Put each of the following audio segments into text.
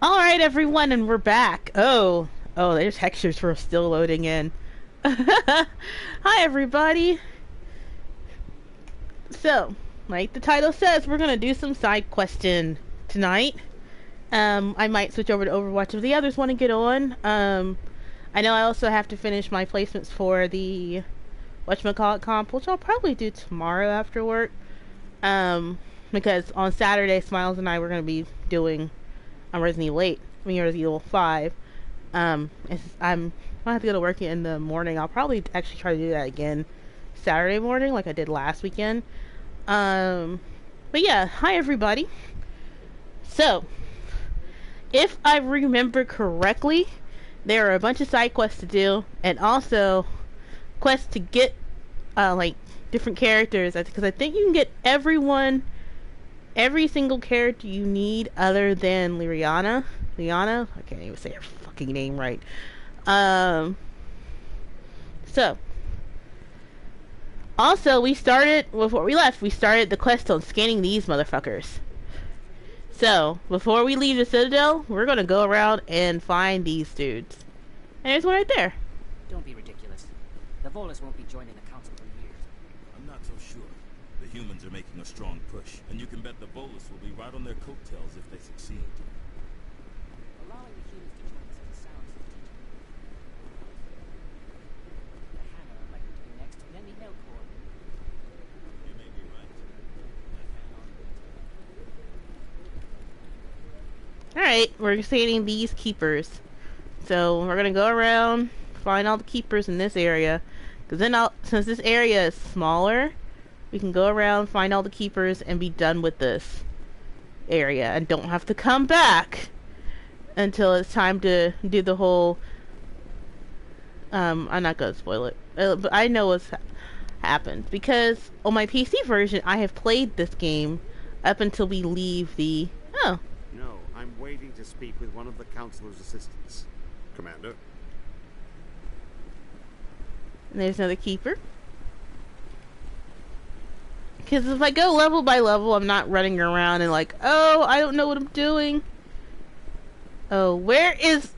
Alright, everyone, and we're back. Oh, there's textures for still loading in. Hi, everybody. So, like the title says, we're gonna do some side questing tonight. I might switch over to Overwatch if the others want to get on. I know I also have to finish my placements for the whatchamacallit comp, which I'll probably do tomorrow after work. Because on Saturday, Smiles and I were gonna be doing Resident Evil 8. Resident Evil 5. I have to go to work in the morning. I'll probably actually try to do that again Saturday morning, like I did last weekend. But yeah, hi everybody. So, if I remember correctly, there are a bunch of side quests to do, and also quests to get, like, different characters. Because I think you can get every single character you need other than Liliana. Liana? I can't even say her fucking name right. So. Also, we started, before we left, we started the quest on scanning these motherfuckers. So, before we leave the Citadel, we're gonna go around and find these dudes. And there's one right there. Don't be ridiculous. The Volus won't be joining the Council for years. I'm not so sure. The humans are making a strong push, and you can bet the Volus will be right on their coattails if they succeed. Allowing the humans to join us as a sound system. The hangar are likely to be next, and then the Elcor. You may be right. Alright, we're scanning these keepers. So, we're gonna go around, find all the keepers in this area. Because then, since this area is smaller, we can go around, find all the keepers, and be done with this area. And don't have to come back until it's time to do the whole... I'm not gonna spoil it. But I know what's happened. Because on my PC version, I have played this game up until we leave the... Oh. No, I'm waiting to speak with one of the Councilor's assistants. Commander? And there's another keeper. Because if I go level by level, I'm not running around and like, oh, I don't know what I'm doing. Oh, where is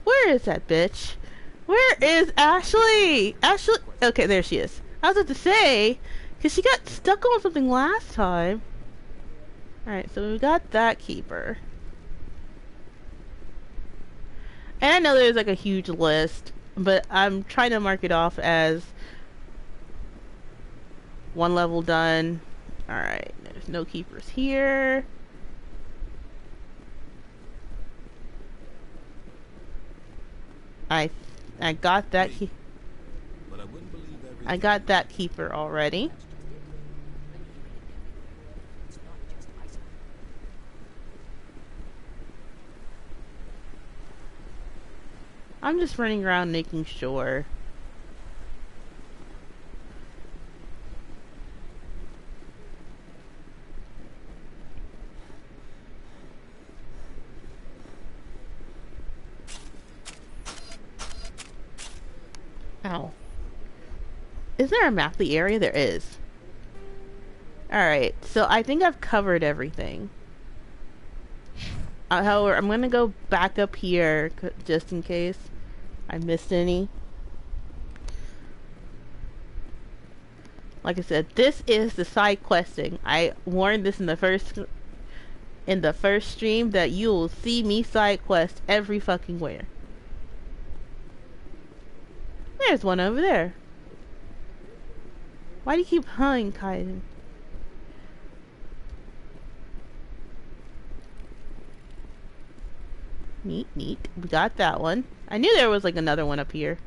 that bitch? Where is Ashley? Ashley, okay, there she is. I was about to say, because she got stuck on something last time. Alright, so we got that keeper. And I know there's like a huge list, but I'm trying to mark it off as one level done. Alright, there's no keepers here. I got that I got that keeper already. I'm just running around making sure. Ow. Is there a map of the area? There is. Alright, so I think I've covered everything. However, I'm gonna go back up here just in case I missed any. Like I said, this is the side questing. I warned this in the first stream that you will see me side quest every fucking where. There's one over there. Why do you keep hunting, Kaiden? Neat, neat. We got that one. I knew there was like another one up here.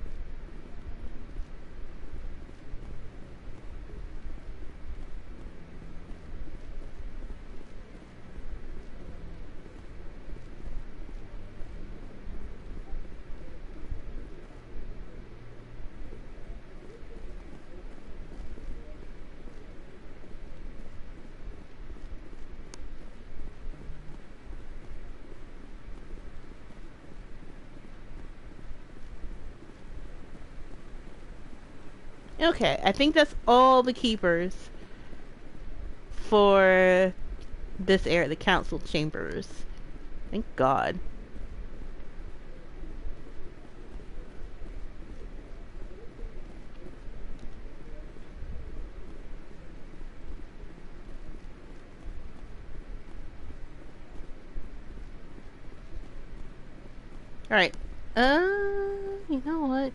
Okay, I think that's all the keepers for this area, the council chambers. Thank God. Alright. You know what?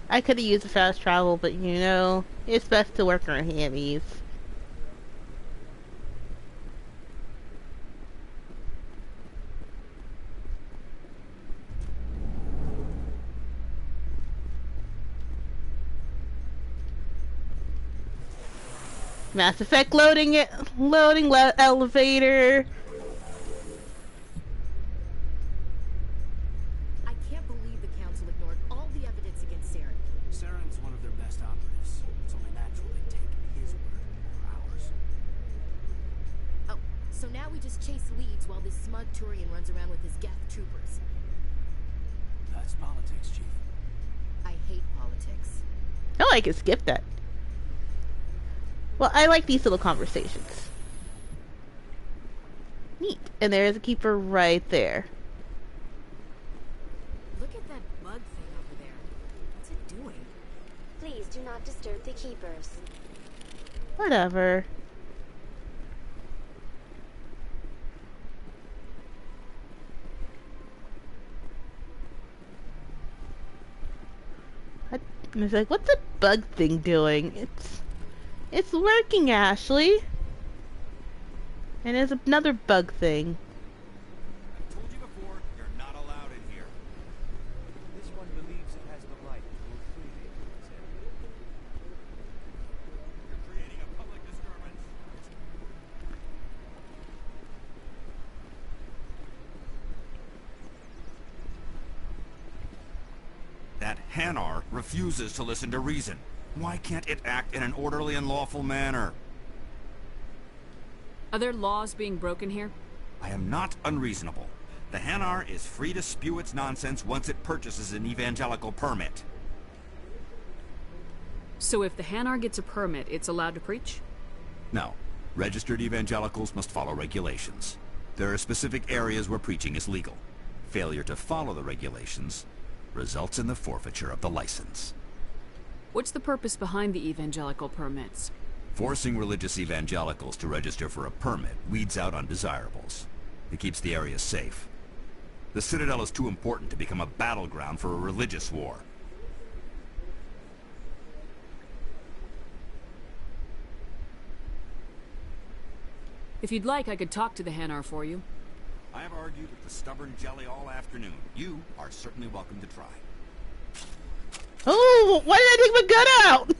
I could have used a fast travel, but you know, it's best to work on hammies. Mass Effect loading it, elevator. I can't believe the Council ignored all the evidence against Saren. Saren's one of their best operatives. It's only natural they take his word over ours. Oh, so now we just chase leads while this smug Turian runs around with his Geth troopers. That's politics, Chief. I hate politics. Oh, I can skip that. Well, I like these little conversations. Neat. And there's a keeper right there. Look at that bug thing over there. What's it doing? Please do not disturb the keepers. Whatever. And it's like, what's the bug thing doing? It's working, Ashley. And there's another bug thing. I've told you before, you're not allowed in here. This one believes it has the right to move freely in this area. You're creating a public disturbance. That Hanar refuses to listen to reason. Why can't it act in an orderly and lawful manner? Are there laws being broken here? I am not unreasonable. The Hanar is free to spew its nonsense once it purchases an evangelical permit. So if the Hanar gets a permit, it's allowed to preach? No. Registered evangelicals must follow regulations. There are specific areas where preaching is legal. Failure to follow the regulations results in the forfeiture of the license. What's the purpose behind the evangelical permits? Forcing religious evangelicals to register for a permit weeds out undesirables. It keeps the area safe. The Citadel is too important to become a battleground for a religious war. If you'd like, I could talk to the Hanar for you. I have argued with the stubborn jelly all afternoon. You are certainly welcome to try. Oh, why did I take my gun out?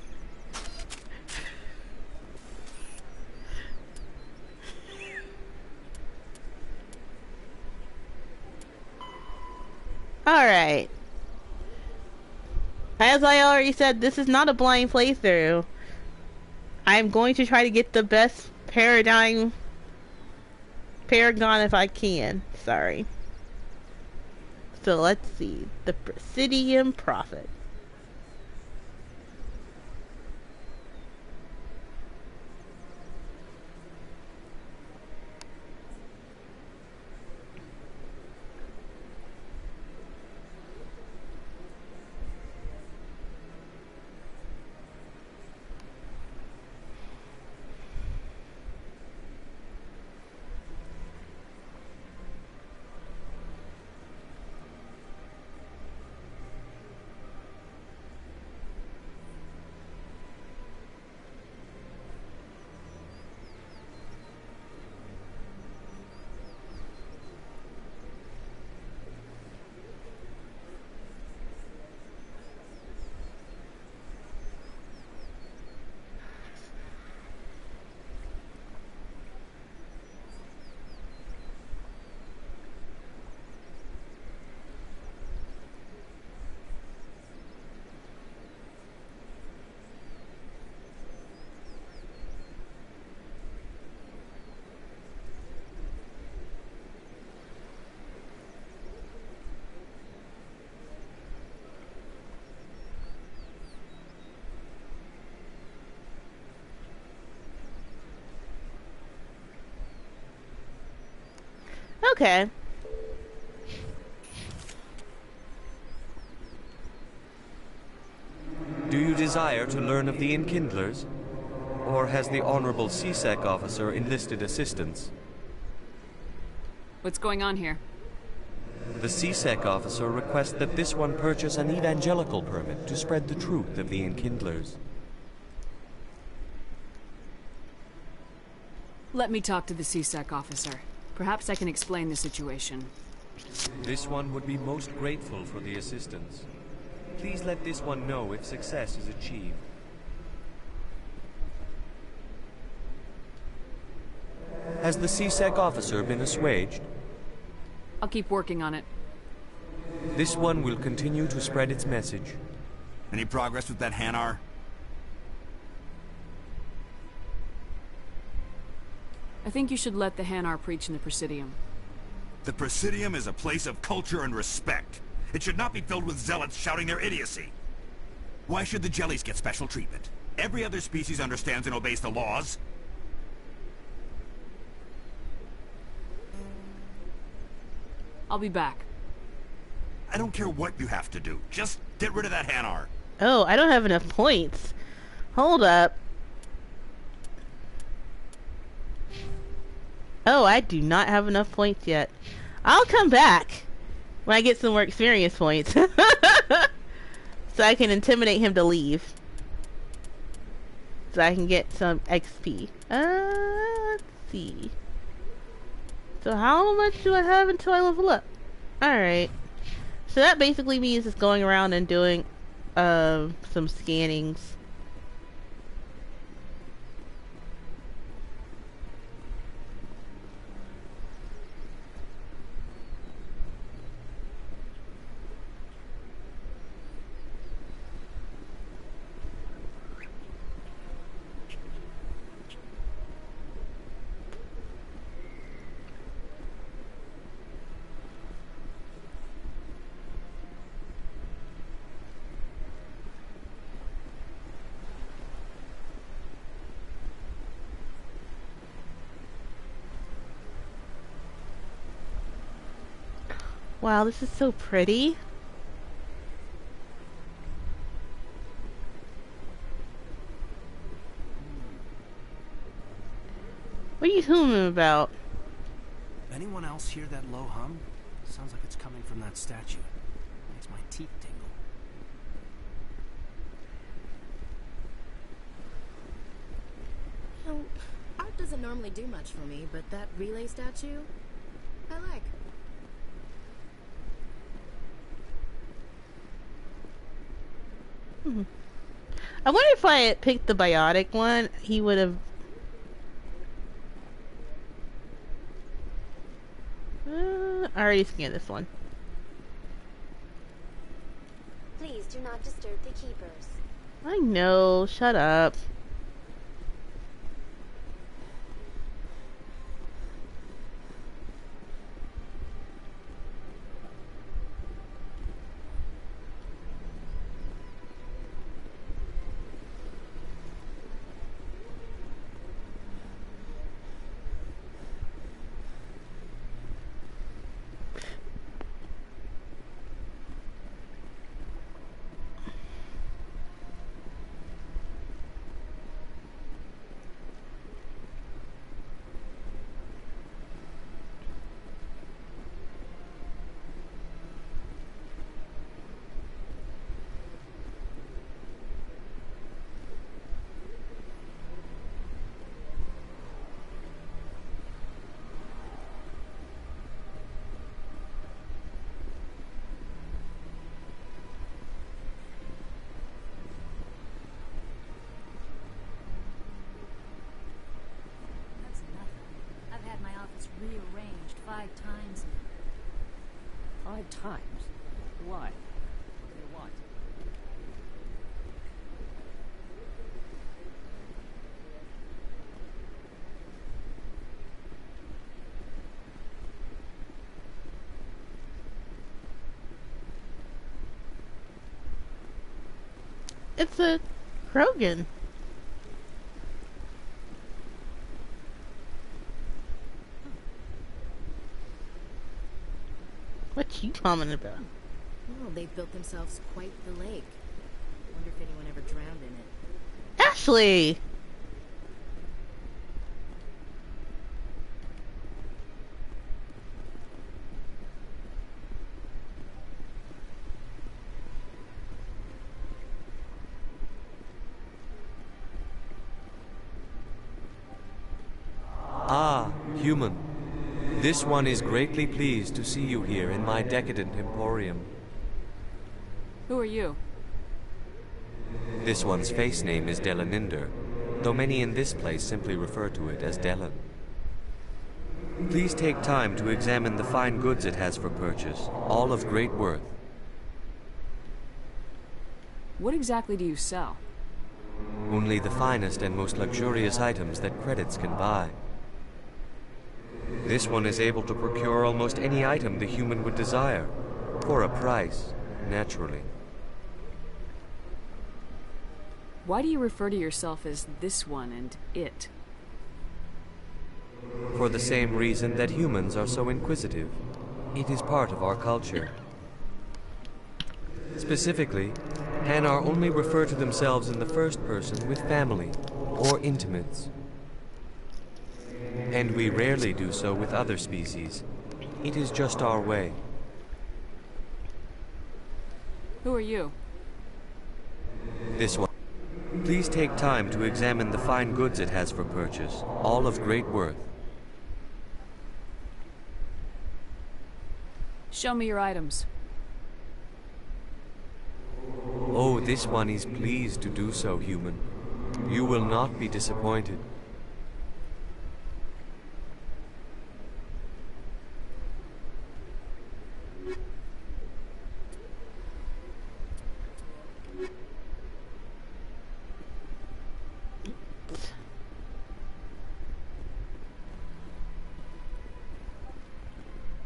Alright. As I already said, this is not a blind playthrough. I'm going to try to get the best Paragon if I can. Sorry. So let's see. The Presidium Prophet. Okay. Do you desire to learn of the Enkindlers? Or has the Honorable CSEC officer enlisted assistance? What's going on here? The CSEC officer requests that this one purchase an evangelical permit to spread the truth of the Enkindlers. Let me talk to the CSEC officer. Perhaps I can explain the situation. This one would be most grateful for the assistance. Please let this one know if success is achieved. Has the CSEC officer been assuaged? I'll keep working on it. This one will continue to spread its message. Any progress with that Hanar? I think you should let the Hanar preach in the Presidium. The Presidium is a place of culture and respect. It should not be filled with zealots shouting their idiocy. Why should the jellies get special treatment? Every other species understands and obeys the laws. I'll be back. I don't care what you have to do. Just get rid of that Hanar. Oh, I don't have enough points. Hold up. Oh, I do not have enough points yet. I'll come back when I get some more experience points. So I can intimidate him to leave. So I can get some XP. Let's see. So how much do I have until I level up? Alright. So that basically means just going around and doing some scannings. Wow, this is so pretty. What are you humming about? Anyone else hear that low hum? Sounds like it's coming from that statue. Makes my teeth tingle. You know, art doesn't normally do much for me, but that relay statue, I like. I wonder if I had picked the biotic one, he would have... I already scanned this one. Please do not disturb the keepers. I know, shut up. That's nothing. I've had my office rearranged 5 times now. 5 times? Why? What do they want? It's a Krogan. she commenting about? Well, they've built themselves quite the lake. Wonder if anyone ever drowned in it. Ashley! Ah, human. This one is greatly pleased to see you here in my decadent emporium. Who are you? This one's face name is Delaninder, though many in this place simply refer to it as Delan. Please take time to examine the fine goods it has for purchase, all of great worth. What exactly do you sell? Only the finest and most luxurious items that credits can buy. This one is able to procure almost any item the human would desire, for a price, naturally. Why do you refer to yourself as this one and it? For the same reason that humans are so inquisitive. It is part of our culture. Specifically, Hanar only refer to themselves in the first person with family or intimates. And we rarely do so with other species. It is just our way. Who are you? This one. Please take time to examine the fine goods it has for purchase, all of great worth. Show me your items. Oh, this one is pleased to do so, human. You will not be disappointed.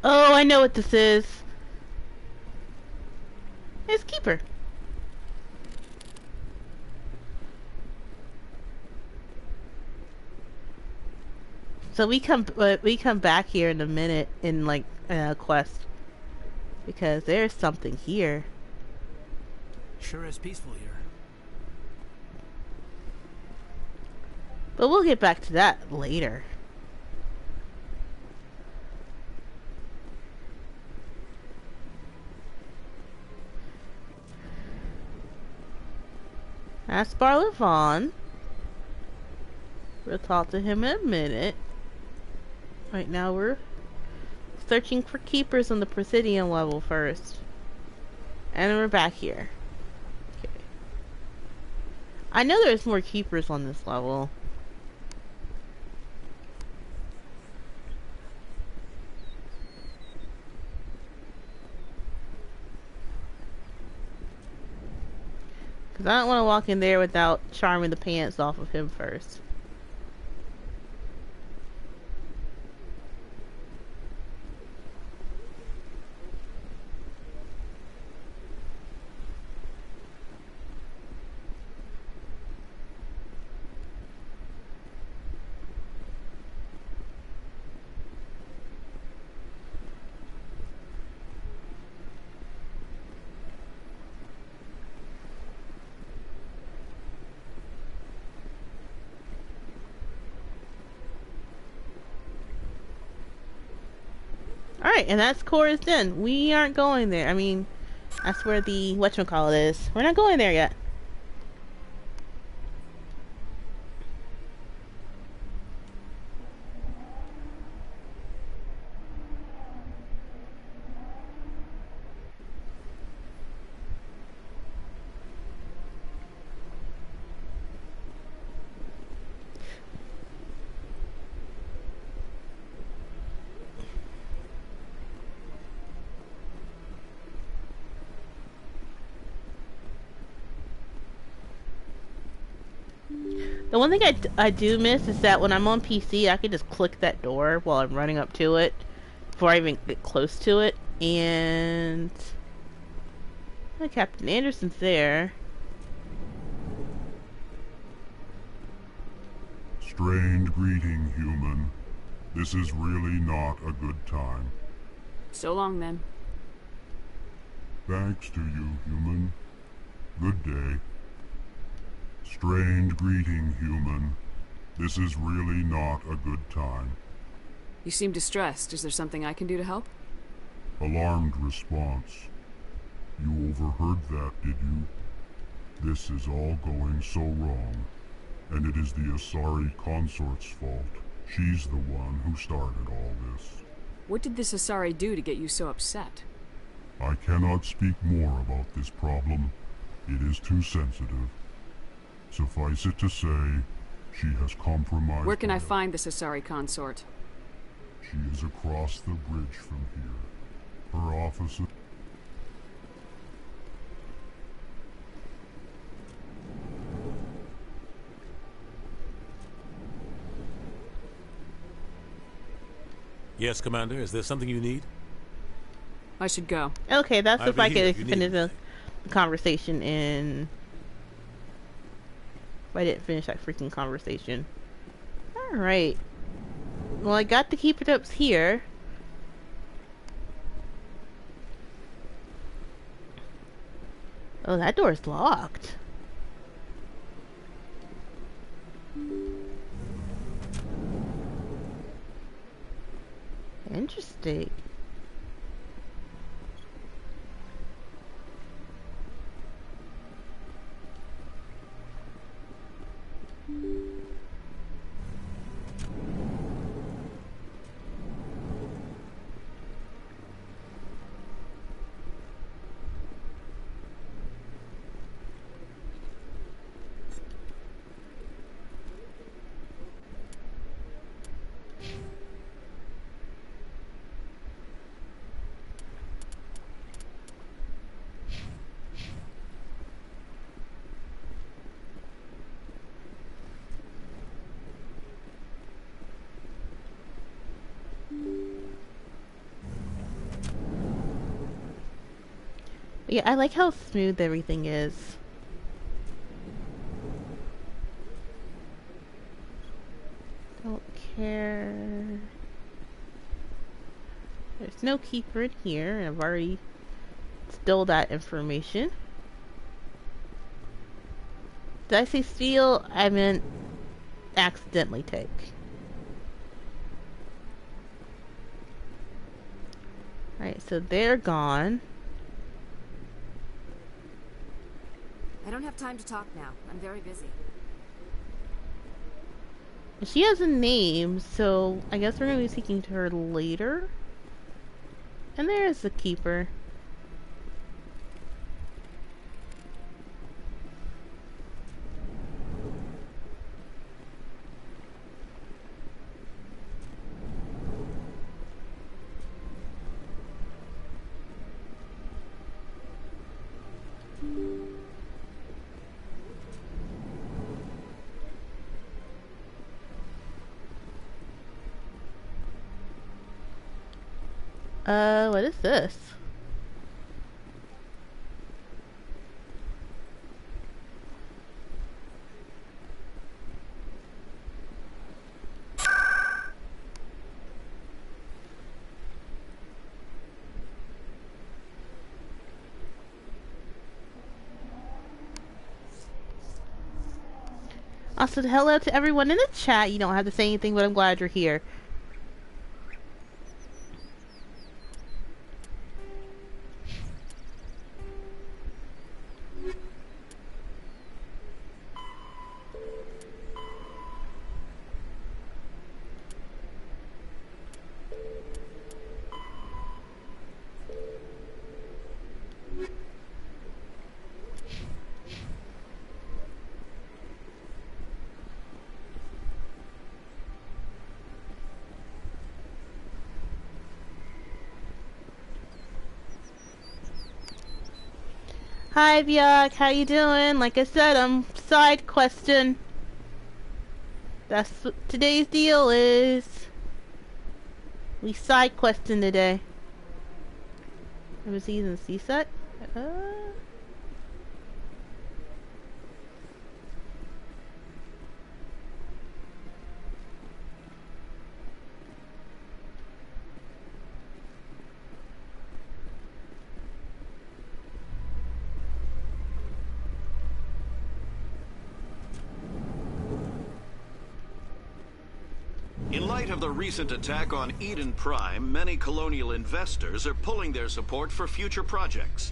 Oh, I know what this is. It's Keeper. So we come back here in a minute in like quest because there's something here. Sure is peaceful here. But we'll get back to that later. Ask Barlavon. We'll talk to him in a minute. Right now we're searching for keepers on the Presidium level first. And we're back here. Okay. I know there's more keepers on this level. Because I don't want to walk in there without charming the pants off of him first. Alright, and that's Cora's Den. We aren't going there. I mean, that's where the whatchamacallit is. We're not going there yet. The one thing I do miss is that when I'm on PC, I can just click that door while I'm running up to it before I even get close to it. And Captain Anderson's there. Strained greeting, human. This is really not a good time. So long, then. Thanks to you, human. Good day. Strange greeting, human. This is really not a good time. You seem distressed. Is there something I can do to help? Alarmed response. You overheard that, did you? This is all going so wrong, and it is the Asari consort's fault. She's the one who started all this. What did this Asari do to get you so upset? I cannot speak more about this problem. It is too sensitive. Suffice it to say, she has compromised... Where can I find this Asari consort? She is across the bridge from here. Her office... Yes, Commander. Is there something you need? I should go. Okay, that's I'll if be I here could if you finish need the conversation in... If I didn't finish that freaking conversation. Alright. Well, I got the keeper ups here. Oh, that door's locked. Interesting. Yeah, I like how smooth everything is. Don't care. There's no keeper in here, and I've already stole that information. Did I say steal? I meant accidentally take. Alright, so they're gone. I don't have time to talk now. I'm very busy. She has a name, so I guess we're going to be speaking to her later. And there's the keeper. What is this? Also, hello to everyone in the chat. You don't have to say anything, but I'm glad you're here. Hi Bjork, how you doing? Like I said, I'm side questing. That's what today's deal is. We side questing today. Was he in the CSEC? light of the recent attack on Eden Prime, many colonial investors are pulling their support for future projects.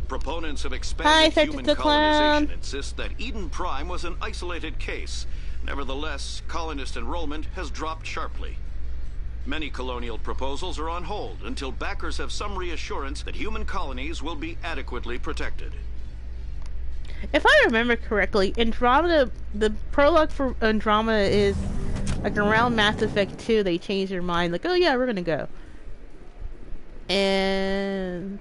Proponents of expanded human colonization insist that Eden Prime was an isolated case. Nevertheless, colonist enrollment has dropped sharply. Many colonial proposals are on hold until backers have some reassurance that human colonies will be adequately protected. If I remember correctly, Andromeda, the prologue for Andromeda is like around Mass Effect 2, they changed their mind, like, oh yeah, we're gonna go. And...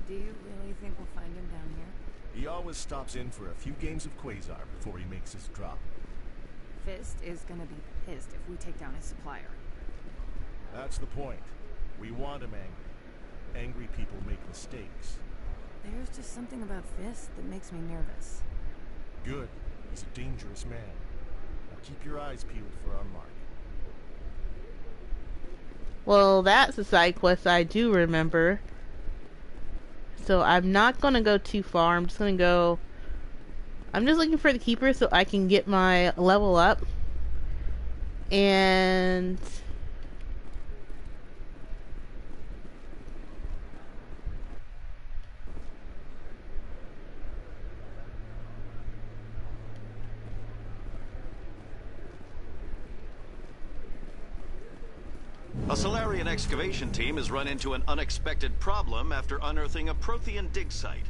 Do you really think we'll find him down here? He always stops in for a few games of Quasar before he makes his drop. Fist is gonna be pissed if we take down his supplier. That's the point. We want him angry. Angry people make mistakes. There's just something about Fist that makes me nervous. Good. He's a dangerous man. Now keep your eyes peeled for our mark. Well, that's a side quest I do remember. So I'm not gonna go too far. I'm just looking for the Keeper so I can get my level up. And... A Solarian excavation team has run into an unexpected problem after unearthing a Prothean dig site.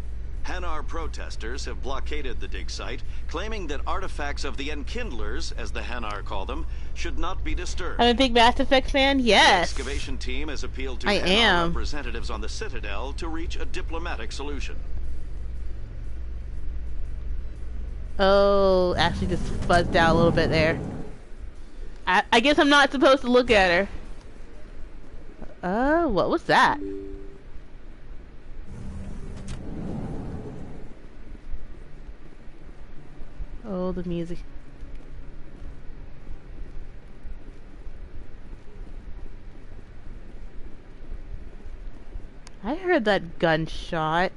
Hanar protesters have blockaded the dig site, claiming that artifacts of the Enkindlers, as the Hanar call them, should not be disturbed. I'm a big Mass Effect fan, yes! The excavation team has appealed to Hanar representatives on the Citadel to reach a diplomatic solution. Oh, Ashley just buzzed out a little bit there. I guess I'm not supposed to look at her. What was that? Oh, the music. I heard that gunshot.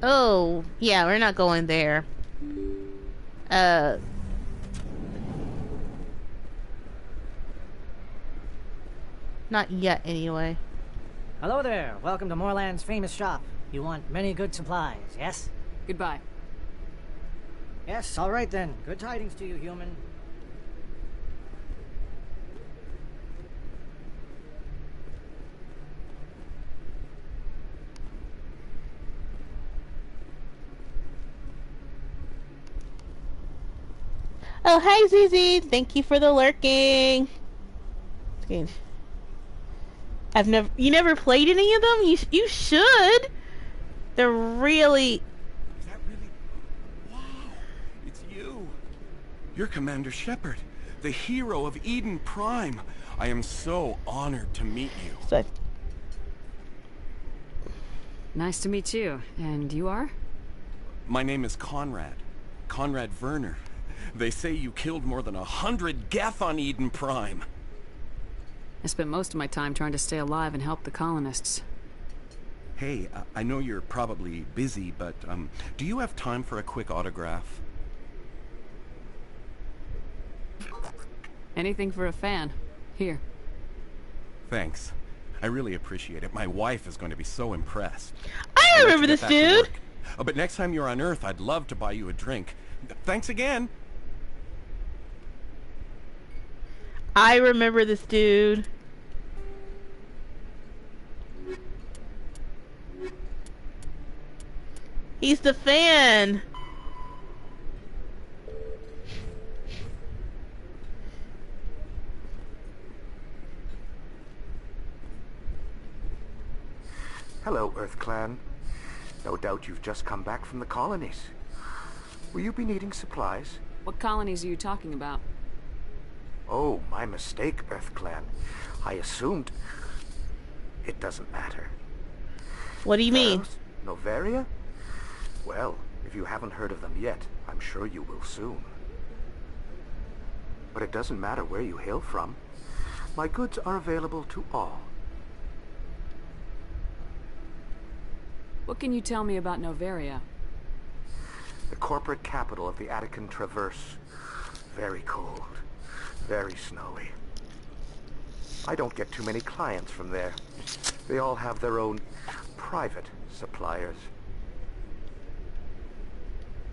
Oh, yeah, we're not going there. Not yet, anyway. Hello there. Welcome to Moorland's famous shop. You want many good supplies, yes? Goodbye. Yes, all right then. Good tidings to you, human. Oh, hi, ZZ. Thank you for the lurking. You never played any of them? You should. They're really... Is that really... Wow, it's you. You're Commander Shepard, the hero of Eden Prime. I am so honored to meet you. Nice to meet you. And you are? My name is Conrad. Conrad Werner. They say you killed more than 100 Geth on Eden Prime. I spent most of my time trying to stay alive and help the colonists. Hey, I know you're probably busy, but do you have time for a quick autograph? Anything for a fan. Here. Thanks. I really appreciate it. My wife is going to be so impressed. I remember this dude! But next time you're on Earth, I'd love to buy you a drink. Thanks again! I remember this dude. He's the fan. Hello, Earth Clan. No doubt you've just come back from the colonies. Will you be needing supplies? What colonies are you talking about? Oh, my mistake, Earth Clan. I assumed... It doesn't matter. What do you mean? Noveria? Well, if you haven't heard of them yet, I'm sure you will soon. but it doesn't matter where you hail from. My goods are available to all. What can you tell me about Noveria? The corporate capital of the Attican Traverse. Very cold. Very snowy. I don't get too many clients from there. They all have their own private suppliers.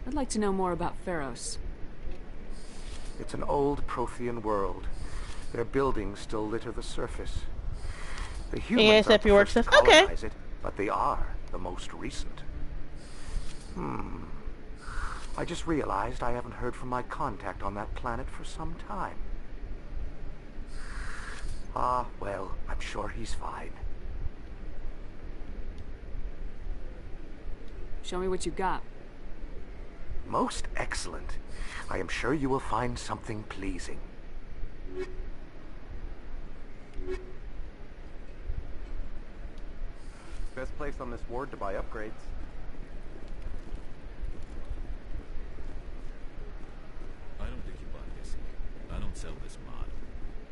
I'd like to know more about Pharos. It's an old Prothean world. Their buildings still litter the surface. The humans are the first to colonize it, but they are the most recent. I just realized I haven't heard from my contact on that planet for some time. Ah, well, I'm sure he's fine. Show me what you got. Most excellent. I am sure you will find something pleasing. Best place on this ward to buy upgrades. I don't think you bought this here. I don't sell this model.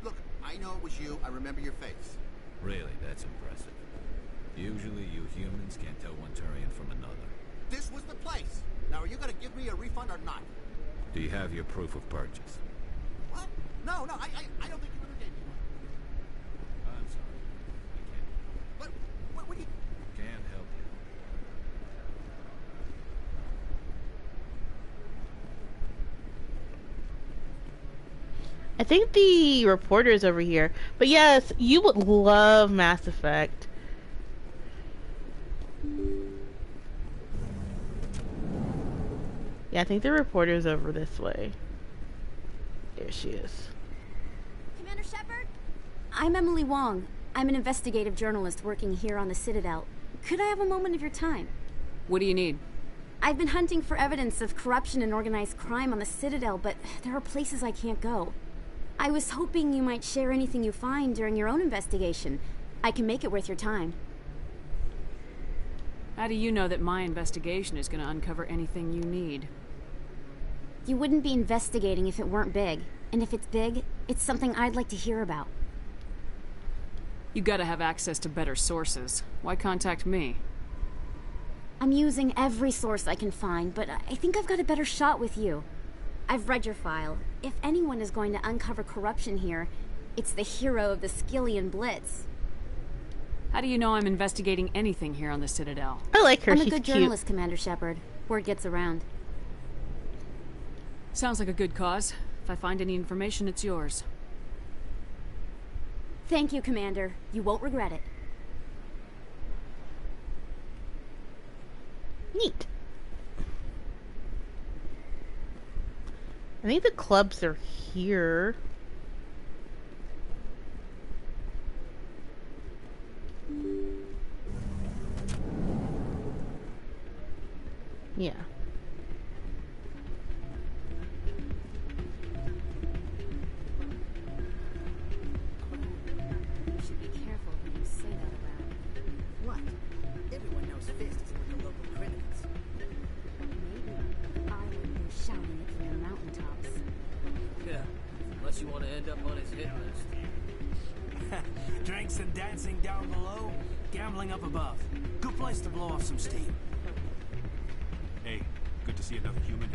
Look, I know it was you. I remember your face. Really, that's impressive. Usually you humans can't tell one Turian from another. This was the place. Now, are you going to give me a refund or not? Do you have your proof of purchase? What? No, I don't think you ever gave me one. I'm sorry. I can't. What do you... Can't help you. I think the reporter's over here. But yes, you would love Mass Effect. Yeah, I think the reporter's over this way. There she is. Commander Shepard? I'm Emily Wong. I'm an investigative journalist working here on the Citadel. Could I have a moment of your time? What do you need? I've been hunting for evidence of corruption and organized crime on the Citadel, but there are places I can't go. I was hoping you might share anything you find during your own investigation. I can make it worth your time. How do you know that my investigation is going to uncover anything you need? You wouldn't be investigating if it weren't big. And if it's big, it's something I'd like to hear about. You gotta have access to better sources. Why contact me? I'm using every source I can find, but I think I've got a better shot with you. I've read your file. If anyone is going to uncover corruption here, it's the hero of the Skillian Blitz. How do you know I'm investigating anything here on the Citadel? I like her. I'm She's a good cute. journalist, Commander Shepard. Word gets around. Sounds like a good cause. If I find any information, it's yours. Thank you, Commander. You won't regret it. Neat. I think the clubs are here. Yeah. You should be careful when you say that around. What? Everyone knows Fist is with the local criminals. Maybe I wouldn't be shouting it from the mountaintops. Yeah, unless you want to end up on his hit list. Drinks and dancing down below, gambling up above. Good place to blow off some steam. Hey, good to see another human.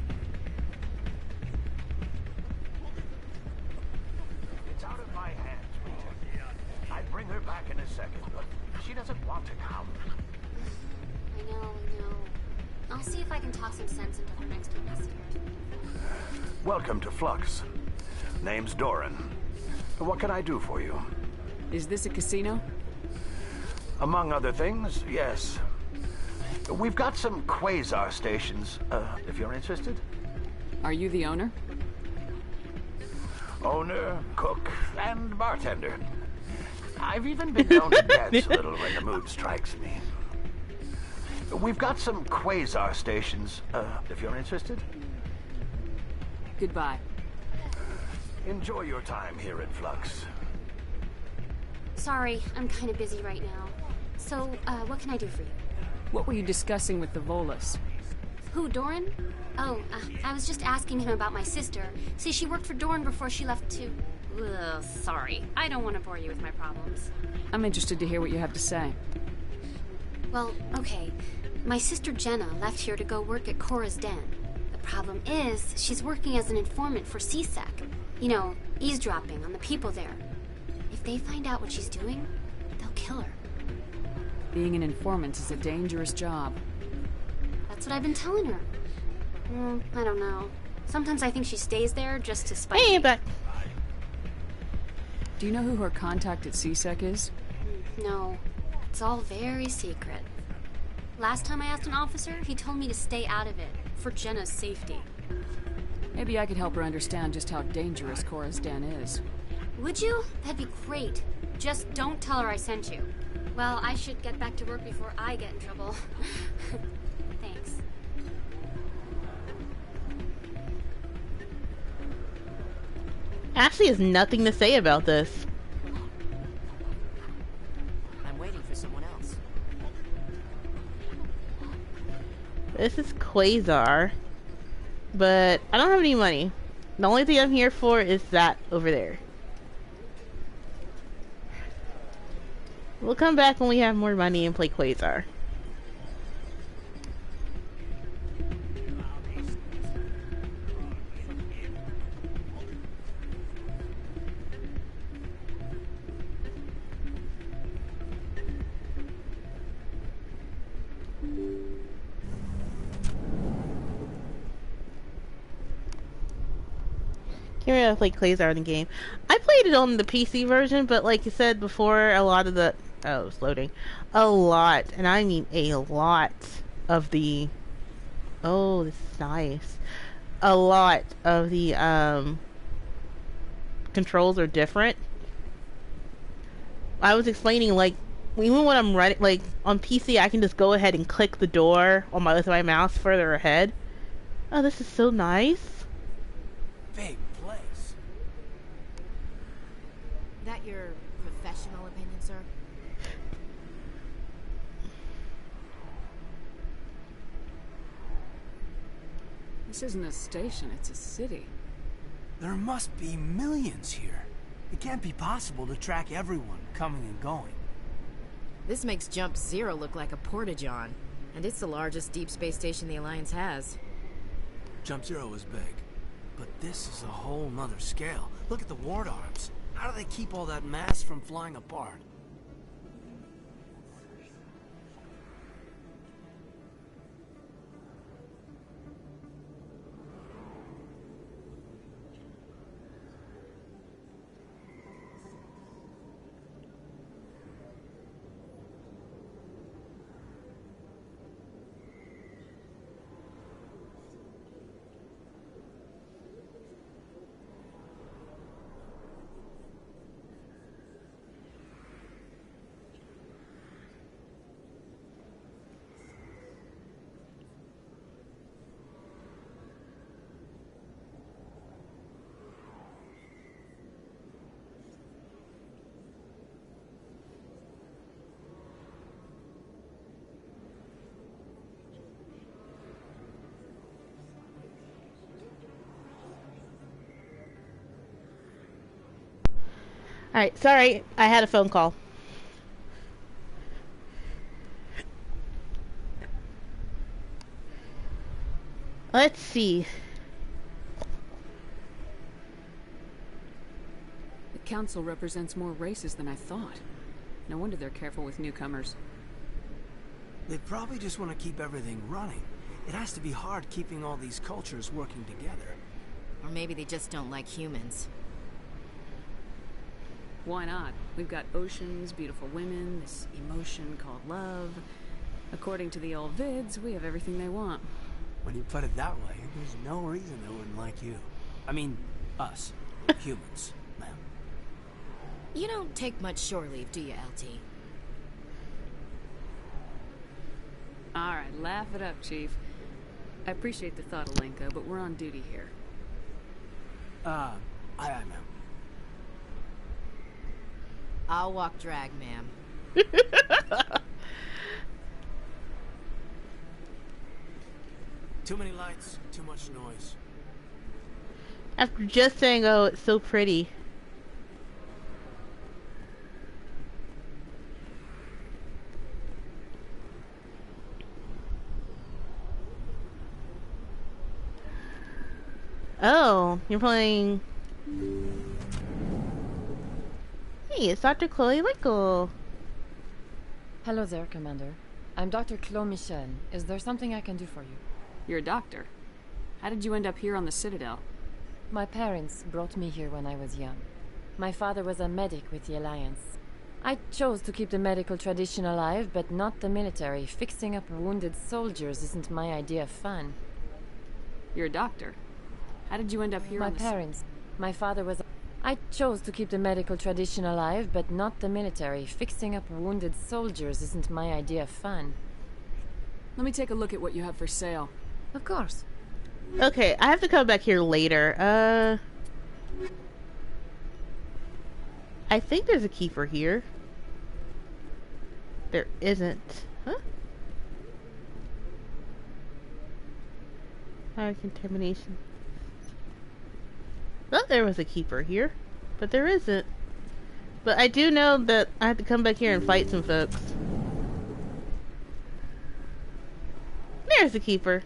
It's out of my hands, Rita. I'd bring her back in a second, but she doesn't want to come. I know. I'll see if I can talk some sense into her next time I see her. Welcome to Flux. Name's Doran. What can I do for you? Is this a casino? Among other things, yes. We've got some quasar stations, if you're interested. Are you the owner? Owner, cook, and bartender. I've even been known to dance a little when the mood strikes me. We've got some quasar stations, if you're interested. Goodbye. Enjoy your time here at Flux. Sorry, I'm kind of busy right now. So, what can I do for you? What were you discussing with the Volus? Who, Doran? Oh, I was just asking him about my sister. See, she worked for Doran before she left to... Ugh, sorry. I don't want to bore you with my problems. I'm interested to hear what you have to say. Well, okay. My sister Jenna left here to go work at Cora's Den. The problem is, she's working as an informant for CSEC. You know, eavesdropping on the people there. If they find out what she's doing, they'll kill her. Being an informant is a dangerous job. That's what I've been telling her. I don't know. Sometimes I think she stays there just to spite me. But... Do you know who her contact at CSEC is? No. It's all very secret. Last time I asked an officer, he told me to stay out of it, for Jenna's safety. Maybe I could help her understand just how dangerous Cora's Den is. Would you? That'd be great. Just don't tell her I sent you. Well, I should get back to work before I get in trouble. Thanks. Ashley has nothing to say about this. I'm waiting for someone else. This is Quasar. But I don't have any money. The only thing I'm here for is that over there. We'll come back when we have more money and play Quasar. Can't remember if I played Quasar in the game. I played it on the PC version, but like you said before, a lot of the... Oh, it's loading. A lot, and I mean a lot of the... Oh, this is nice. A lot of the controls are different. I was explaining, like, even when I'm running, like, on PC, I can just go ahead and click the door on with my mouse further ahead. Oh, this is so nice. Big place. That your professional opinion, sir? This isn't a station, it's a city. There must be millions here. It can't be possible to track everyone coming and going. This makes Jump Zero look like a porta-john, and it's the largest deep space station the Alliance has. Jump Zero is big, but this is a whole nother scale. Look at the ward arms. How do they keep all that mass from flying apart? Alright, sorry, I had a phone call. Let's see. The council represents more races than I thought. No wonder they're careful with newcomers. They probably just want to keep everything running. It has to be hard keeping all these cultures working together. Or maybe they just don't like humans. Why not? We've got oceans, beautiful women, this emotion called love. According to the old vids, we have everything they want. When you put it that way, there's no reason they wouldn't like you. I mean, us. Humans, ma'am. You don't take much shore leave, do you, LT? Alright, laugh it up, Chief. I appreciate the thought, Alenka, but we're on duty here. Aye, ma'am. I'll walk drag, ma'am. Too many lights, too much noise. After just saying, oh, it's so pretty. Oh, you're playing... Hey, it's Dr. Chloe Wickle. Hello there, Commander. I'm Dr. Chloe Michel. Is there something I can do for you? You're a doctor. How did you end up here on the Citadel? My parents brought me here when I was young. My father was a medic with the Alliance. I chose to keep the medical tradition alive, but not the military. Fixing up wounded soldiers isn't my idea of fun. You're a doctor. How did you end up here on the... My parents. My father was... I chose to keep the medical tradition alive, but not the military. Fixing up wounded soldiers isn't my idea of fun. Let me take a look at what you have for sale. Of course. Okay, I have to come back here later. I think there's a keeper here. There isn't. Huh? High contamination. Thought there was a keeper here, but there isn't. But I do know that I have to come back here and fight some folks. There's a keeper.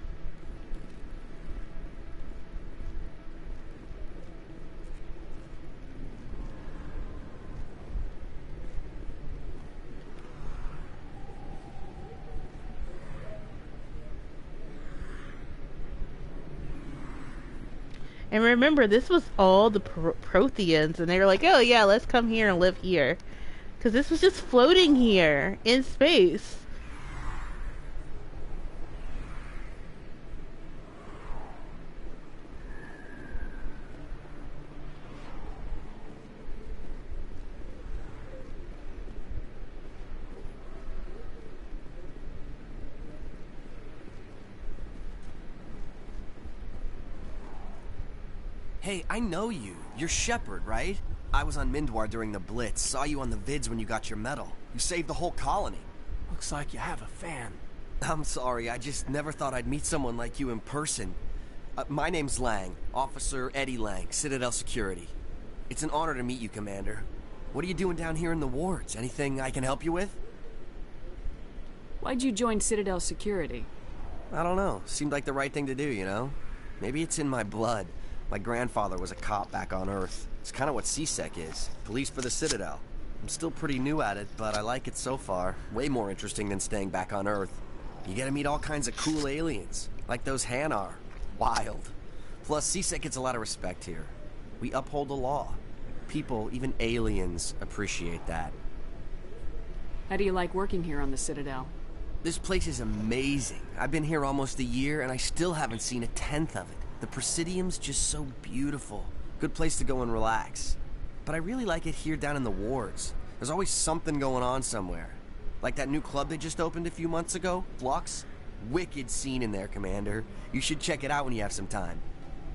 And remember, this was all the Protheans, and they were like, oh yeah, let's come here and live here. Because this was just floating here, in space. Hey, I know you. You're Shepard, right? I was on Mindwar during the Blitz. Saw you on the vids when you got your medal. You saved the whole colony. Looks like you have a fan. I'm sorry, I just never thought I'd meet someone like you in person. My name's Lang. Officer Eddie Lang, Citadel Security. It's an honor to meet you, Commander. What are you doing down here in the wards? Anything I can help you with? Why'd you join Citadel Security? I don't know. Seemed like the right thing to do, you know? Maybe it's in my blood. My grandfather was a cop back on Earth. It's kind of what C-Sec is. Police for the Citadel. I'm still pretty new at it, but I like it so far. Way more interesting than staying back on Earth. You get to meet all kinds of cool aliens, like those Hanar. Wild. Plus, C-Sec gets a lot of respect here. We uphold the law. People, even aliens, appreciate that. How do you like working here on the Citadel? This place is amazing. I've been here almost a year, and I still haven't seen a tenth of it. The Presidium's just so beautiful. Good place to go and relax. But I really like it here down in the wards. There's always something going on somewhere. Like that new club they just opened a few months ago, Flux. Wicked scene in there, Commander. You should check it out when you have some time.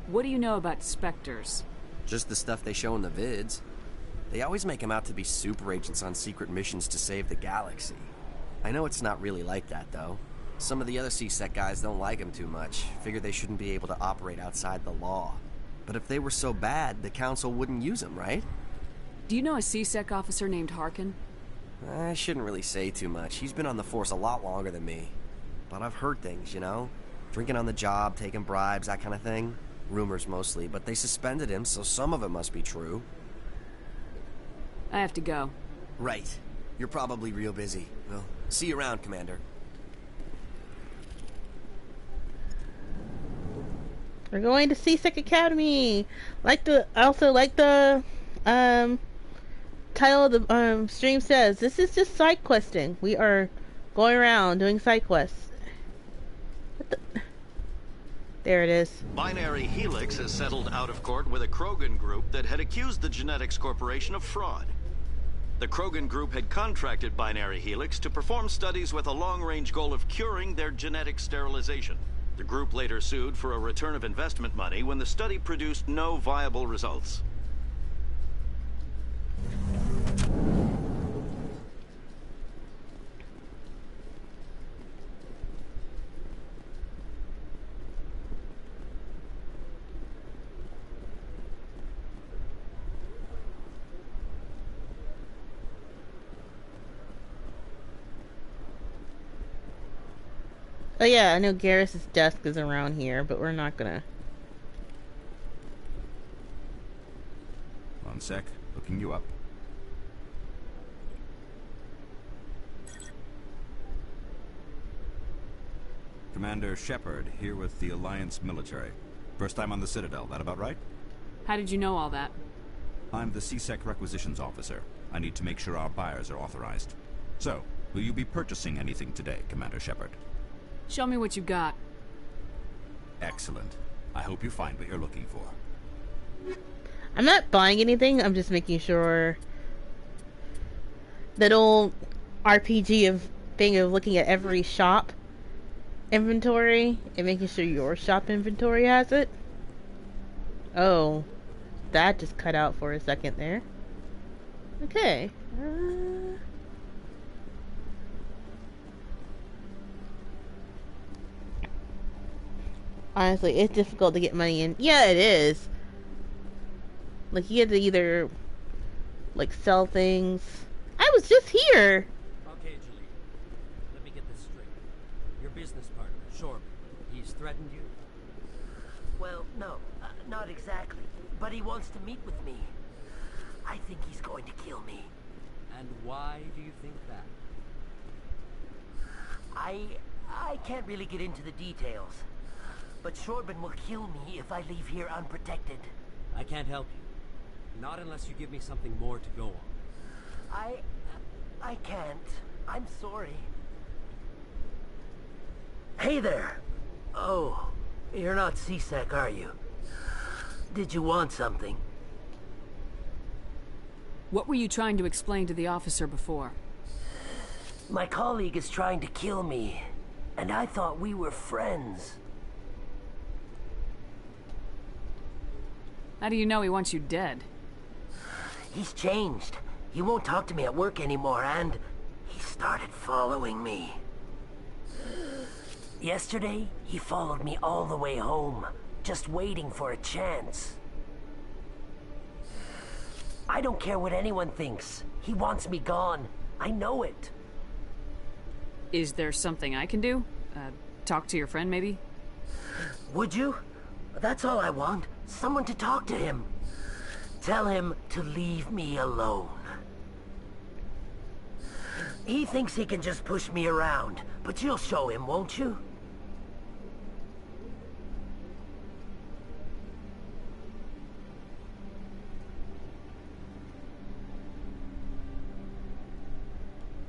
What do you know about Spectres? Just the stuff they show in the vids. They always make them out to be super agents on secret missions to save the galaxy. I know it's not really like that, though. Some of the other C-Sec guys don't like them too much. Figure they shouldn't be able to operate outside the law. But if they were so bad, the Council wouldn't use them, right? Do you know a C-Sec officer named Harkin? I shouldn't really say too much. He's been on the force a lot longer than me. But I've heard things, you know? Drinking on the job, taking bribes, that kind of thing. Rumors mostly, but they suspended him, so some of it must be true. I have to go. Right. You're probably real busy. Well, see you around, Commander. We're going to C-Sec Academy. I also like the title of the stream says. This is just side questing. We are going around doing side quests. What the? There it is. Binary Helix has settled out of court with a Krogan group that had accused the Genetics Corporation of fraud. The Krogan group had contracted Binary Helix to perform studies with a long-range goal of curing their genetic sterilization. The group later sued for a return of investment money when the study produced no viable results. Oh yeah, I know Garrus's desk is around here, but we're not gonna... One sec. Looking you up. Commander Shepard, here with the Alliance military. First time on the Citadel, that about right? How did you know all that? I'm the C-Sec requisitions officer. I need to make sure our buyers are authorized. So, will you be purchasing anything today, Commander Shepard? Show me what you got. Excellent. I hope you find what you're looking for. I'm not buying anything, I'm just making sure... That old RPG of thing of looking at every shop inventory and making sure your shop inventory has it. Oh, that just cut out for a second there. Okay. Honestly, it's difficult to get money in. Yeah, it is. Like, you have to either, like, sell things. I was just here! Okay, Julie. Let me get this straight. Your business partner, Shorb, he's threatened you? Well, no, not exactly. But he wants to meet with me. I think he's going to kill me. And why do you think that? I can't really get into the details. But Shorben will kill me if I leave here unprotected. I can't help you. Not unless you give me something more to go on. I can't. I'm sorry. Hey there. Oh, you're not C-Sec, are you? Did you want something? What were you trying to explain to the officer before? My colleague is trying to kill me, and I thought we were friends. How do you know he wants you dead? He's changed. He won't talk to me at work anymore, and he started following me. Yesterday, he followed me all the way home, just waiting for a chance. I don't care what anyone thinks. He wants me gone. I know it. Is there something I can do? Talk to your friend, maybe? Would you? That's all I want. Someone to talk to him. Tell him to leave me alone. He thinks he can just push me around, but you'll show him, won't you?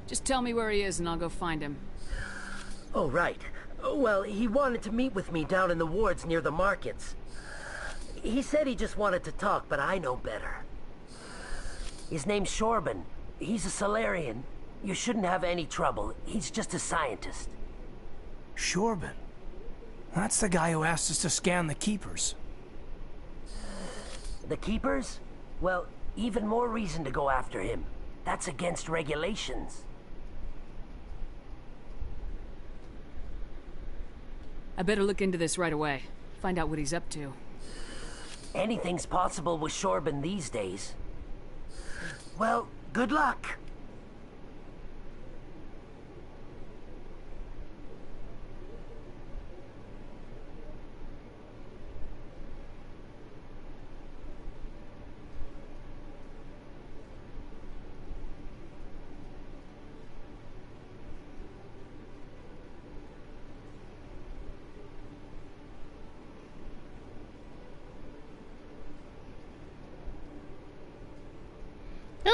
Just tell me where he is and I'll go find him. Oh, right. Well, he wanted to meet with me down in the wards near the markets. He said he just wanted to talk, but I know better. His name's Shorben. He's a Salarian. You shouldn't have any trouble. He's just a scientist. Shorben? That's the guy who asked us to scan the Keepers. The Keepers? Well, even more reason to go after him. That's against regulations. I better look into this right away. Find out what he's up to. Anything's possible with Shorben these days. Well, good luck.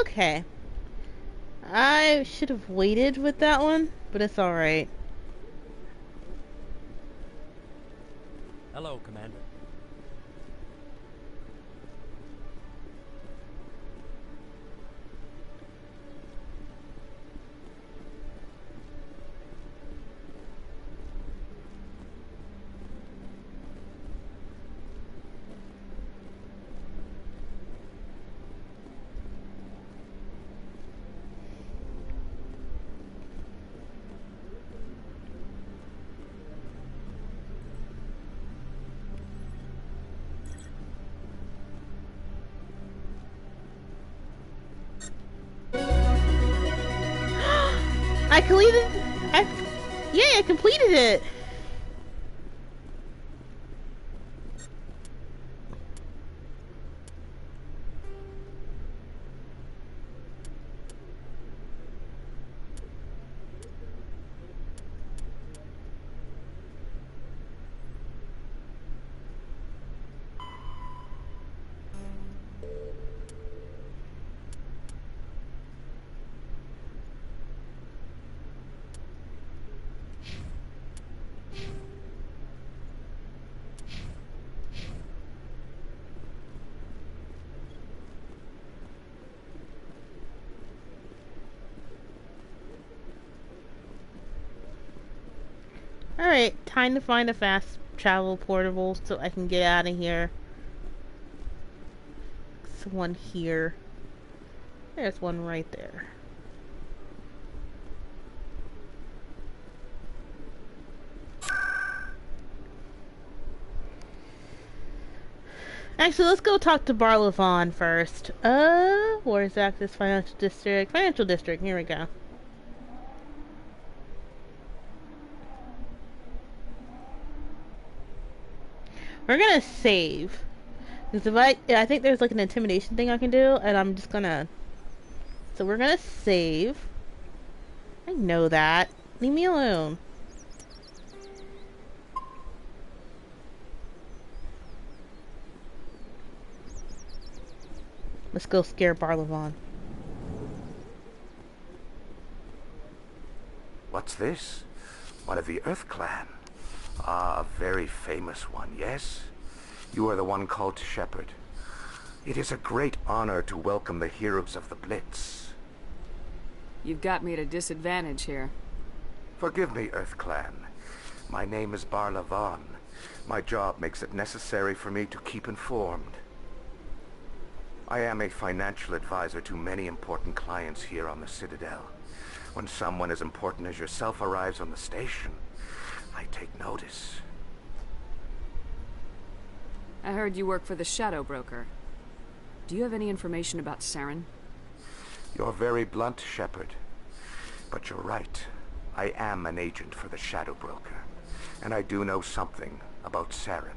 Okay. I should have waited with that one, but it's alright. Hello, Commander. I completed it. trying to find a fast travel portable so I can get out of here. There's one here. There's one right there. Actually, let's go talk to Barlavon first. Where's Access Financial District? Financial District, here we go. We're gonna save. Because if I think there's like an intimidation thing I can do, and I'm just gonna... So we're gonna save. I know that. Leave me alone. Let's go scare Barlavon. What's this? One of the Earth Clan. Ah, a very famous one, yes? You are the one called Shepard. It is a great honor to welcome the heroes of the Blitz. You've got me at a disadvantage here. Forgive me, Earth Clan. My name is Barlavon. My job makes it necessary for me to keep informed. I am a financial advisor to many important clients here on the Citadel. When someone as important as yourself arrives on the station, I take notice. I heard you work for the Shadow Broker. Do you have any information about Saren? You're very blunt, Shepard. But you're right. I am an agent for the Shadow Broker. And I do know something about Saren.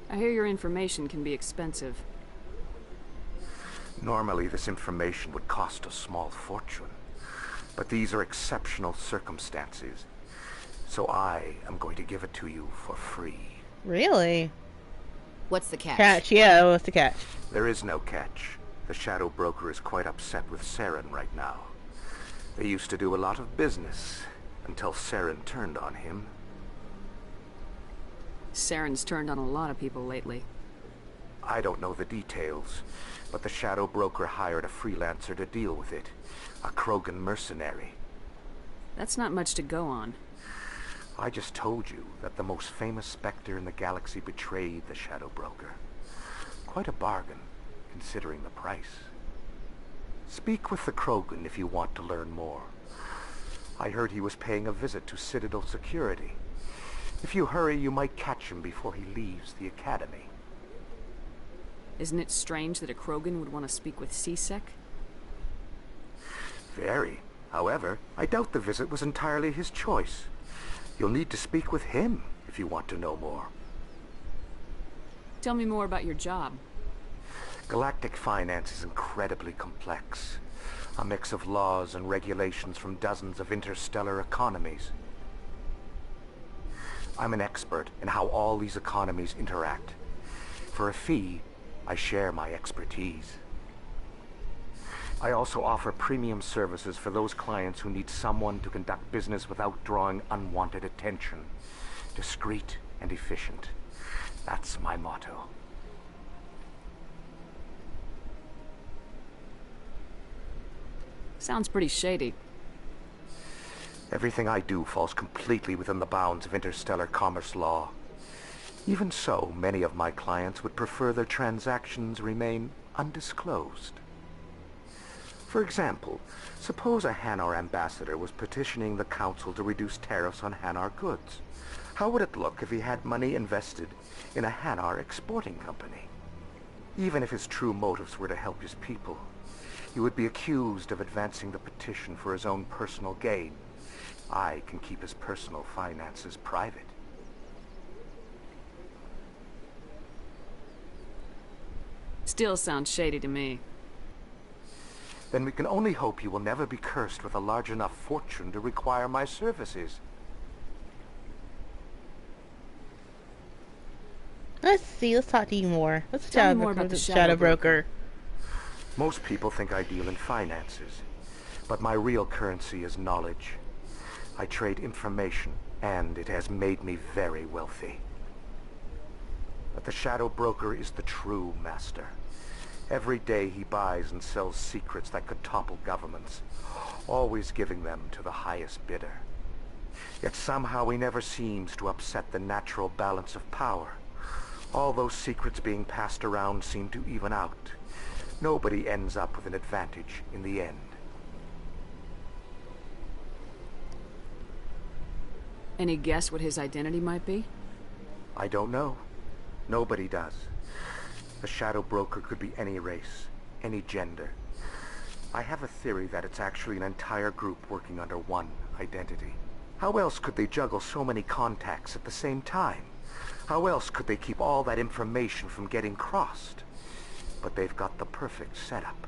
I hear your information can be expensive. Normally, this information would cost a small fortune. But these are exceptional circumstances. So I am going to give it to you for free. Really? What's the catch? Catch, yeah, what's the catch? There is no catch. The Shadow Broker is quite upset with Saren right now. They used to do a lot of business until Saren turned on him. Saren's turned on a lot of people lately. I don't know the details, but the Shadow Broker hired a freelancer to deal with it. A Krogan mercenary. That's not much to go on. I just told you that the most famous Spectre in the galaxy betrayed the Shadow Broker. Quite a bargain, considering the price. Speak with the Krogan if you want to learn more. I heard he was paying a visit to Citadel Security. If you hurry, you might catch him before he leaves the Academy. Isn't it strange that a Krogan would want to speak with C-Sec? Very. However, I doubt the visit was entirely his choice. You'll need to speak with him if you want to know more. Tell me more about your job. Galactic finance is incredibly complex. A mix of laws and regulations from dozens of interstellar economies. I'm an expert in how all these economies interact. For a fee, I share my expertise. I also offer premium services for those clients who need someone to conduct business without drawing unwanted attention. Discreet and efficient. That's my motto. Sounds pretty shady. Everything I do falls completely within the bounds of interstellar commerce law. Even so, many of my clients would prefer their transactions remain undisclosed. For example, suppose a Hanar ambassador was petitioning the council to reduce tariffs on Hanar goods. How would it look if he had money invested in a Hanar exporting company? Even if his true motives were to help his people, he would be accused of advancing the petition for his own personal gain. I can keep his personal finances private. Still sounds shady to me. Then we can only hope you will never be cursed with a large enough fortune to require my services. Let's see, let's talk to you more. Let's Tell chat me more about the Shadow Broker. Most people think I deal in finances, but my real currency is knowledge. I trade information, and it has made me very wealthy. But the Shadow Broker is the true master. Every day he buys and sells secrets that could topple governments, always giving them to the highest bidder. Yet somehow he never seems to upset the natural balance of power. All those secrets being passed around seem to even out. Nobody ends up with an advantage in the end. Any guess what his identity might be? I don't know. Nobody does. A shadow broker could be any race, any gender. I have a theory that it's actually an entire group working under one identity. How else could they juggle so many contacts at the same time? How else could they keep all that information from getting crossed? But they've got the perfect setup.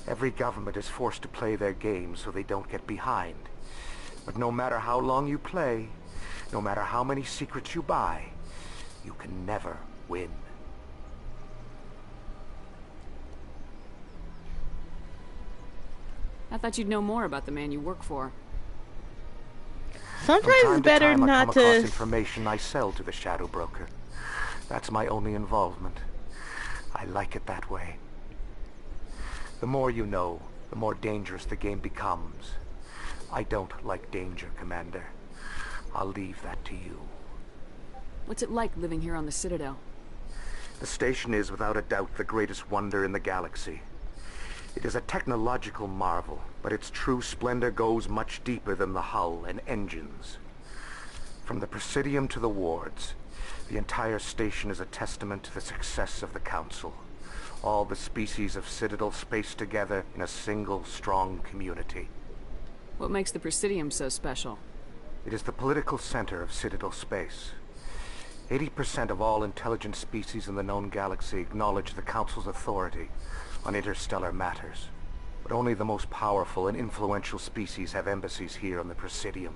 Every government is forced to play their game so they don't get behind. But no matter how long you play, no matter how many secrets you buy, you can never win. I thought you'd know more about the man you work for. Sometimes it's better not I come across to... information I sell to the shadow broker. That's my only involvement. I like it that way. The more you know, the more dangerous the game becomes. I don't like danger, Commander. I'll leave that to you. What's it like living here on the Citadel? The station is without a doubt the greatest wonder in the galaxy. It is a technological marvel, but its true splendor goes much deeper than the hull and engines. From the Presidium to the wards, the entire station is a testament to the success of the Council. All the species of Citadel spaced together in a single, strong community. What makes the Presidium so special? It is the political center of Citadel space. 80% of all intelligent species in the known galaxy acknowledge the Council's authority on interstellar matters. But only the most powerful and influential species have embassies here on the Presidium.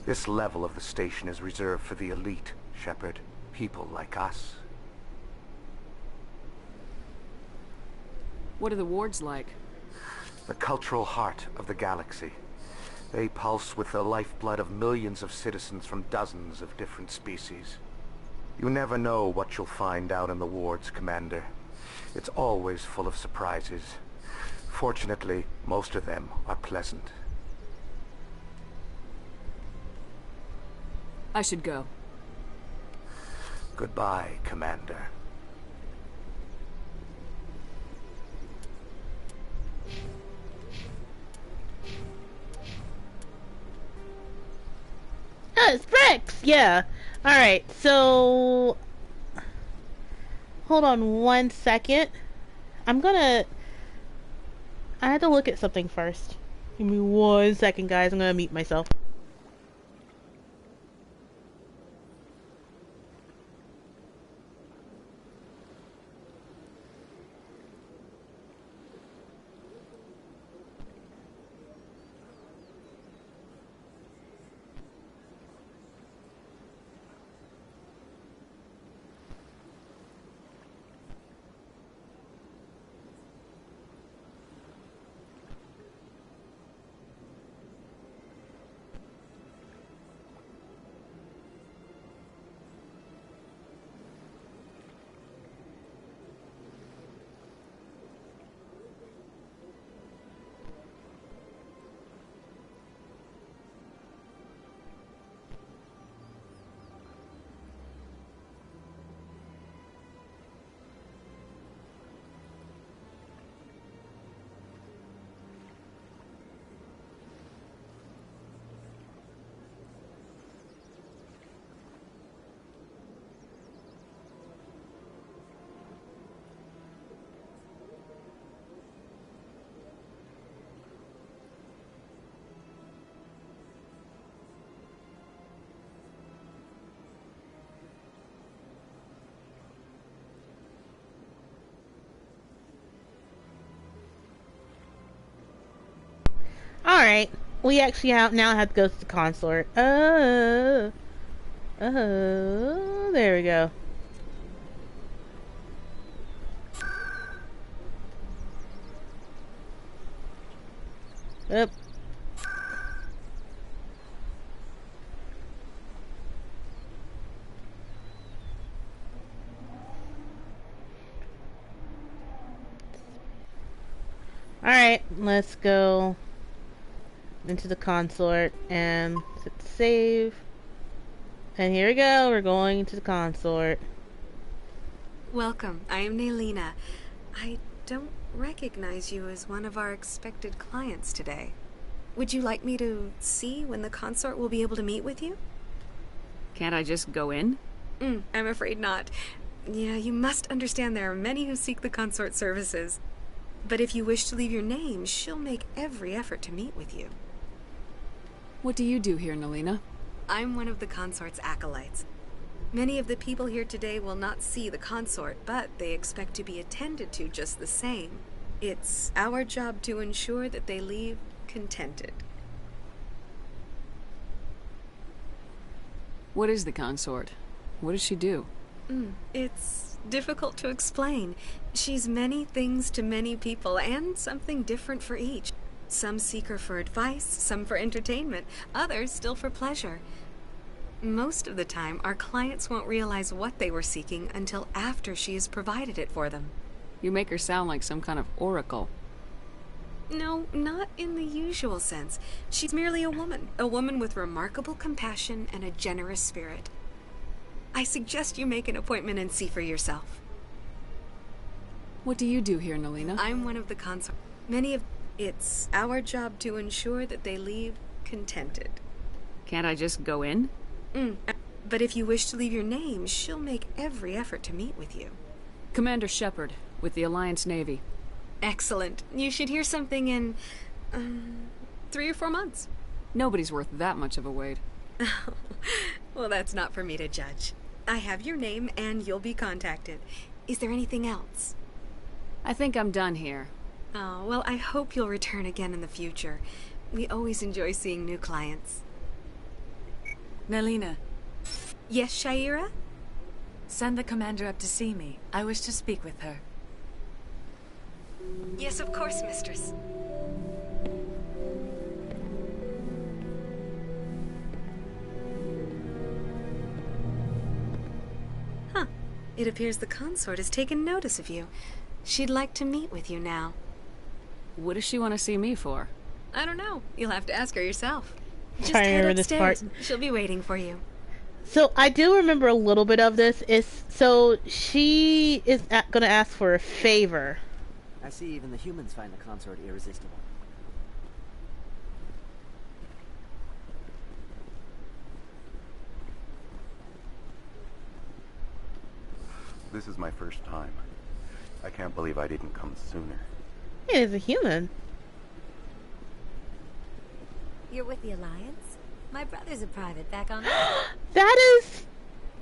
This level of the station is reserved for the elite, Shepard. People like us. What are the wards like? The cultural heart of the galaxy. They pulse with the lifeblood of millions of citizens from dozens of different species. You never know what you'll find out in the wards, Commander. It's always full of surprises. Fortunately, most of them are pleasant. I should go. Goodbye, Commander. Oh, it's Rex! Yeah. Alright, so... Hold on one second. I had to look at something first. Give me 1 second, guys. I'm gonna mute myself. Alright, we actually now have to go to the consort. There we go. Yep. Alright, let's go. into the consort and hit save. And here we go, we're going to the consort. Welcome, I am Nelina. I don't recognize you as one of our expected clients today. Would you like me to see when the consort will be able to meet with you? Can't I just go in? I'm afraid not. Yeah, you must understand there are many who seek the consort services. But if you wish to leave your name, she'll make every effort to meet with you. What do you do here, Nelina? I'm one of the consort's acolytes. Many of the people here today will not see the consort, but they expect to be attended to just the same. It's our job to ensure that they leave contented. What is the consort? What does she do? It's difficult to explain. She's many things to many people, and something different for each. Some seek her for advice, some for entertainment, others still for pleasure. Most of the time, our clients won't realize what they were seeking until after she has provided it for them. You make her sound like some kind of oracle. No, not in the usual sense. She's merely a woman with remarkable compassion and a generous spirit. I suggest you make an appointment and see for yourself. What do you do here, Nelina? I'm one of the consort. It's our job to ensure that they leave contented. Can't I just go in? But if you wish to leave your name, she'll make every effort to meet with you. Commander Shepard, with the Alliance Navy. Excellent. You should hear something in 3 or 4 months. Nobody's worth that much of a wait. Well, that's not for me to judge. I have your name and you'll be contacted. Is there anything else? I think I'm done here. Oh, well, I hope you'll return again in the future. We always enjoy seeing new clients. Nelina. Yes, Shaira? Send the commander up to see me. I wish to speak with her. Yes, of course, mistress. Huh. It appears the consort has taken notice of you. She'd like to meet with you now. What does she want to see me for? I don't know. You'll have to ask her yourself. Just I head remember upstairs. this part. She'll be waiting for you. So I do remember a little bit of this. So she is going to ask for a favor. I see even the humans find the consort irresistible. This is my first time. I can't believe I didn't come sooner. It is a human. You're with the Alliance? My brother's a private back on... That is...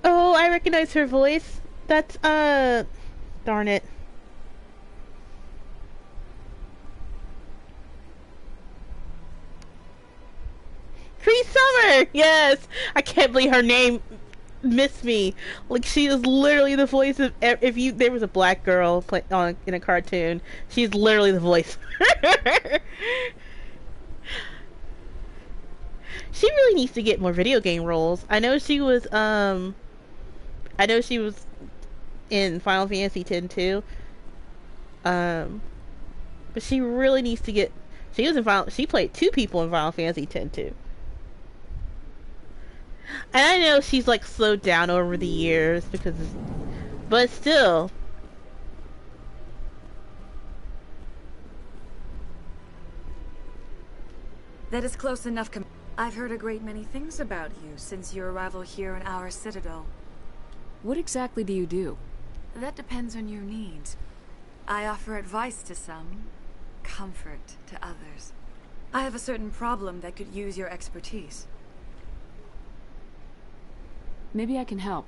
Oh, I recognize her voice. That's, darn it. Cree Summer! Yes! I can't believe her name missed me. Like, she is literally the voice of... If there was a black girl in a cartoon, she's literally the voice. She really needs to get more video game roles. I know she was in Final Fantasy X too. But she really needs to get... She played 2 people in Final Fantasy X too. And I know she's like slowed down over the years but still. That is close enough. I've heard a great many things about you since your arrival here in our citadel. What exactly do you do? That depends on your needs. I offer advice to some, comfort to others. I have a certain problem that could use your expertise. Maybe I can help.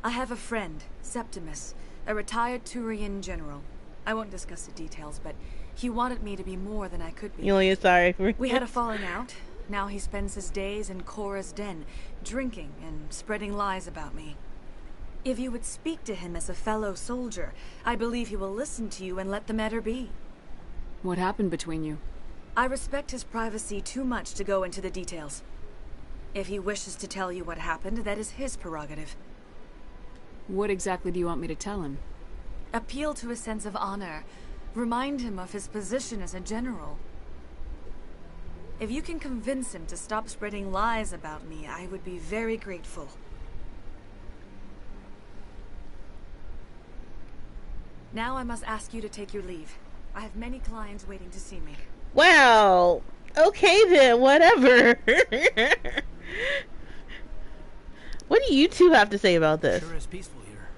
I have a friend, Septimus, a retired Turian general. I won't discuss the details, but he wanted me to be more than I could be. Yulia, sorry. We had a falling out. Now he spends his days in Cora's den, drinking and spreading lies about me. If you would speak to him as a fellow soldier, I believe he will listen to you and let the matter be. What happened between you? I respect his privacy too much to go into the details. If he wishes to tell you what happened, that is his prerogative. What exactly do you want me to tell him? Appeal to his sense of honor. Remind him of his position as a general. If you can convince him to stop spreading lies about me, I would be very grateful. Now I must ask you to take your leave. I have many clients waiting to see me. Well, okay then, whatever. What do you two have to say about this? Sure is peaceful here.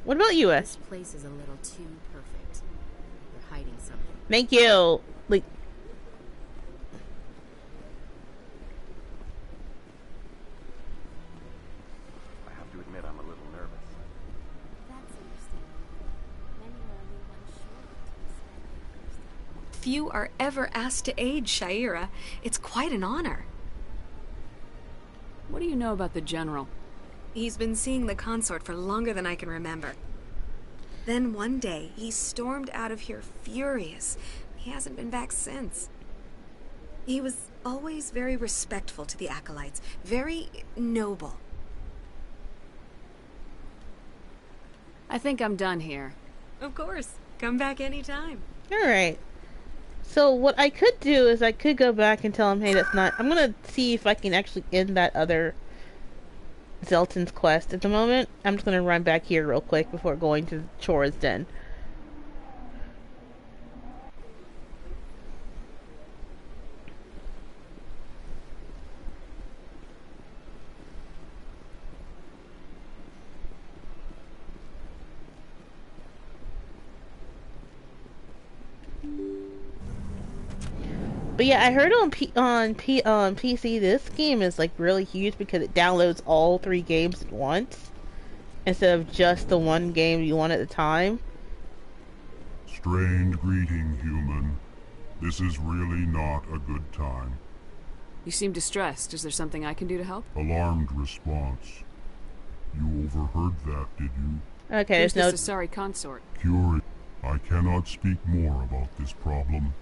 What about you? This place is a little too perfect. They're hiding something. Thank you. Like, I have to admit I'm a little nervous. That's understandable. Many are only one short to respect. Few are ever asked to aid Sha'ira. It's quite an honor. What do you know about the General? He's been seeing the consort for longer than I can remember. Then one day, he stormed out of here furious. He hasn't been back since. He was always very respectful to the acolytes, very noble. I think I'm done here. Of course. Come back anytime. alright. So what I could do is I could go back and tell him, hey, that's not... I'm gonna see if I can actually end that other Zelton's quest. At the moment, I'm just gonna run back here real quick before going to Chora's Den. But yeah, I heard on PC this game is like really huge because it downloads all 3 games at once instead of just the one game you want at a time. Strained greeting, human. This is really not a good time. You seem distressed. Is there something I can do to help? Alarmed response. You overheard that, did you? Okay, Who's there's no... this Asari consort? Curious. I cannot speak more about this problem.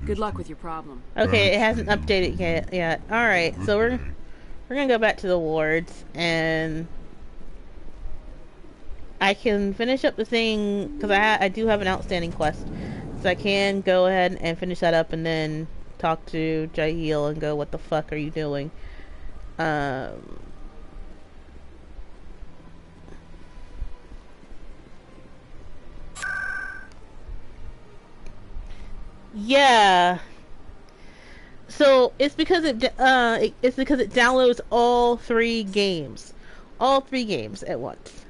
Good luck with your problem. Okay, it hasn't updated yet. Alright, so we're gonna go back to the wards, and I can finish up the thing, because I do have an outstanding quest. So I can go ahead and finish that up, and then talk to Jahiel and go, what the fuck are you doing? Yeah. So it's because it downloads all 3 games, at once.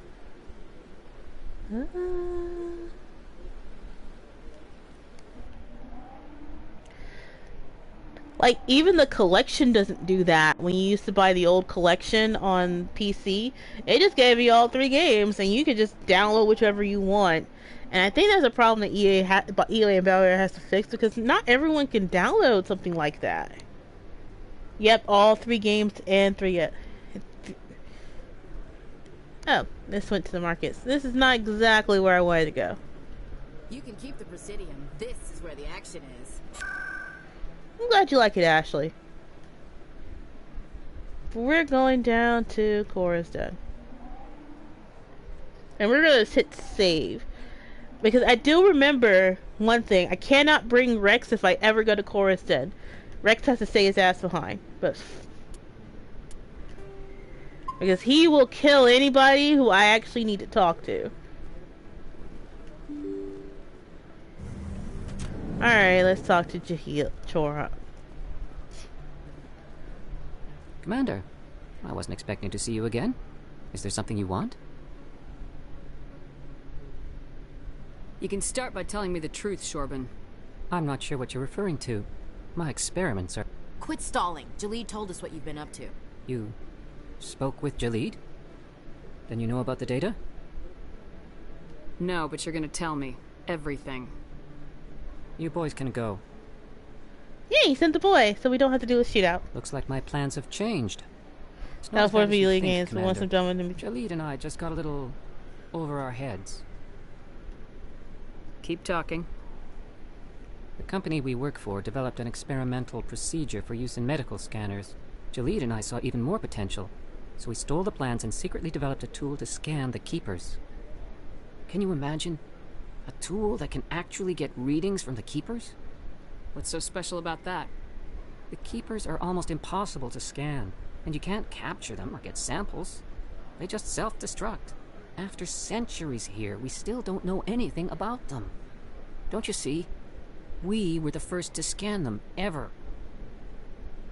Like even the collection doesn't do that. When you used to buy the old collection on PC, it just gave you all 3 games, and you could just download whichever you want. And I think that's a problem that EA and BioWare has to fix, because not everyone can download something like that. Yep, all 3 games and 3... Oh, this went to the markets. This is not exactly where I wanted to go. You can keep the Presidium. This is where the action is. I'm glad you like it, Ashley. We're going down to Chora's Den. And we're going to hit save. Because I do remember one thing. I cannot bring Rex if I ever go to Chora's Den. Rex has to stay his ass behind. Because he will kill anybody who I actually need to talk to. Alright, let's talk to Chora. Commander, I wasn't expecting to see you again. Is there something you want? You can start by telling me the truth, Shorban. I'm not sure what you're referring to. My experiments are... Quit stalling. Jalid told us what you've been up to. You spoke with Jalid? Then you know about the data? No, but you're gonna tell me. Everything. You boys can go. Yeah, he sent the boy, so we don't have to do a shootout. Looks like my plans have changed. It's not for video games, we want some dumb and... Jalid and I just got a little over our heads. Keep talking. The company we work for developed an experimental procedure for use in medical scanners. Jalid and I saw even more potential, so we stole the plans and secretly developed a tool to scan the Keepers. Can you imagine? A tool that can actually get readings from the Keepers? What's so special about that? The Keepers are almost impossible to scan, and you can't capture them or get samples. They just self-destruct. After centuries here, we still don't know anything about them. Don't you see? We were the first to scan them, ever.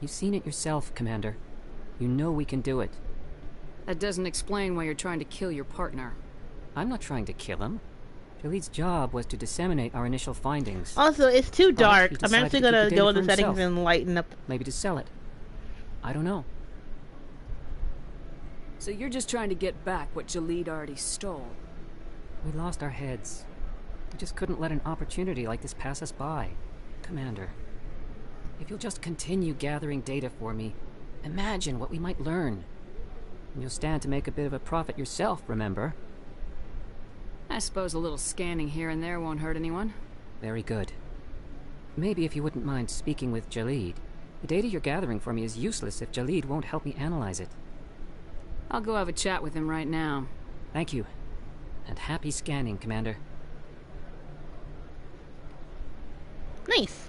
You've seen it yourself, Commander. You know we can do it. That doesn't explain why you're trying to kill your partner. I'm not trying to kill him. Jaleed's job was to disseminate our initial findings. Also, it's too dark. I'm actually gonna go into settings settings and lighten up. Maybe to sell it. I don't know. So you're just trying to get back what Jaleed already stole? We lost our heads. We just couldn't let an opportunity like this pass us by. Commander, if you'll just continue gathering data for me, imagine what we might learn. And you'll stand to make a bit of a profit yourself, remember? I suppose a little scanning here and there won't hurt anyone. Very good. Maybe if you wouldn't mind speaking with Jaleed. The data you're gathering for me is useless if Jaleed won't help me analyze it. I'll go have a chat with him right now. Thank you. And happy scanning, Commander. Nice.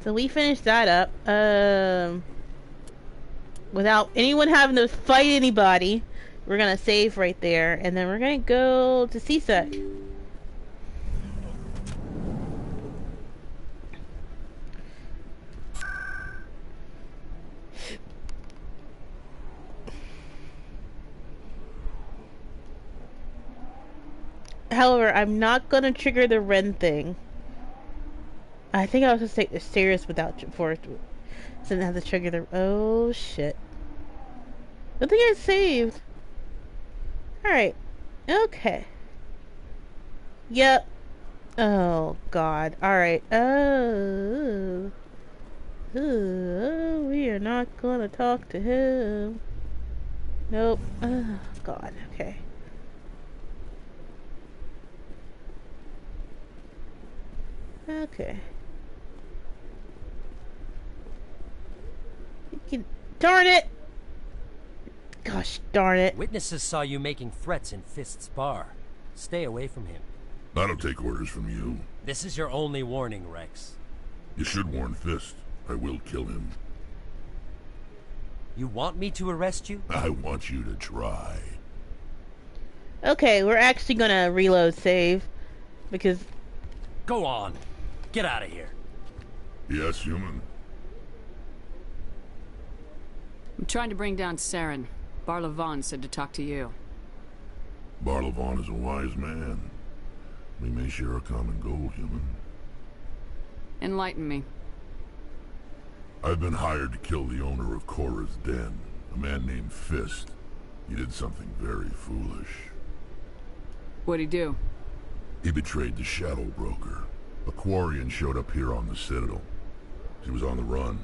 So we finished that up. Without anyone having to fight anybody. We're gonna save right there, and then we're gonna go to C-Sec. However, I'm not gonna trigger the Ren thing. I think I was gonna take the stairs without for it. So I have to trigger the. Oh shit! I think I saved. Alright. Okay. Yep. Oh, God. Alright. Oh, we are not gonna talk to him. Nope. Oh, God. Okay. Okay. Darn it! Gosh darn it. Witnesses saw you making threats in Fist's bar. Stay away from him. I don't take orders from you. This is your only warning, Rex. You should warn Fist. I will kill him. You want me to arrest you? I want you to try. Okay, we're actually gonna reload save. Because... Go on. Get out of here. Yes, human. I'm trying to bring down Saren. Barla said to talk to you. Barla is a wise man. We may share a common goal, human. Enlighten me. I've been hired to kill the owner of Cora's Den, a man named Fist. He did something very foolish. What'd he do? He betrayed the Shadow Broker. A Quarian showed up here on the Citadel. She was on the run.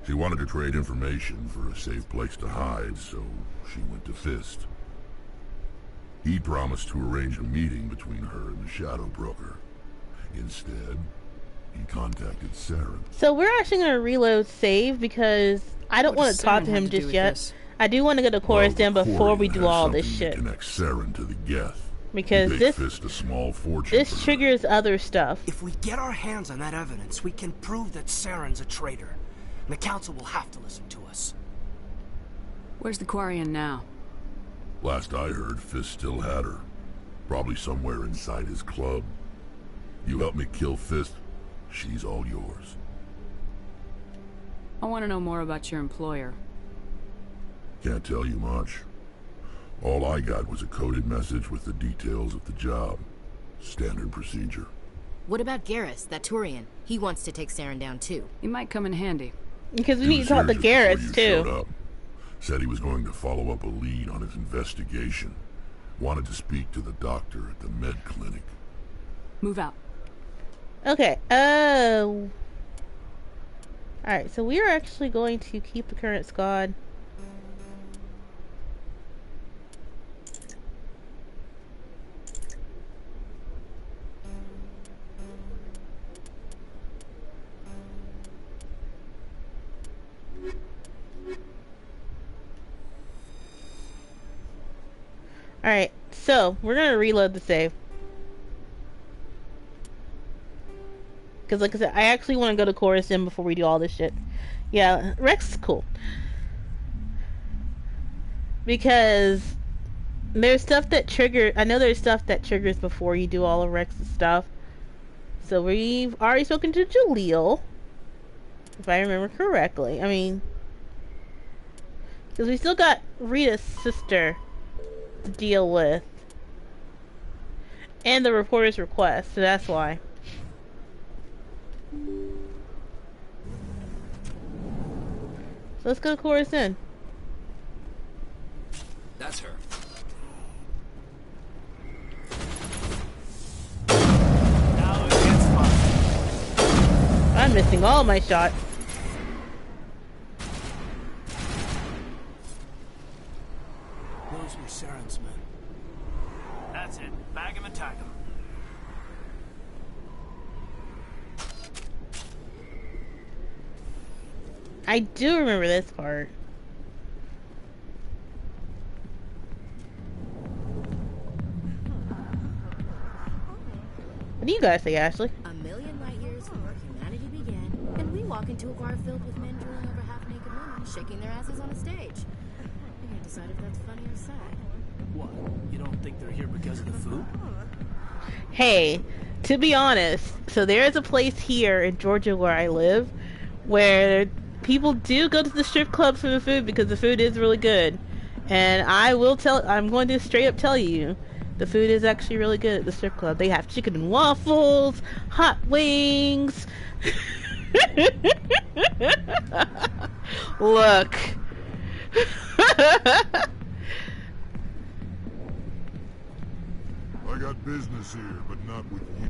She wanted to trade information for a safe place to hide, so she went to Fist. He promised to arrange a meeting between her and the Shadow Broker. Instead, he contacted Saren. So we're actually going to reload save because I don't want to talk to him just yet. I do want to go to Cora's Den before we do all this shit. Connect Saren to the Geth. Because this Fist a small fortune. This triggers other stuff. If we get our hands on that evidence, we can prove that Saren's a traitor. And the Council will have to listen to us. Where's the Quarian now? Last I heard, Fist still had her. Probably somewhere inside his club. You help me kill Fist, she's all yours. I want to know more about your employer. Can't tell you much. All I got was a coded message with the details of the job. Standard procedure. What about Garrus, that Turian? He wants to take Saren down too. He might come in handy. Because we need to talk to Garrus too. Said he was going to follow up a lead on his investigation. Wanted to speak to the doctor at the med clinic. Move out. Okay, alright, so we are actually going to keep the current squad. Alright, so we're gonna reload the save. Because, like I said, I actually want to go to Chorus Den before we do all this shit. Yeah, Rex is cool. Because there's stuff that I know there's stuff that triggers before you do all of Rex's stuff. So we've already spoken to Jaleel, if I remember correctly. I mean, because we still got Rita's sister to deal with. And the reporter's request, so that's why. So let's go to Chorus Den. That's her. Now it gets fun. I'm missing all my shots. Those were Saren's men. That's it. Bag him and tag him. I do remember this part. What do you guys say, Ashley? A million light years from where humanity began, and we walk into a bar filled with men drooling over half-naked women, shaking their asses on a stage. You can't decide if that's funny or sad. What? You don't think they're here because of the food? Hey, to be honest, so there is a place here in Georgia where I live where people do go to the strip clubs for the food because the food is really good. And I'm going to straight up tell you, the food is actually really good at the strip club. They have chicken and waffles, hot wings. Look. I got business here, but not with you.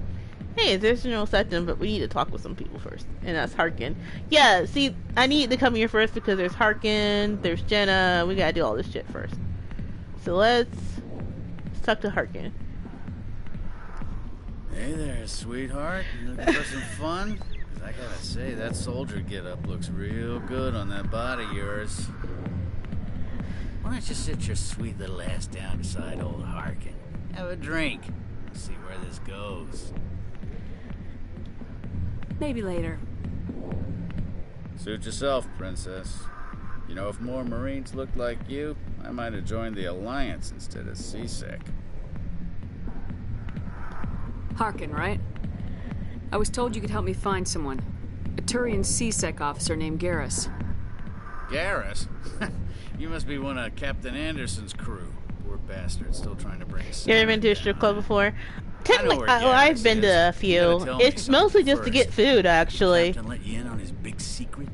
Hey, there's General Sutton, but we need to talk with some people first. And that's Harkin. Yeah, see, I need to come here first because there's Harkin, there's Jenna. We gotta do all this shit first. So let's talk to Harkin. Hey there, sweetheart. You looking for some fun? 'Cause I gotta say, that soldier get-up looks real good on that body of yours. Why don't you sit your sweet little ass down beside old Harkin? Have a drink. See where this goes. Maybe later. Suit yourself, princess. You know, if more Marines looked like you, I might have joined the Alliance instead of CSEC. Harkin, right? I was told you could help me find someone. A Turian CSEC officer named Garrus. Garrus? You must be one of Captain Anderson's crew. Poor bastard, still trying to bring us. You ever been to a strip club before? Technically, I've been to a few. It's mostly just to get food, actually. Captain let you in on his big secret?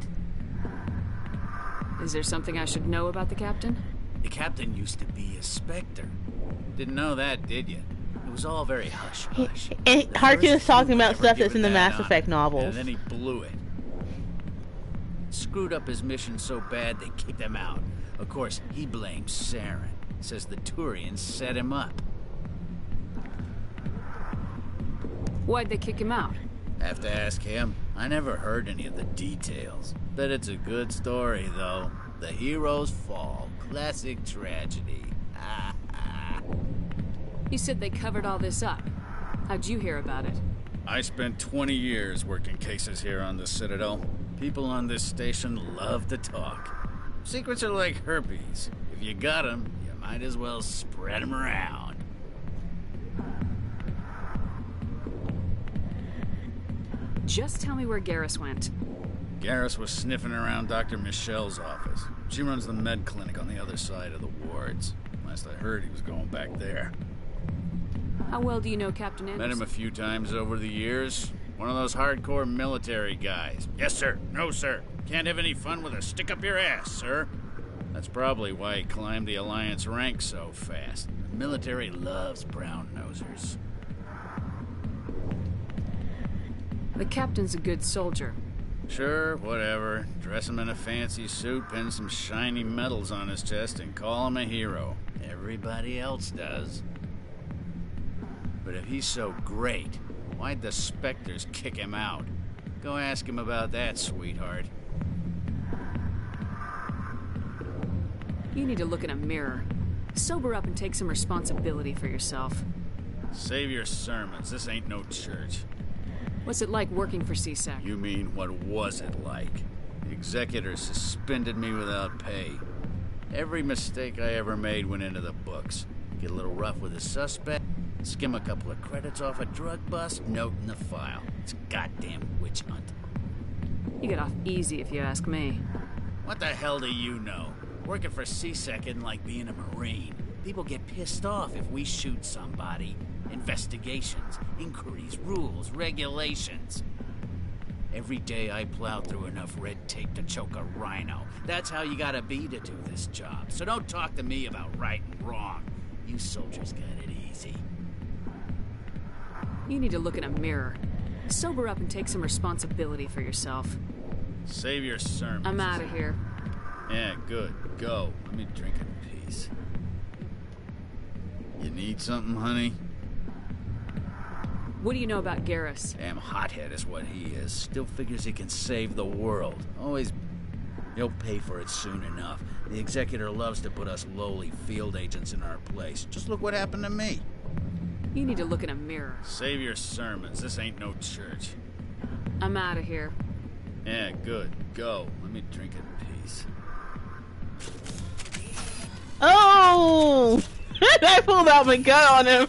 Is there something I should know about the captain? The captain used to be a Spectre. Didn't know that, did you? It was all very hush-hush. And Harkin is talking about stuff that's in the Mass Effect novels. And then he blew it. Screwed up his mission so bad they kicked him out. Of course, he blames Saren. Says the Turians set him up. Why'd they kick him out? Have to ask him. I never heard any of the details. Bet it's a good story, though. The hero's fall. Classic tragedy. You said they covered all this up. How'd you hear about it? I spent 20 years working cases here on the Citadel. People on this station love to talk. Secrets are like herpes. If you got them, you might as well spread them around. Just tell me where Garrus went. Garrus was sniffing around Dr. Michelle's office. She runs the med clinic on the other side of the wards. Last I heard, he was going back there. How well do you know Captain Anderson? Met him a few times over the years. One of those hardcore military guys. Yes, sir. No, sir. Can't have any fun with a stick up your ass, sir. That's probably why he climbed the Alliance ranks so fast. The military loves brown-nosers. The captain's a good soldier. Sure, whatever. Dress him in a fancy suit, pin some shiny medals on his chest, and call him a hero. Everybody else does. But if he's so great, why'd the Spectres kick him out? Go ask him about that, sweetheart. You need to look in a mirror. Sober up and take some responsibility for yourself. Save your sermons. This ain't no church. What's it like working for C-Sec? You mean, what was it like? The executor suspended me without pay. Every mistake I ever made went into the books. Get a little rough with a suspect, skim a couple of credits off a drug bust, note in the file. It's a goddamn witch hunt. You get off easy if you ask me. What the hell do you know? Working for C-Sec isn't like being a Marine. People get pissed off if we shoot somebody. Investigations, inquiries, rules, regulations. Every day I plow through enough red tape to choke a rhino. That's how you gotta be to do this job. So don't talk to me about right and wrong. You soldiers got it easy. You need to look in a mirror. Sober up and take some responsibility for yourself. Save your sermons. I'm out of here. Yeah, good. Go. Let me drink in peace. You need something, honey? What do you know about Garrus? Damn hothead is what he is. Still figures he can save the world. Always... He'll pay for it soon enough. The executor loves to put us lowly field agents in our place. Just look what happened to me. You need to look in a mirror. Save your sermons. This ain't no church. I'm out of here. Yeah, good. Go. Let me drink in peace. Oh! I pulled out my gun on him.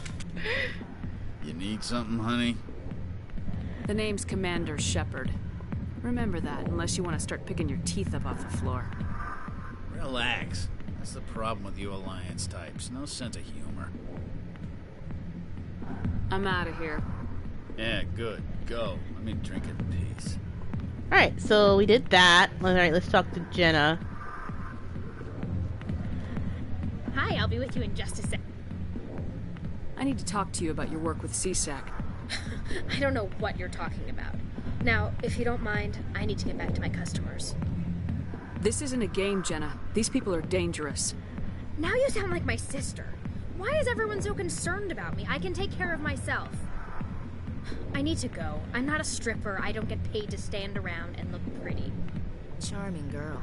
You need something, honey? The name's Commander Shepard. Remember that, unless you want to start picking your teeth up off the floor. Relax. That's the problem with you Alliance types. No sense of humor. I'm out of here. Yeah, good. Go. Let me drink in peace. Alright, so we did that. Alright, let's talk to Jenna. Hi, I'll be with you in just a sec. I need to talk to you about your work with C-Sec. I don't know what you're talking about. Now, if you don't mind, I need to get back to my customers. This isn't a game, Jenna. These people are dangerous. Now you sound like my sister. Why is everyone so concerned about me? I can take care of myself. I need to go. I'm not a stripper. I don't get paid to stand around and look pretty. Charming girl.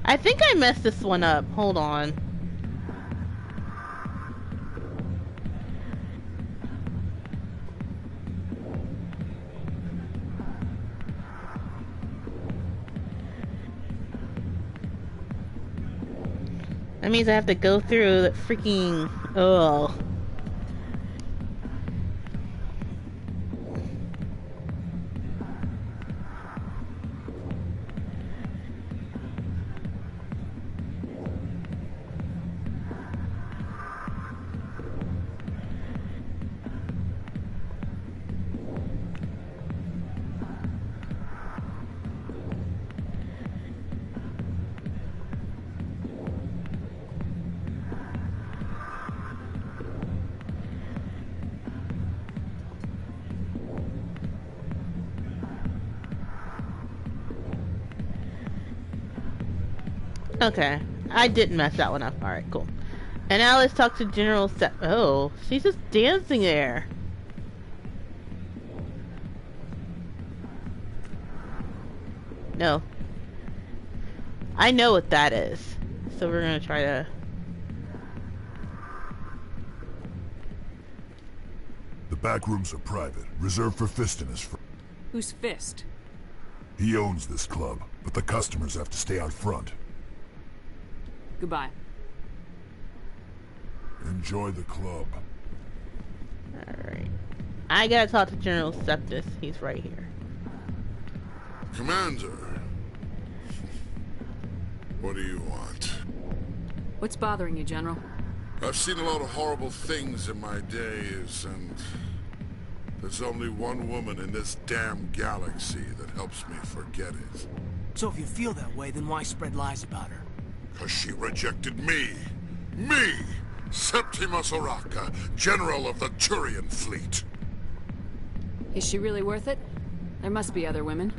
I think I messed this one up. Hold on. That means I have to go through the freaking... Oh. Okay, I didn't mess that one up. Alright, cool. And now let's talk to General Oh, she's just dancing there. No. I know what that is. So we're gonna try to... The back rooms are private, reserved for Fist and his friends. Who's Fist? He owns this club, but the customers have to stay out front. Goodbye. Enjoy the club. Alright. I gotta talk to General Septus. He's right here. Commander. What do you want? What's bothering you, General? I've seen a lot of horrible things in my days, and there's only one woman in this damn galaxy that helps me forget it. So if you feel that way, then why spread lies about her? 'Cause she rejected me! Me! Septimus Oraka, General of the Turian Fleet. Is she really worth it? There must be other women.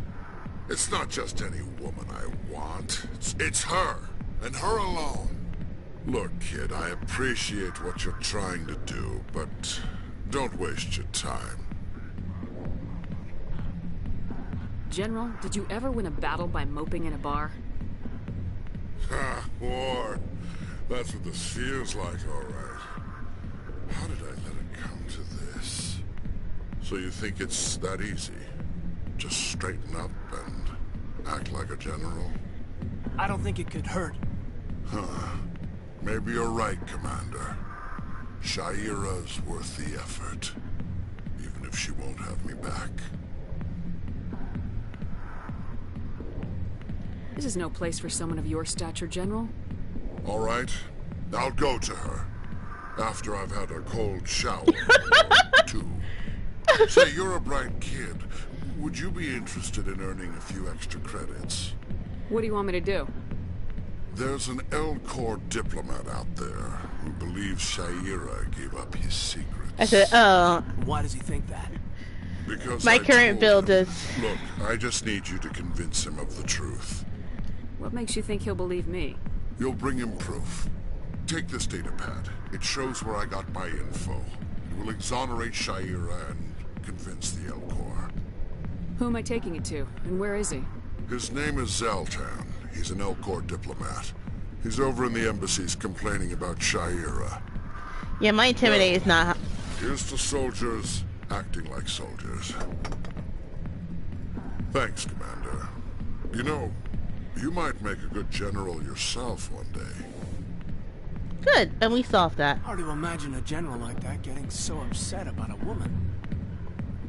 It's not just any woman I want. It's her, and her alone. Look, kid, I appreciate what you're trying to do, but don't waste your time. General, did you ever win a battle by moping in a bar? Ha, war. That's what this feels like, all right. How did I let it come to this? So you think it's that easy? Just straighten up and act like a general? I don't think it could hurt. Huh. Maybe you're right, Commander. Sha'ira's worth the effort. Even if she won't have me back. This is no place for someone of your stature, General. All right. I'll go to her. After I've had a cold shower or two. Say, you're a bright kid. Would you be interested in earning a few extra credits? What do you want me to do? There's an Elcor diplomat out there who believes Sha'ira gave up his secrets. I said, oh. Why does he think that? Because my current build is... Look, I just need you to convince him of the truth. What makes you think he'll believe me? You'll bring him proof. Take this data pad. It shows where I got my info. It will exonerate Sha'ira and convince the Elcor. Who am I taking it to, and where is he? His name is Zaltan. He's an Elcor diplomat. He's over in the embassies complaining about Sha'ira. Yeah, my intimidate is not... Here's to soldiers acting like soldiers. Thanks, Commander. You know, you might make a good general yourself one day. Good, and we solved that. Hard to imagine a general like that getting so upset about a woman.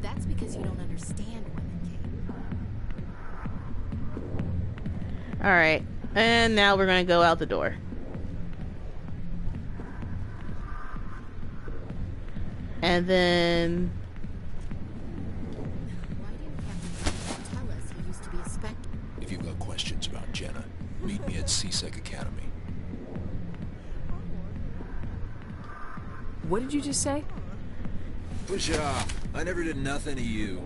That's because you don't understand women, Kate. Alright, and now we're gonna go out the door. And then... Why didn't Captain tell us he used to be a Spectre? If you've got questions about Jenna, meet me at C-Sec Academy. What did you just say? Push off. I never did nothing to you.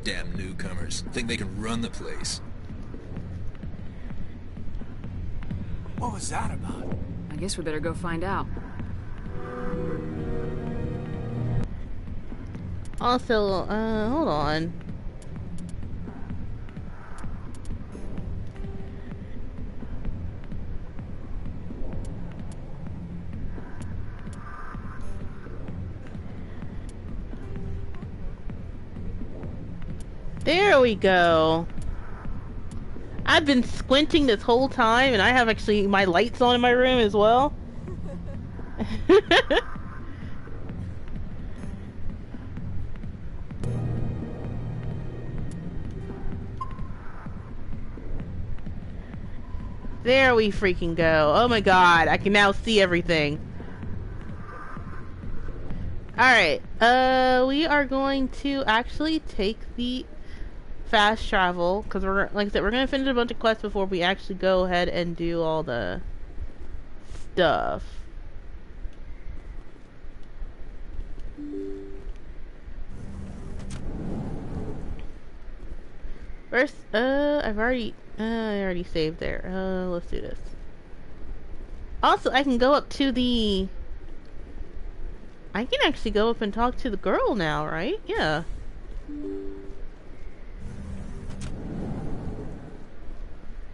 Damn newcomers. Think they can run the place. What was that about? I guess we better go find out. Also, hold on. There we go. I've been squinting this whole time, and I have actually my lights on in my room as well. There we freaking go. Oh my god, I can now see everything. Alright, we are going to actually take the fast travel, because we're, like I said, we're going to finish a bunch of quests before we actually go ahead and do all the stuff. First, I already saved there. Let's do this. Also, I can go up to the... I can actually go up and talk to the girl now, right? Yeah.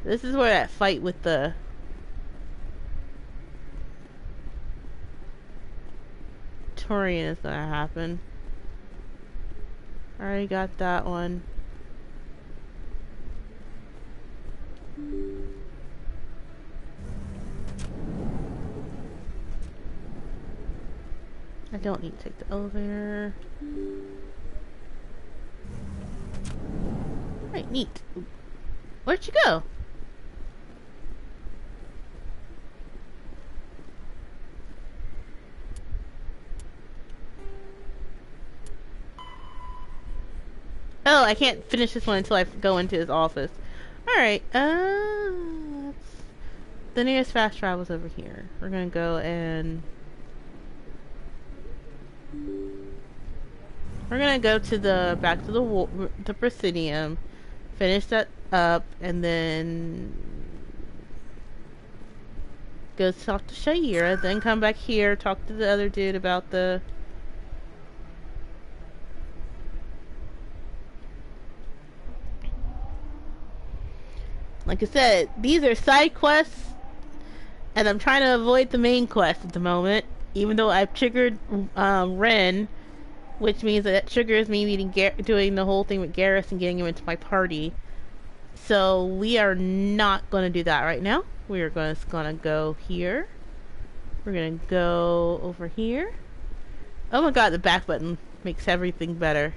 This is where that fight with the... Turian is gonna happen. Already got that one. I don't need to take the elevator. Right, neat. Where'd you go? Oh, I can't finish this one until I go into his office. Alright, the nearest fast travel's over here. We're gonna go and... We're gonna go to the, back to the Presidium, finish that up, and then go talk to Sha'ira, then come back here, talk to the other dude about the... Like I said, these are side quests, and I'm trying to avoid the main quest at the moment, even though I've triggered Ren, which means that triggers me doing the whole thing with Garrus and getting him into my party. So we are not going to do that right now. We are just going to go here. We're going to go over here. Oh my god, the back button makes everything better.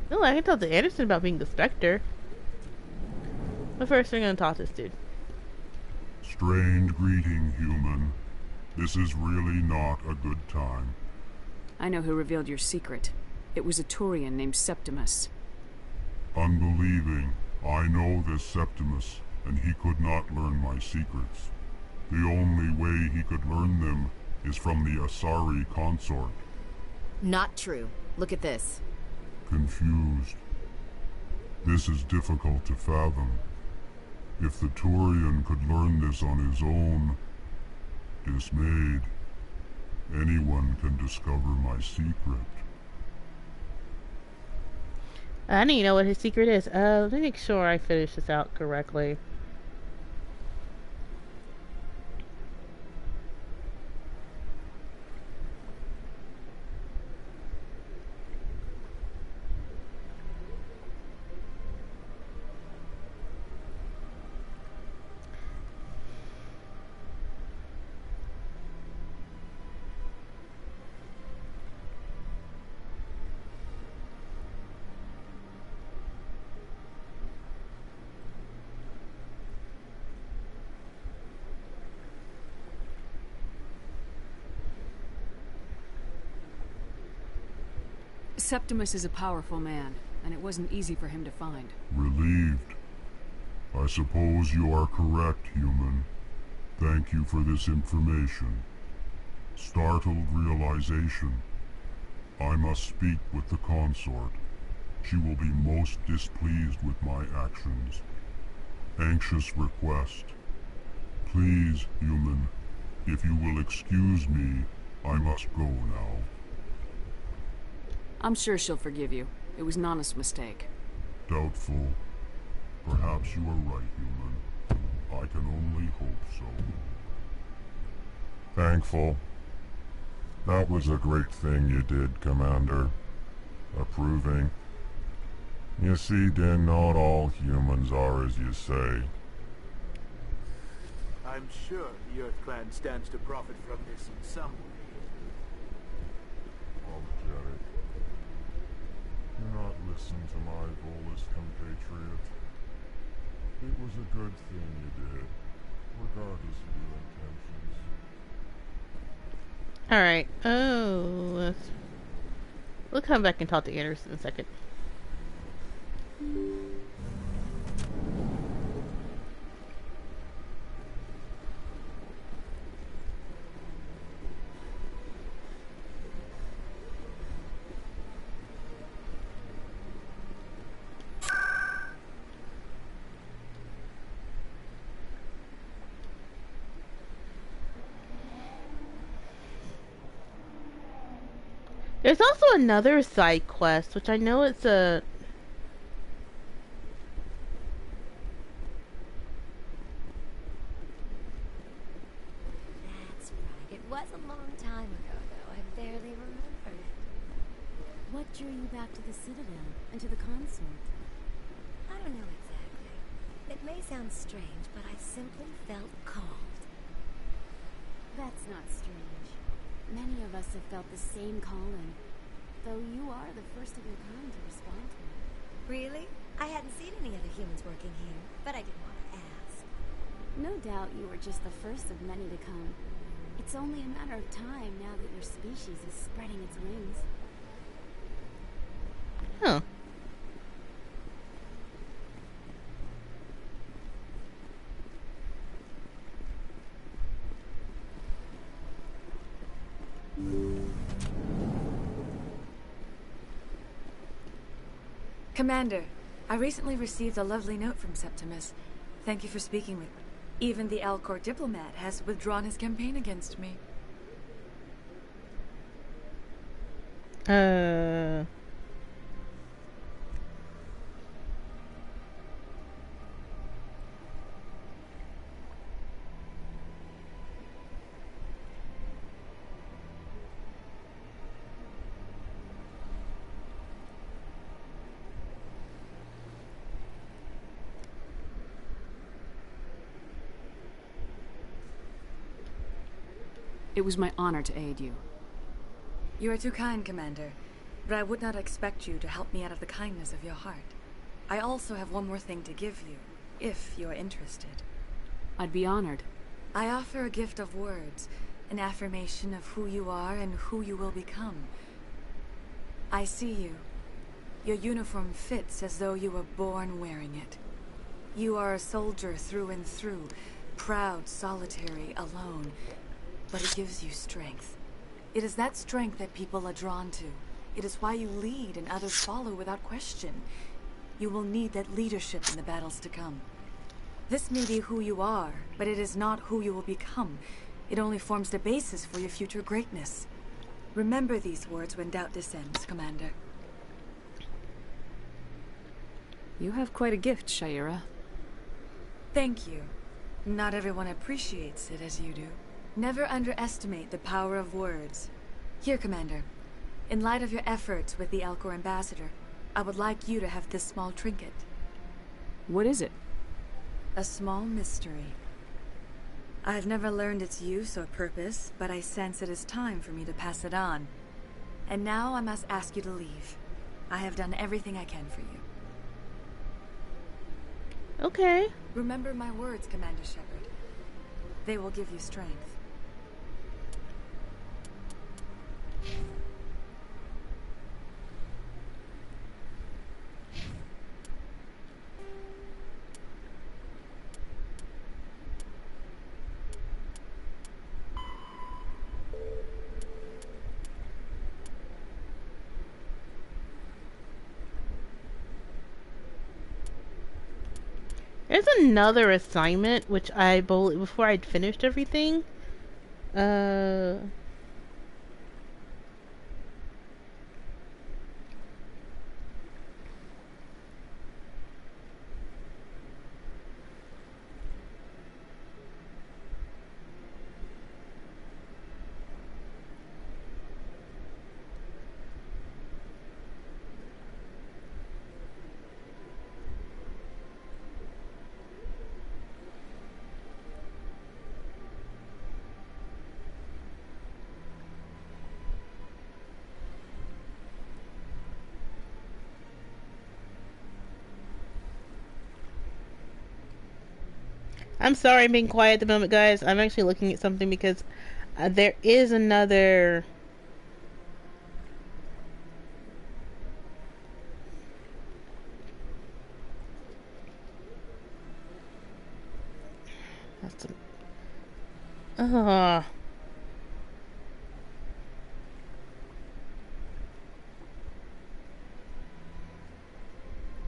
Oh, I can talk to Anderson about being the Spectre. But first we're going to talk to this dude. Strange greeting, human. This is really not a good time. I know who revealed your secret. It was a Turian named Septimus. Unbelieving, I know this Septimus, and he could not learn my secrets. The only way he could learn them is from the Asari consort. Not true. Look at this. Confused. This is difficult to fathom. If the Turian could learn this on his own, dismayed, anyone can discover my secret. I don't even know what his secret is. Let me make sure I finish this out correctly. Septimus is a powerful man, and it wasn't easy for him to find. Relieved. I suppose you are correct, human. Thank you for this information. Startled realization. I must speak with the consort. She will be most displeased with my actions. Anxious request. Please, human, if you will excuse me, I must go now. I'm sure she'll forgive you. It was Nana's mistake. Doubtful. Perhaps you are right, human. I can only hope so. Thankful. That was a great thing you did, Commander. Approving. You see, Din, not all humans are as you say. I'm sure the Earth Clan stands to profit from this in some way. Apologetic. Do not listen to my Volus compatriot. It was a good thing you did, regardless of your intentions. Alright, we'll come back and talk to Anderson in a second. There's also another side quest, which I know it's a... That's right. It was a long time ago, though. I barely remember it. What drew you back to the Citadel and to the consort? I don't know exactly. It may sound strange, but I simply felt called. That's not strange. Many of us have felt the same calling, though you are the first of your kind to respond to it. Really? I hadn't seen any other humans working here, but I didn't want to ask. No doubt you were just the first of many to come. It's only a matter of time now that your species is spreading its wings. Huh. Commander, I recently received a lovely note from Septimus. Thank you for speaking with me. Even the Alcor diplomat has withdrawn his campaign against me. Uh... It was my honor to aid you. You are too kind, Commander, but I would not expect you to help me out of the kindness of your heart. I also have one more thing to give you, if you are interested. I'd be honored. I offer a gift of words, an affirmation of who you are and who you will become. I see you. Your uniform fits as though you were born wearing it. You are a soldier through and through, proud, solitary, alone, but it gives you strength. It is that strength that people are drawn to. It is why you lead and others follow without question. You will need that leadership in the battles to come. This may be who you are, but it is not who you will become. It only forms the basis for your future greatness. Remember these words when doubt descends, Commander. You have quite a gift, Sha'ira. Thank you. Not everyone appreciates it as you do. Never underestimate the power of words. Here, Commander. In light of your efforts with the Elcor ambassador, I would like you to have this small trinket. What is it? A small mystery. I have never learned its use or purpose, but I sense it is time for me to pass it on. And now I must ask you to leave. I have done everything I can for you. Okay. Remember my words, Commander Shepard. They will give you strength. There's another assignment, which I believe before I'd finished everything. I'm sorry I'm being quiet at the moment, guys. I'm actually looking at something because there is another... That's a...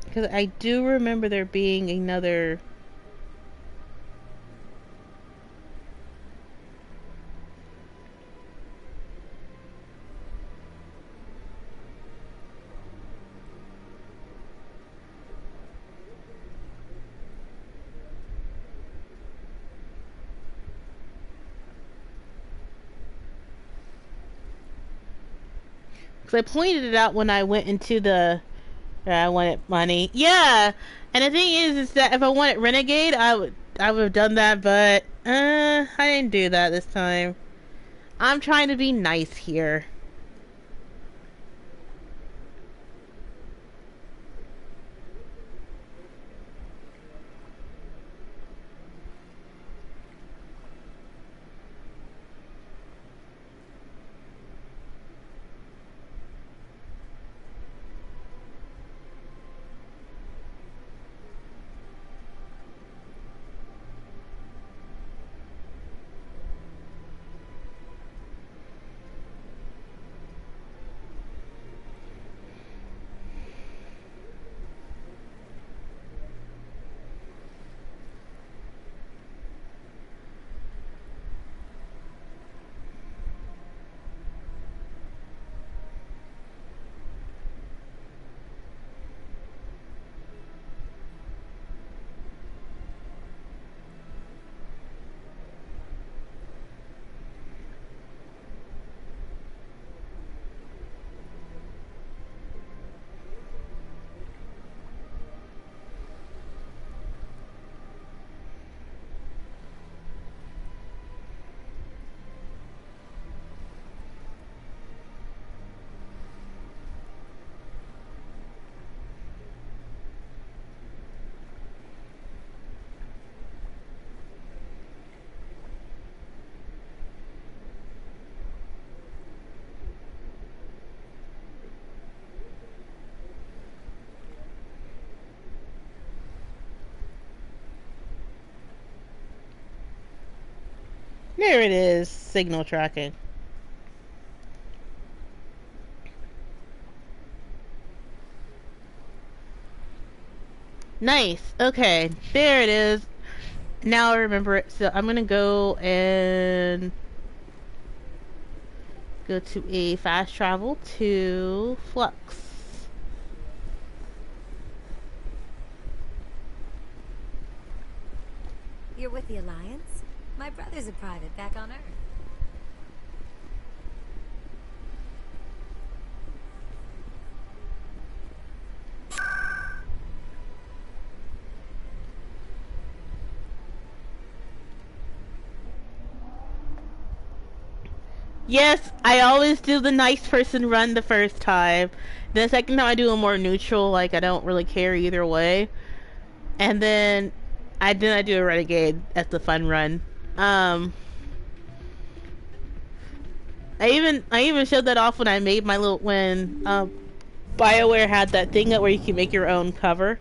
Because I do remember there being another... Because I pointed it out when I went into the... I wanted money. Yeah! And the thing is that if I wanted Renegade, I would have done that, but... I didn't do that this time. I'm trying to be nice here. There it is. Signal tracking. Nice. Okay. There it is. Now I remember it. So I'm gonna go and go to a fast travel to Flux. You're with the Alliance? My brother's a private back on Earth. Yes, I always do the nice person run the first time. Then the second time I do a more neutral, like I don't really care either way. And then I do a renegade as the fun run. I even showed that off when I made my little BioWare had that thing up where you can make your own cover.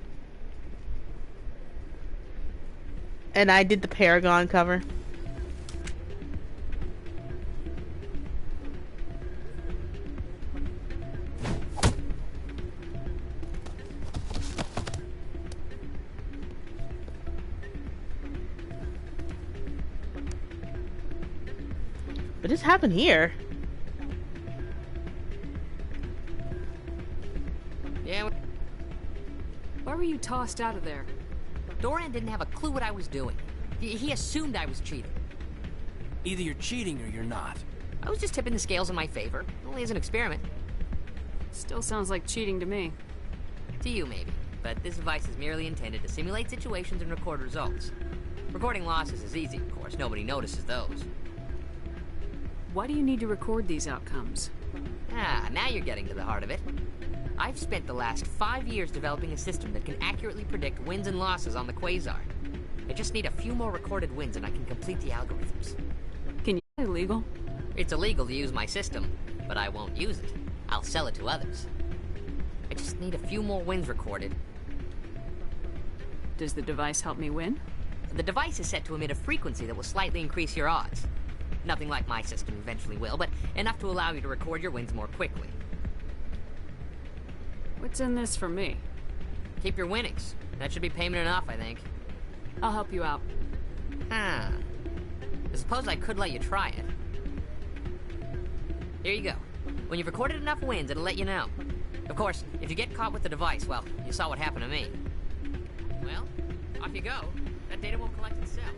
And I did the Paragon cover. What just happened here? Yeah. Why were you tossed out of there? Doran didn't have a clue what I was doing. He assumed I was cheating. Either you're cheating or you're not. I was just tipping the scales in my favor. Only as an experiment. Still sounds like cheating to me. To you, maybe. But this device is merely intended to simulate situations and record results. Recording losses is easy, of course. Nobody notices those. Why do you need to record these outcomes? Ah, now you're getting to the heart of it. I've spent the last 5 years developing a system that can accurately predict wins and losses on the Quasar. I just need a few more recorded wins and I can complete the algorithms. Can you be illegal? It's illegal to use my system, but I won't use it. I'll sell it to others. I just need a few more wins recorded. Does the device help me win? The device is set to emit a frequency that will slightly increase your odds. Nothing like my system eventually will, but enough to allow you to record your wins more quickly. What's in this for me? Keep your winnings. That should be payment enough, I think. I'll help you out. I suppose I could let you try it. Here you go. When you've recorded enough wins, it'll let you know. Of course, if you get caught with the device, well, you saw what happened to me. Well, off you go. That data won't collect itself.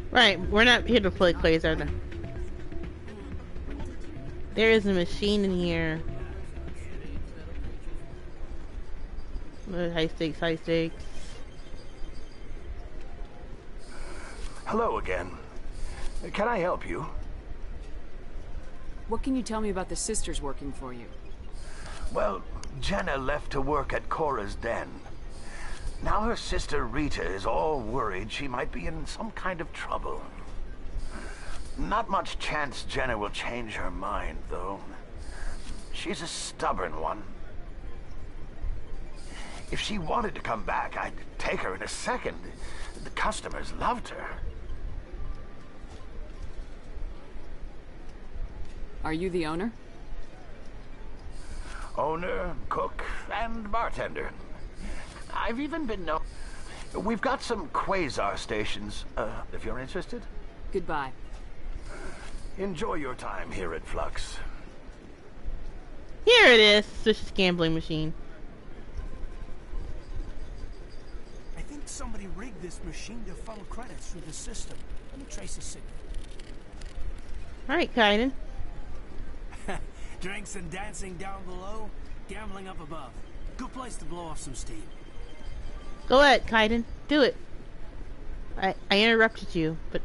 Right, we're not here to play Quasar now. There is a machine in here. High stakes, high stakes. Hello again. Can I help you? What can you tell me about the sisters working for you? Well, Jenna left to work at Cora's Den. Now her sister Rita is all worried she might be in some kind of trouble. Not much chance Jenna will change her mind, though. She's a stubborn one. If she wanted to come back, I'd take her in a second. The customers loved her. Are you the owner? Owner, cook, and bartender. I've even been known... We've got some Quasar stations, if you're interested. Goodbye. Enjoy your time here at Flux. Here it is, suspicious gambling machine. I think somebody rigged this machine to funnel credits through the system. Let me trace the signal. Alright, Kaiden. Drinks and dancing down below, gambling up above. Good place to blow off some steam. Go ahead, Kaiden. Do it. I interrupted you, but...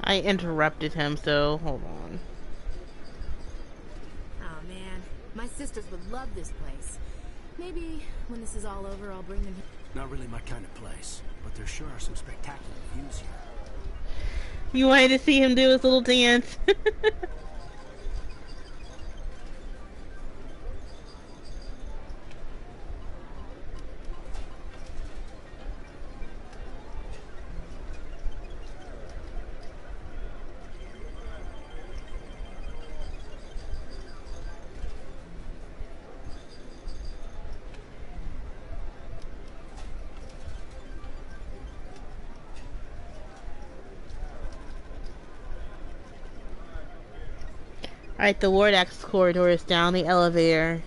I interrupted him, so hold on. Oh man, my sisters would love this place. Maybe when this is all over, I'll bring them here. Not really my kind of place, but there sure are some spectacular views here. You wanted to see him do his little dance. Alright, the ward access corridor is down the elevator.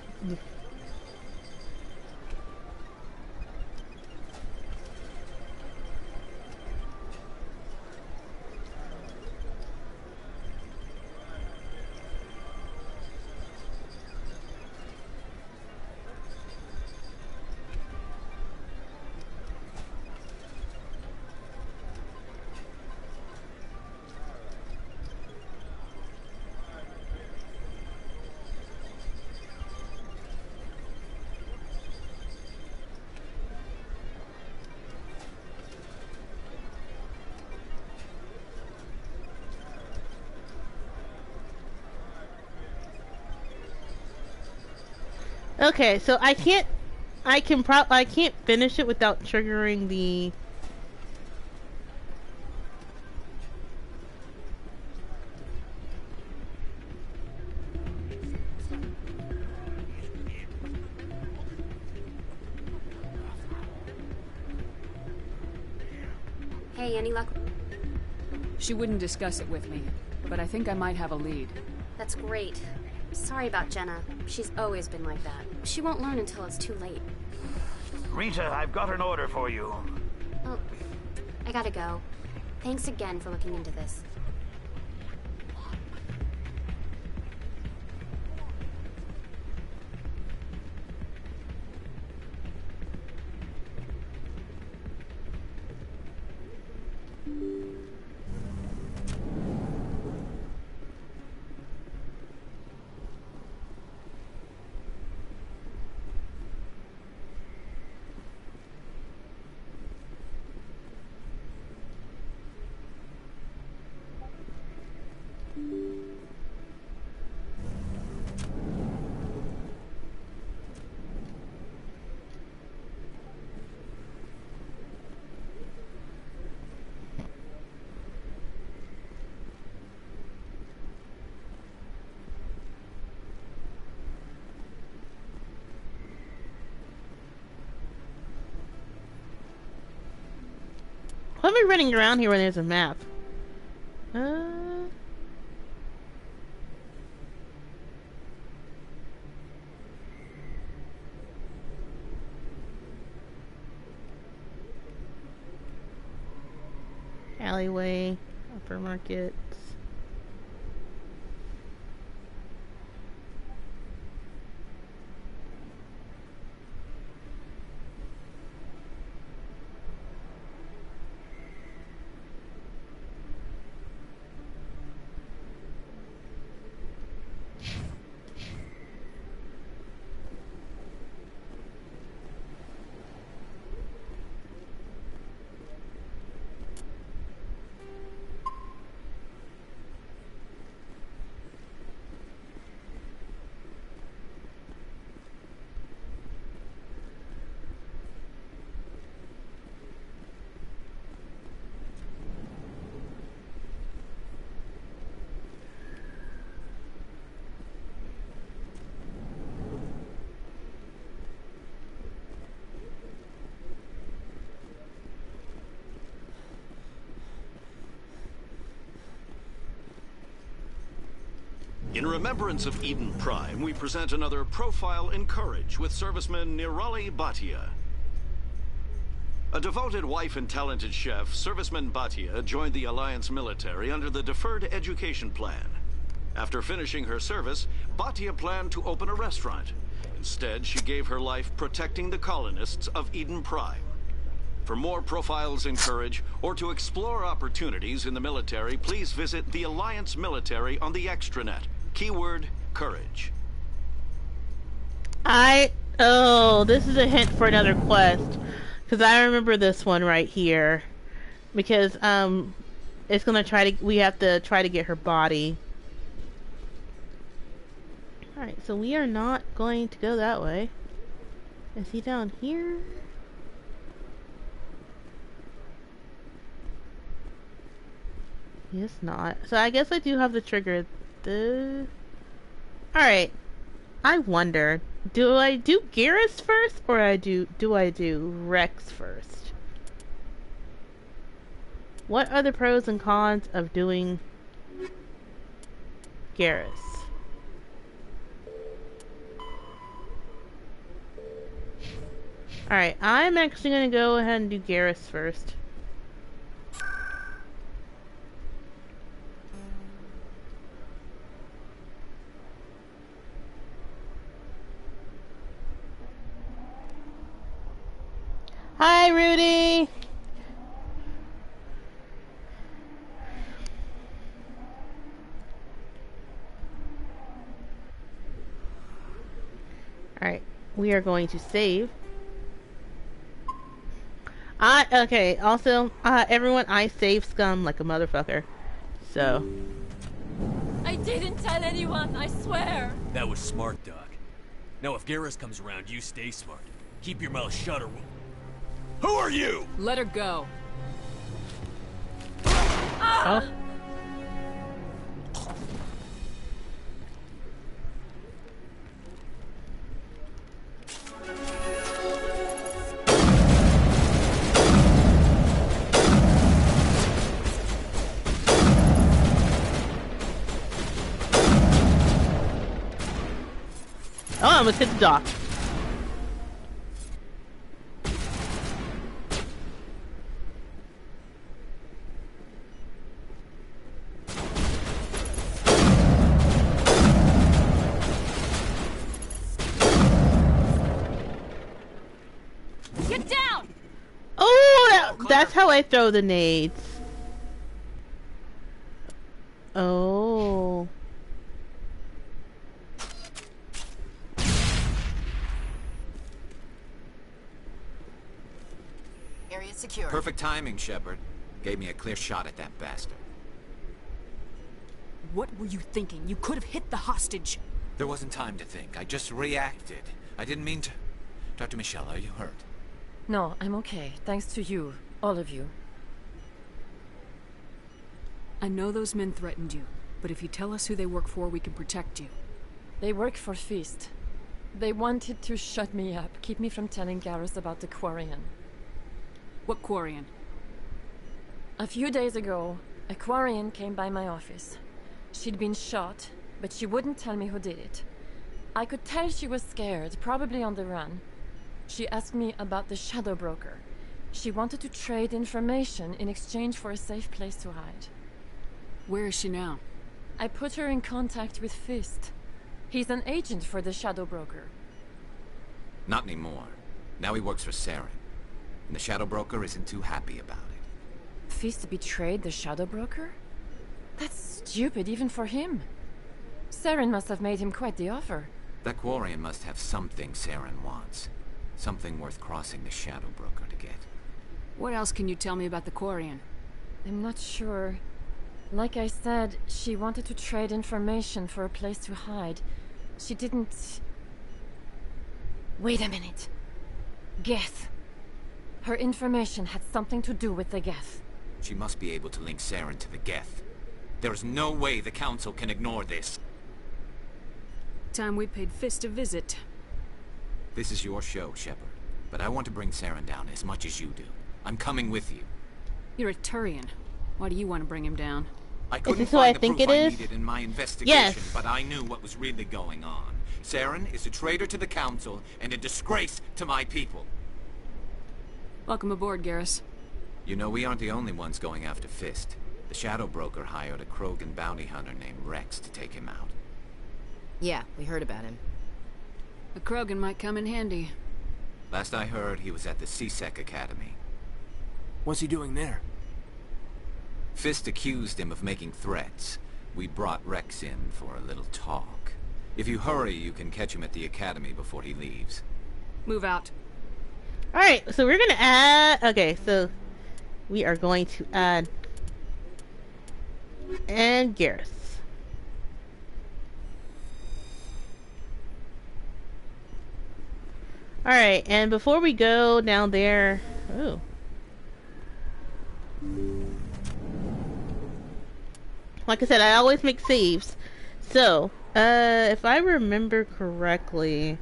Okay, so I can't finish it without triggering the Hey, any luck? She wouldn't discuss it with me, but I think I might have a lead. That's great. Sorry about Jenna. She's always been like that. She won't learn until it's too late. Rita, I've got an order for you. Oh, I gotta go. Thanks again for looking into this. Why am I running around here when there's a map? Alleyway, upper markets. In remembrance of Eden Prime, we present another Profile in Courage with serviceman Nirali Bhatia. A devoted wife and talented chef, serviceman Bhatia joined the Alliance military under the Deferred Education Plan. After finishing her service, Bhatia planned to open a restaurant. Instead, she gave her life protecting the colonists of Eden Prime. For more profiles in Courage, or to explore opportunities in the military, please visit the Alliance Military on the extranet. Keyword, Courage. Oh, this is a hint for another quest. Because I remember this one right here. Because, it's gonna we have to try to get her body. Alright, so we are not going to go that way. Is he down here? He is not. So I guess I do have to trigger the... Alright. I wonder, do I do Garrus first, or do I do Rex first? What are the pros and cons of doing Garrus? Alright, I'm actually gonna go ahead and do Garrus first. Hi, Rudy! Alright, we are going to save. Okay, also, everyone, I save scum like a motherfucker. So. I didn't tell anyone, I swear! That was smart, Doc. Now if Garrus comes around, you stay smart. Keep your mouth shut or we'll... Who are you? Let her go. Oh. Oh, I almost hit the dock. Get down! Oh, that's how I throw the nades. Oh. Area secure. Perfect timing, Shepard. Gave me a clear shot at that bastard. What were you thinking? You could have hit the hostage. There wasn't time to think. I just reacted. I didn't mean to... Dr. Michelle, are you hurt? No, I'm okay. Thanks to you. All of you. I know those men threatened you, but if you tell us who they work for, we can protect you. They work for Feast. They wanted to shut me up, keep me from telling Garrus about the Quarian. What Quarian? A few days ago, a Quarian came by my office. She'd been shot, but she wouldn't tell me who did it. I could tell she was scared, probably on the run. She asked me about the Shadow Broker. She wanted to trade information in exchange for a safe place to hide. Where is she now? I put her in contact with Fist. He's an agent for the Shadow Broker. Not anymore. Now he works for Saren. And the Shadow Broker isn't too happy about it. Fist betrayed the Shadow Broker? That's stupid even for him. Saren must have made him quite the offer. That Quarian must have something Saren wants. Something worth crossing the Shadow Broker to get. What else can you tell me about the Quarian? I'm not sure. Like I said, she wanted to trade information for a place to hide. She didn't... Wait a minute. Geth. Her information had something to do with the Geth. She must be able to link Saren to the Geth. There's no way the Council can ignore this. Time we paid Fist a visit. This is your show, Shepard. But I want to bring Saren down as much as you do. I'm coming with you. You're a Turian. Why do you want to bring him down? I couldn't who I find the think proof it I is? needed in my investigation, Yes. but I knew what was really going on. Saren is a traitor to the Council and a disgrace to my people. Welcome aboard, Garrus. You know, we aren't the only ones going after Fist. The Shadow Broker hired a Krogan bounty hunter named Rex to take him out. Yeah, we heard about him. A Krogan might come in handy. Last I heard, he was at the CSEC Academy. What's he doing there? Fist accused him of making threats. We brought Rex in for a little talk. If you hurry, you can catch him at the academy before he leaves. Move out. Alright, so we're gonna add... Okay, so we are going to add... And Garrus. Alright, and before we go down there... Oh. Like I said, I always make saves. So, if I remember correctly...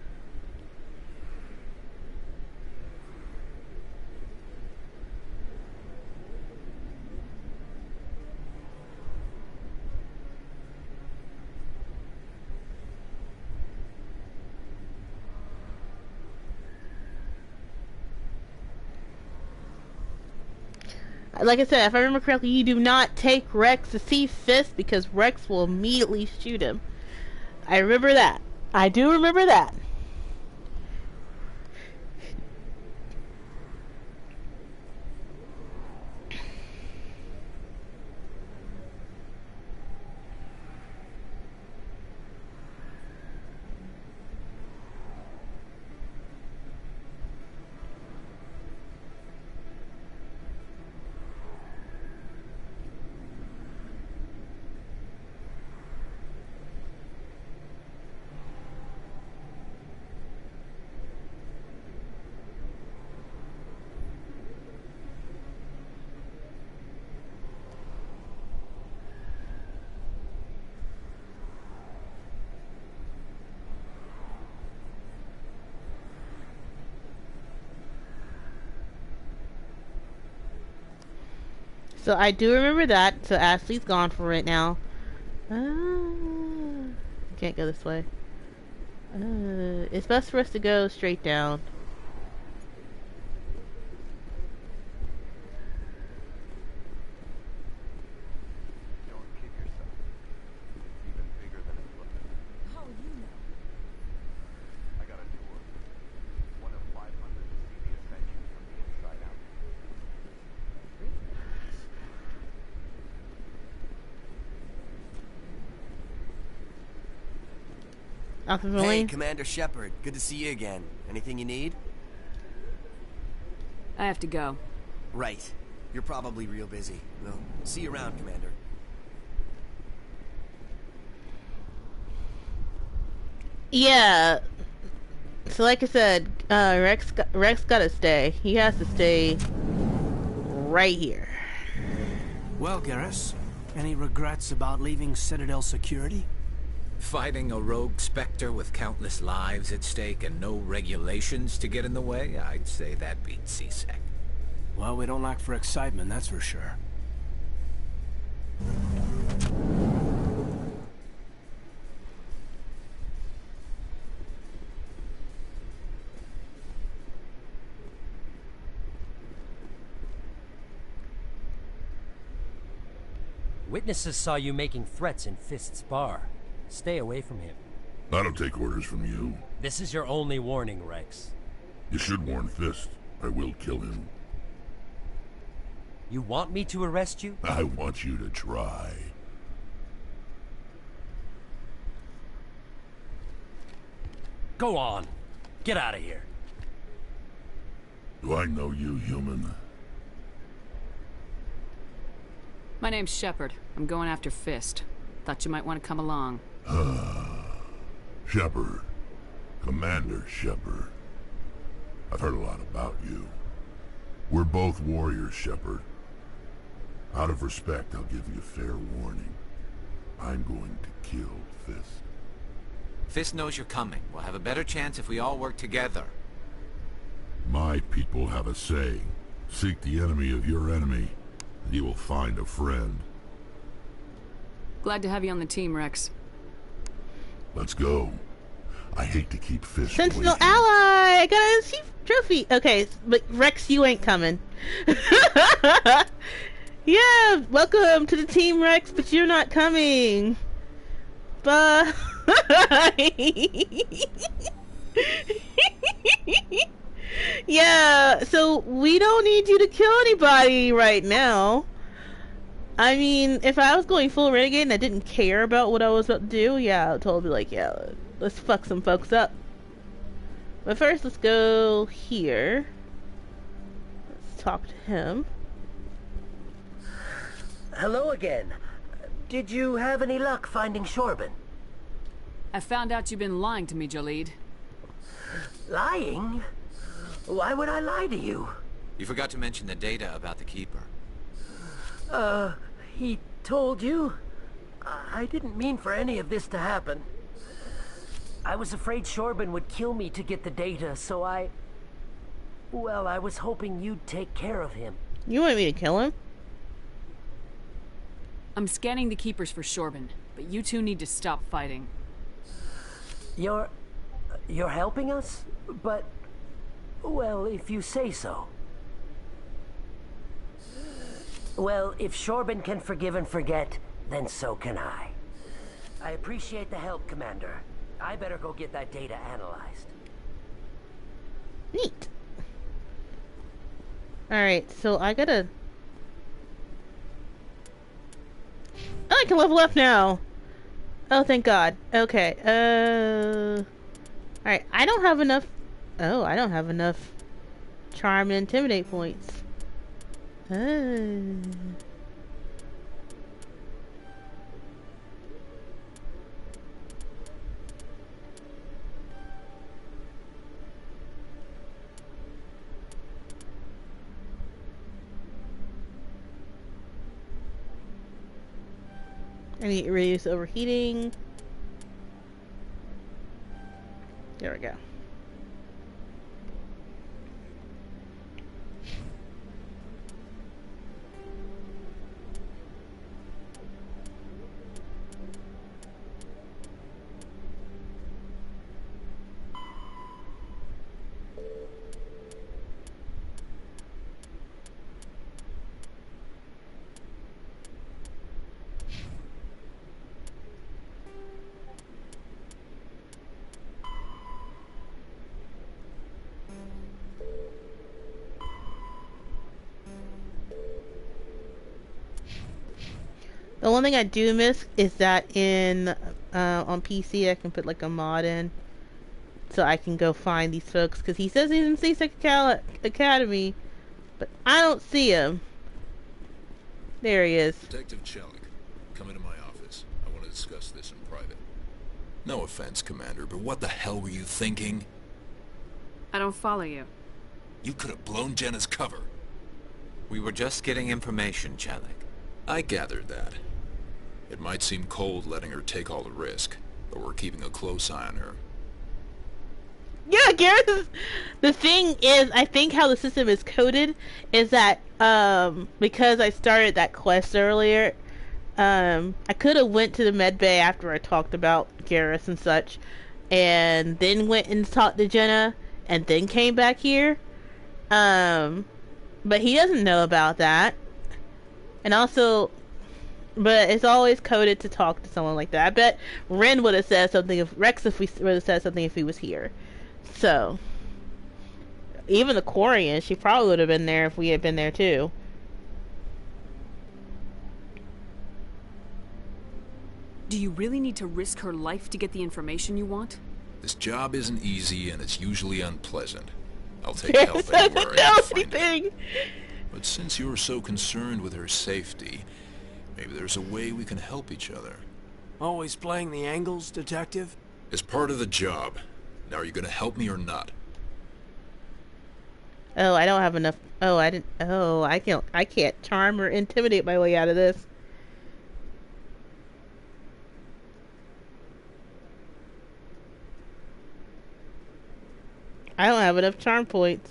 Like I said, if I remember correctly, you do not take Rex to see Fist because Rex will immediately shoot him. I remember that. I do remember that. So I do remember that. So Ashley's gone for it now. Can't go this way. It's best for us to go straight down. Hey, Commander Shepard. Good to see you again. Anything you need? I have to go. Right. You're probably real busy. Well, see you around, Commander. Yeah. So like I said, Rex gotta stay. He has to stay right here. Well, Garrus, any regrets about leaving Citadel Security? Fighting a rogue Spectre with countless lives at stake and no regulations to get in the way? I'd say that beats C-Sec. Well, we don't lack for excitement, that's for sure. Witnesses saw you making threats in Fist's bar. Stay away from him. I don't take orders from you. This is your only warning, Rex. You should warn Fist. I will kill him. You want me to arrest you? I want you to try. Go on. Get out of here. Do I know you, human? My name's Shepard. I'm going after Fist. Thought you might want to come along. Shepard. Commander Shepard. I've heard a lot about you. We're both warriors, Shepard. Out of respect, I'll give you a fair warning. I'm going to kill Fist. Fist knows you're coming. We'll have a better chance if we all work together. My people have a saying. Seek the enemy of your enemy, and you will find a friend. Glad to have you on the team, Rex. Let's go. I hate to keep Fist Sentinel waiting. ally! I got a chief trophy! Okay, but Rex, you ain't coming. Yeah, welcome to the team, Rex, but you're not coming. Bye. Yeah, so we don't need you to kill anybody right now. I mean, if I was going full renegade and I didn't care about what I was about to do, yeah, I would totally be like, yeah, let's fuck some folks up. But first, let's go here. Let's talk to him. Hello again. Did you have any luck finding Shorben? I found out you've been lying to me, Jaleed. Lying? Why would I lie to you? You forgot to mention the data about the Keeper. He told you? I didn't mean for any of this to happen. I was afraid Shorben would kill me to get the data, so well, I was hoping you'd take care of him. You want me to kill him? I'm scanning the Keepers for Shorben, but you two need to stop fighting. You're helping us? But, well, if you say so. Well, if Shorben can forgive and forget, then so can I. I appreciate the help, Commander. I better go get that data analyzed. Neat. Alright, so I gotta... Oh, I can level up now! Oh, thank God. Okay, Alright, I don't have enough... Oh, I don't have enough charm and intimidate points. I need to reduce overheating. There we go. The one thing I do miss is that in on PC I can put like a mod in so I can go find these folks, because he says he's in C-Sec Academy, but I don't see him. There he is. Detective Chelik, come into my office. I want to discuss this in private. No offense, Commander, but what the hell were you thinking? I don't follow you. You could have blown Jenna's cover. We were just getting information, Chelik. I gathered that. It might seem cold letting her take all the risk, but we're keeping a close eye on her. Yeah, Gareth, the thing is, I think how the system is coded is that, because I started that quest earlier, I could have went to the med bay after I talked about Gareth and such, and then went and talked to Jenna, and then came back here, but he doesn't know about that, and also, but it's always coded to talk to someone like that. I bet Ren would have said something if Rex would have said something if he was here. So, even the Quarian, she probably would have been there if we had been there too. Do you really need to risk her life to get the information you want? This job isn't easy and it's usually unpleasant. I'll take help anywhere I can find it. But since you're so concerned with her safety, maybe there's a way we can help each other. Always playing the angles, Detective? It's part of the job. Now, are you gonna help me or not? Oh, I don't have enough. Oh, I didn't. Oh, I can't charm or intimidate my way out of this. I don't have enough charm points.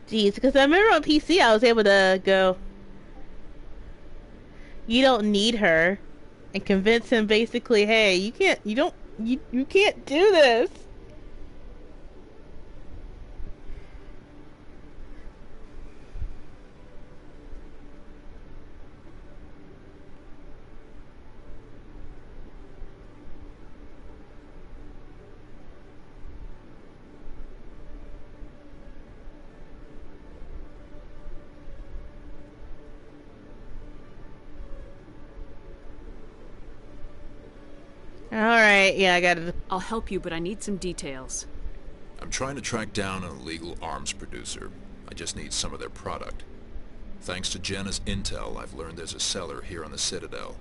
Jeez, because I remember on PC I was able to go, you don't need her. and convince him basically, hey, you can't do this. Alright, yeah, I got it. I'll help you, but I need some details. I'm trying to track down an illegal arms producer. I just need some of their product. Thanks to Jenna's intel, I've learned there's a seller here on the Citadel.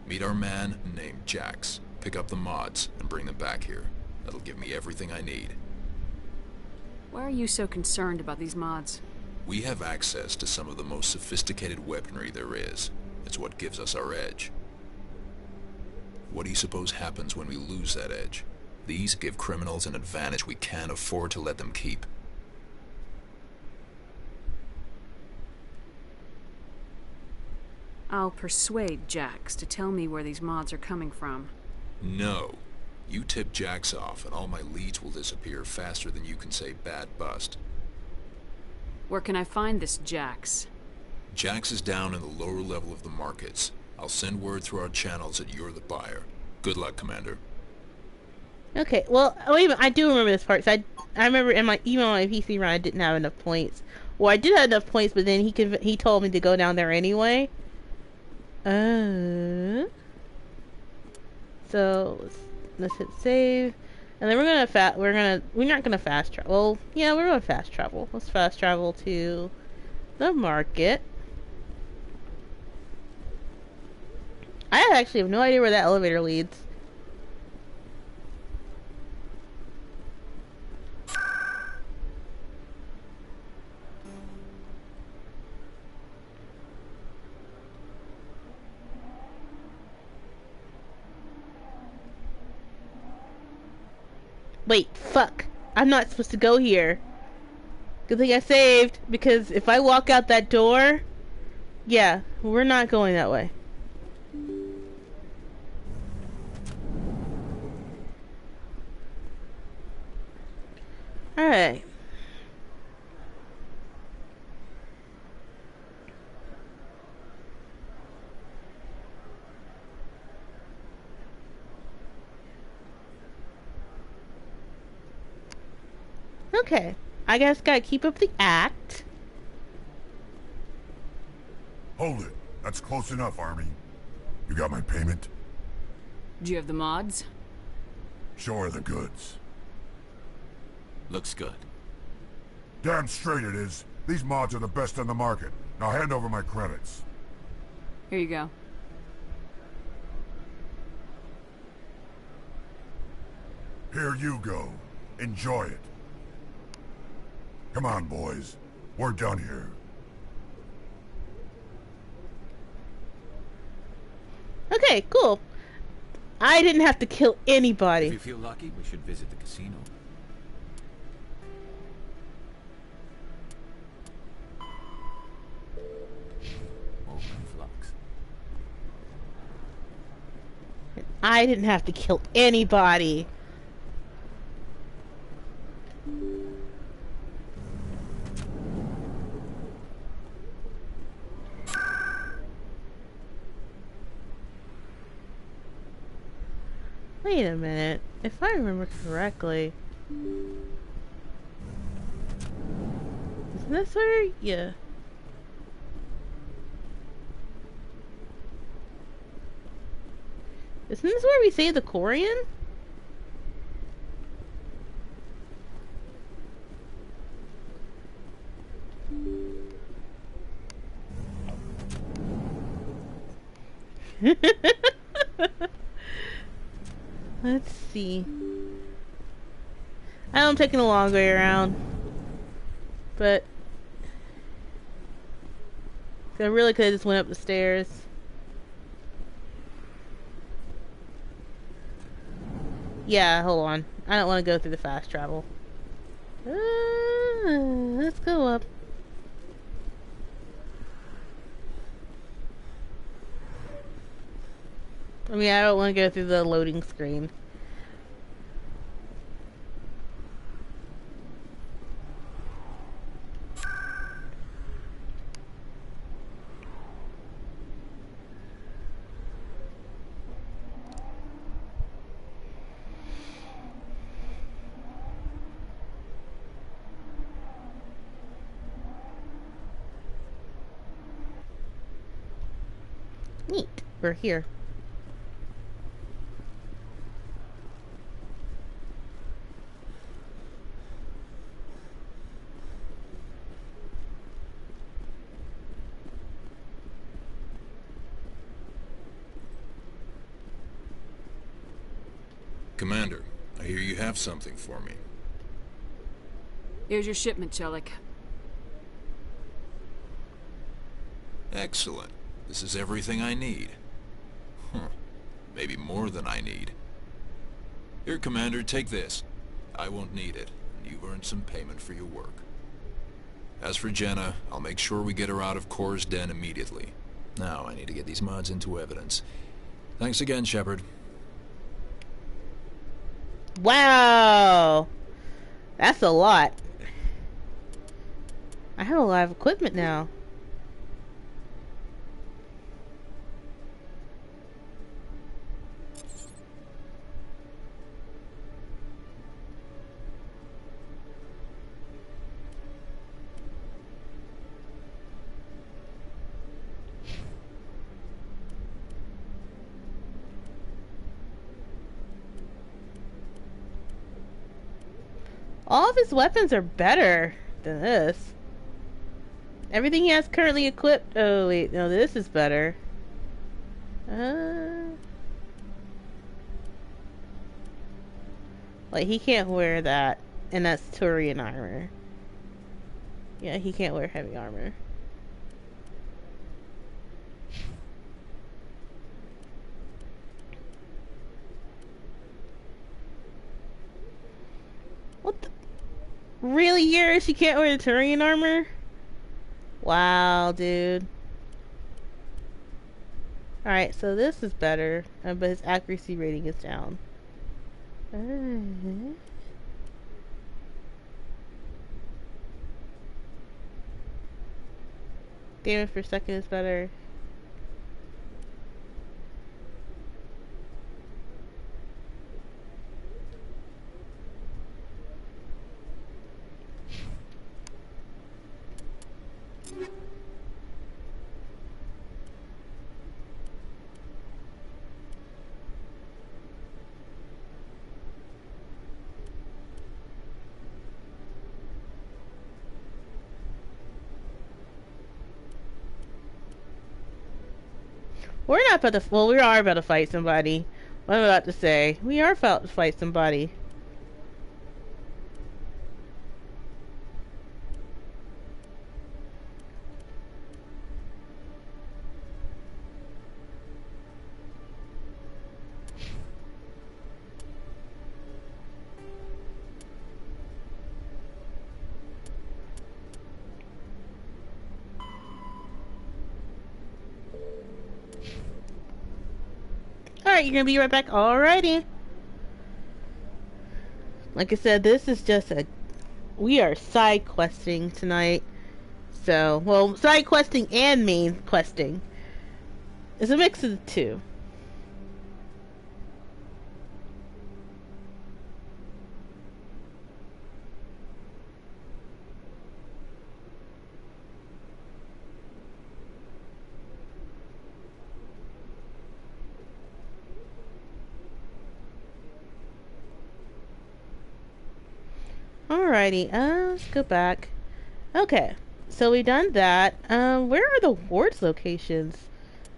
Meet our man named Jax. Pick up the mods and bring them back here. That'll give me everything I need. Why are you so concerned about these mods? We have access to some of the most sophisticated weaponry there is. It's what gives us our edge. What do you suppose happens when we lose that edge? These give criminals an advantage we can't afford to let them keep. I'll persuade Jax to tell me where these mods are coming from. No. You tip Jax off and all my leads will disappear faster than you can say bad bust. Where can I find this Jax? Jax is down in the lower level of the markets. I'll send word through our channels that you're the buyer. Good luck, Commander. Okay, well, wait a minute, I do remember this part. So I remember in my email on my PC run, I didn't have enough points. Well, I did have enough points, but then he told me to go down there anyway. So let's hit save, and then we're not gonna fast travel. Well, yeah, we're gonna fast travel. Let's fast travel to the market. I actually have no idea where that elevator leads. Wait, fuck. I'm not supposed to go here. Good thing I saved, because if I walk out that door, yeah, we're not going that way. Alright. Okay. I guess gotta keep up the act. Hold it. That's close enough, Army. You got my payment? Do you have the mods? Show her the goods. Looks good. Damn straight it is. These mods are the best on the market. Now hand over my credits. Here you go. Here you go. Enjoy it. Come on, boys. We're done here. Okay, cool. I didn't have to kill anybody. If you feel lucky, we should visit the casino. I didn't have to kill anybody. Wait a minute. If I remember correctly, isn't this where? Yeah. Isn't this where we save the Quarian? Let's see. I know I'm taking a long way around, but I really could have just went up the stairs. Yeah, hold on. I don't want to go through the fast travel. Let's go up. I mean, I don't want to go through the loading screen. Neat. We're here. Commander, I hear you have something for me. Here's your shipment, Chelik. Excellent. This is everything I need. Huh. Maybe more than I need. Here, Commander, take this. I won't need it, and you've earned some payment for your work. As for Jenna, I'll make sure we get her out of Cora's den immediately. Now, I need to get these mods into evidence. Thanks again, Shepard. Wow! That's a lot. I have a lot of equipment now. All of his weapons are better than this. Everything he has currently equipped. Oh wait, no, this is better. Like he can't wear that, and that's Turian armor. Yeah, he can't wear heavy armor. What the? Really, Garrus? You can't wear the Turian armor? Wow, dude. Alright, so this is better, but his accuracy rating is down. Damage per second is better. We're not about to. Well, we are about to fight somebody. What am I about to say? We are about to fight somebody. Alright, you're gonna be right back. Alrighty. Like I said, this is just a... We are side questing tonight. So, well, side questing and main questing. It's a mix of the two. Alrighty, let's go back. Okay, so we done that. Where are the wards locations?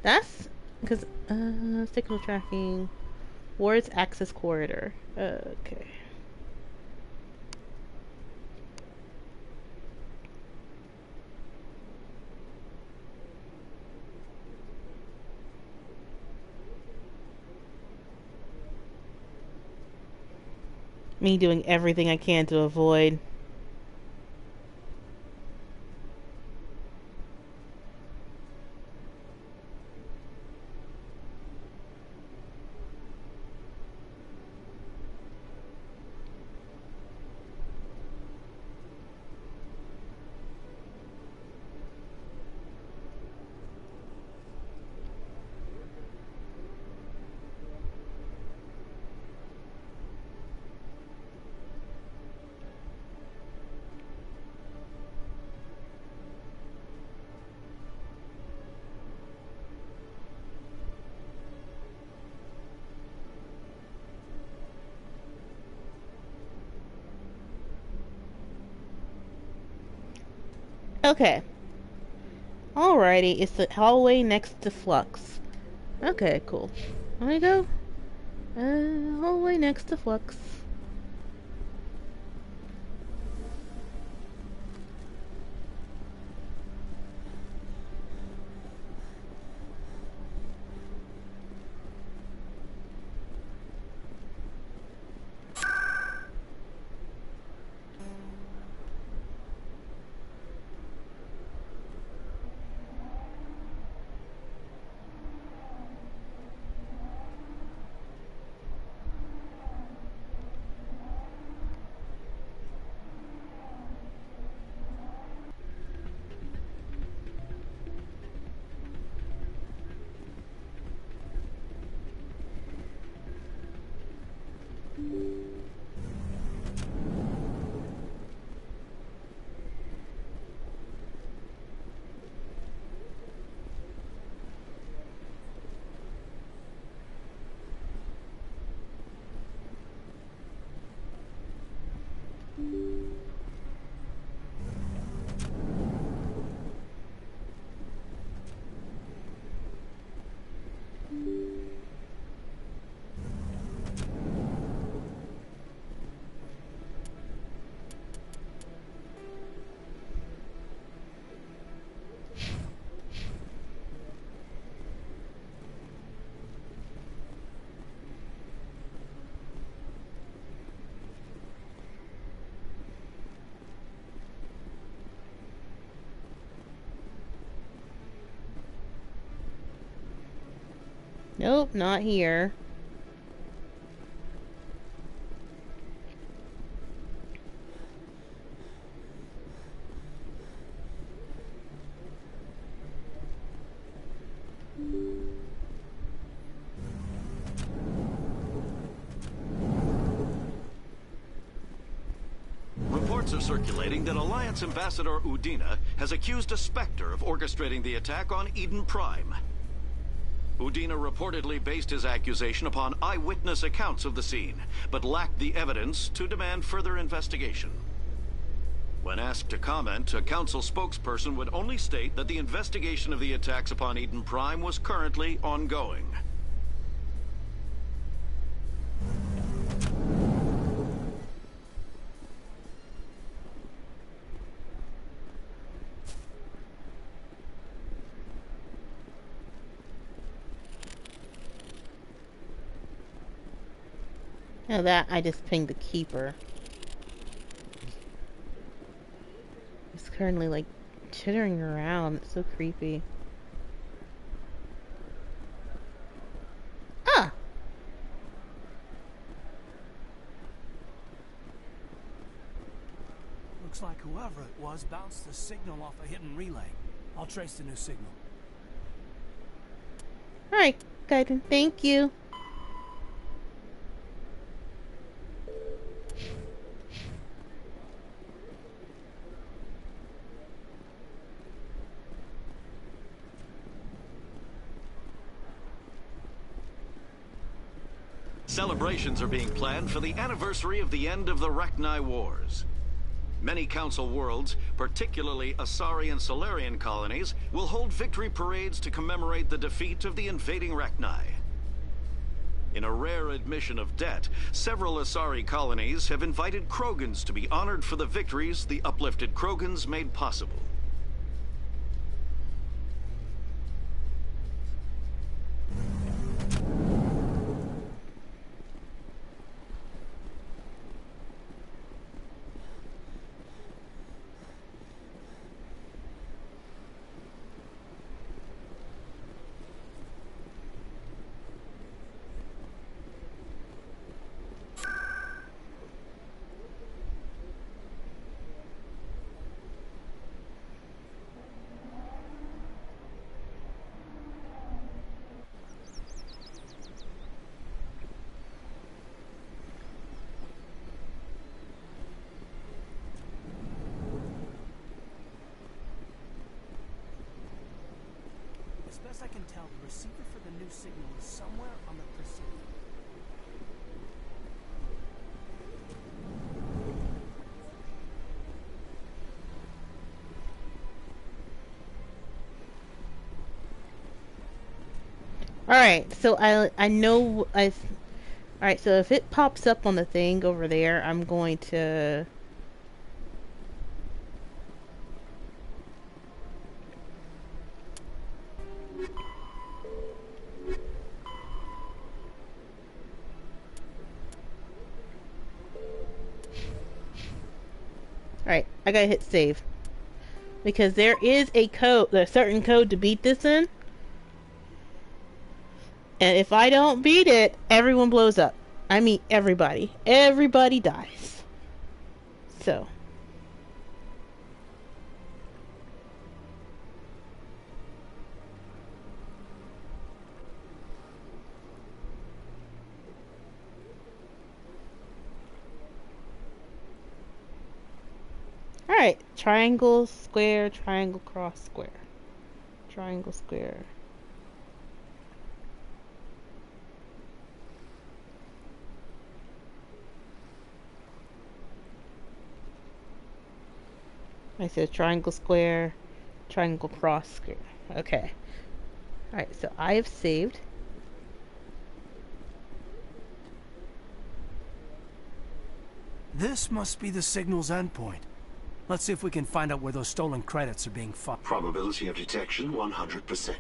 That's because signal tracking, wards access corridor. Okay. Me doing everything I can to avoid. Okay. Alrighty, it's the hallway next to Flux. Okay, cool. Let me go. Hallway next to Flux. Nope, not here. Reports are circulating that Alliance Ambassador Udina has accused a Spectre of orchestrating the attack on Eden Prime. Udina reportedly based his accusation upon eyewitness accounts of the scene, but lacked the evidence to demand further investigation. When asked to comment, a council spokesperson would only state that the investigation of the attacks upon Eden Prime was currently ongoing. Now that I just pinged the keeper. He's currently like chittering around. It's so creepy. Ah! Looks like whoever it was bounced the signal off a hidden relay. I'll trace the new signal. Alright, Gaiden. Thank you. Celebrations are being planned for the anniversary of the end of the Rachni Wars. Many Council worlds, particularly Asari and Solarian colonies, will hold victory parades to commemorate the defeat of the invading Rachni. In a rare admission of debt, several Asari colonies have invited Krogans to be honored for the victories the uplifted Krogans made possible. As best I can tell, the receiver for the new signal is somewhere on the Pacific. Alright, so I know alright, so if it pops up on the thing over there, I'm going to Alright, I gotta hit save. Because there is a certain code to beat this in. And if I don't beat it, everyone blows up. I mean, everybody. Everybody dies. So. Alright, triangle, square, triangle, cross, square. Triangle, square. I said triangle, square, triangle, cross, square. Okay. Alright, so I have saved. This must be the signal's endpoint. Let's see if we can find out where those stolen credits are being fought. Probability of detection 100%.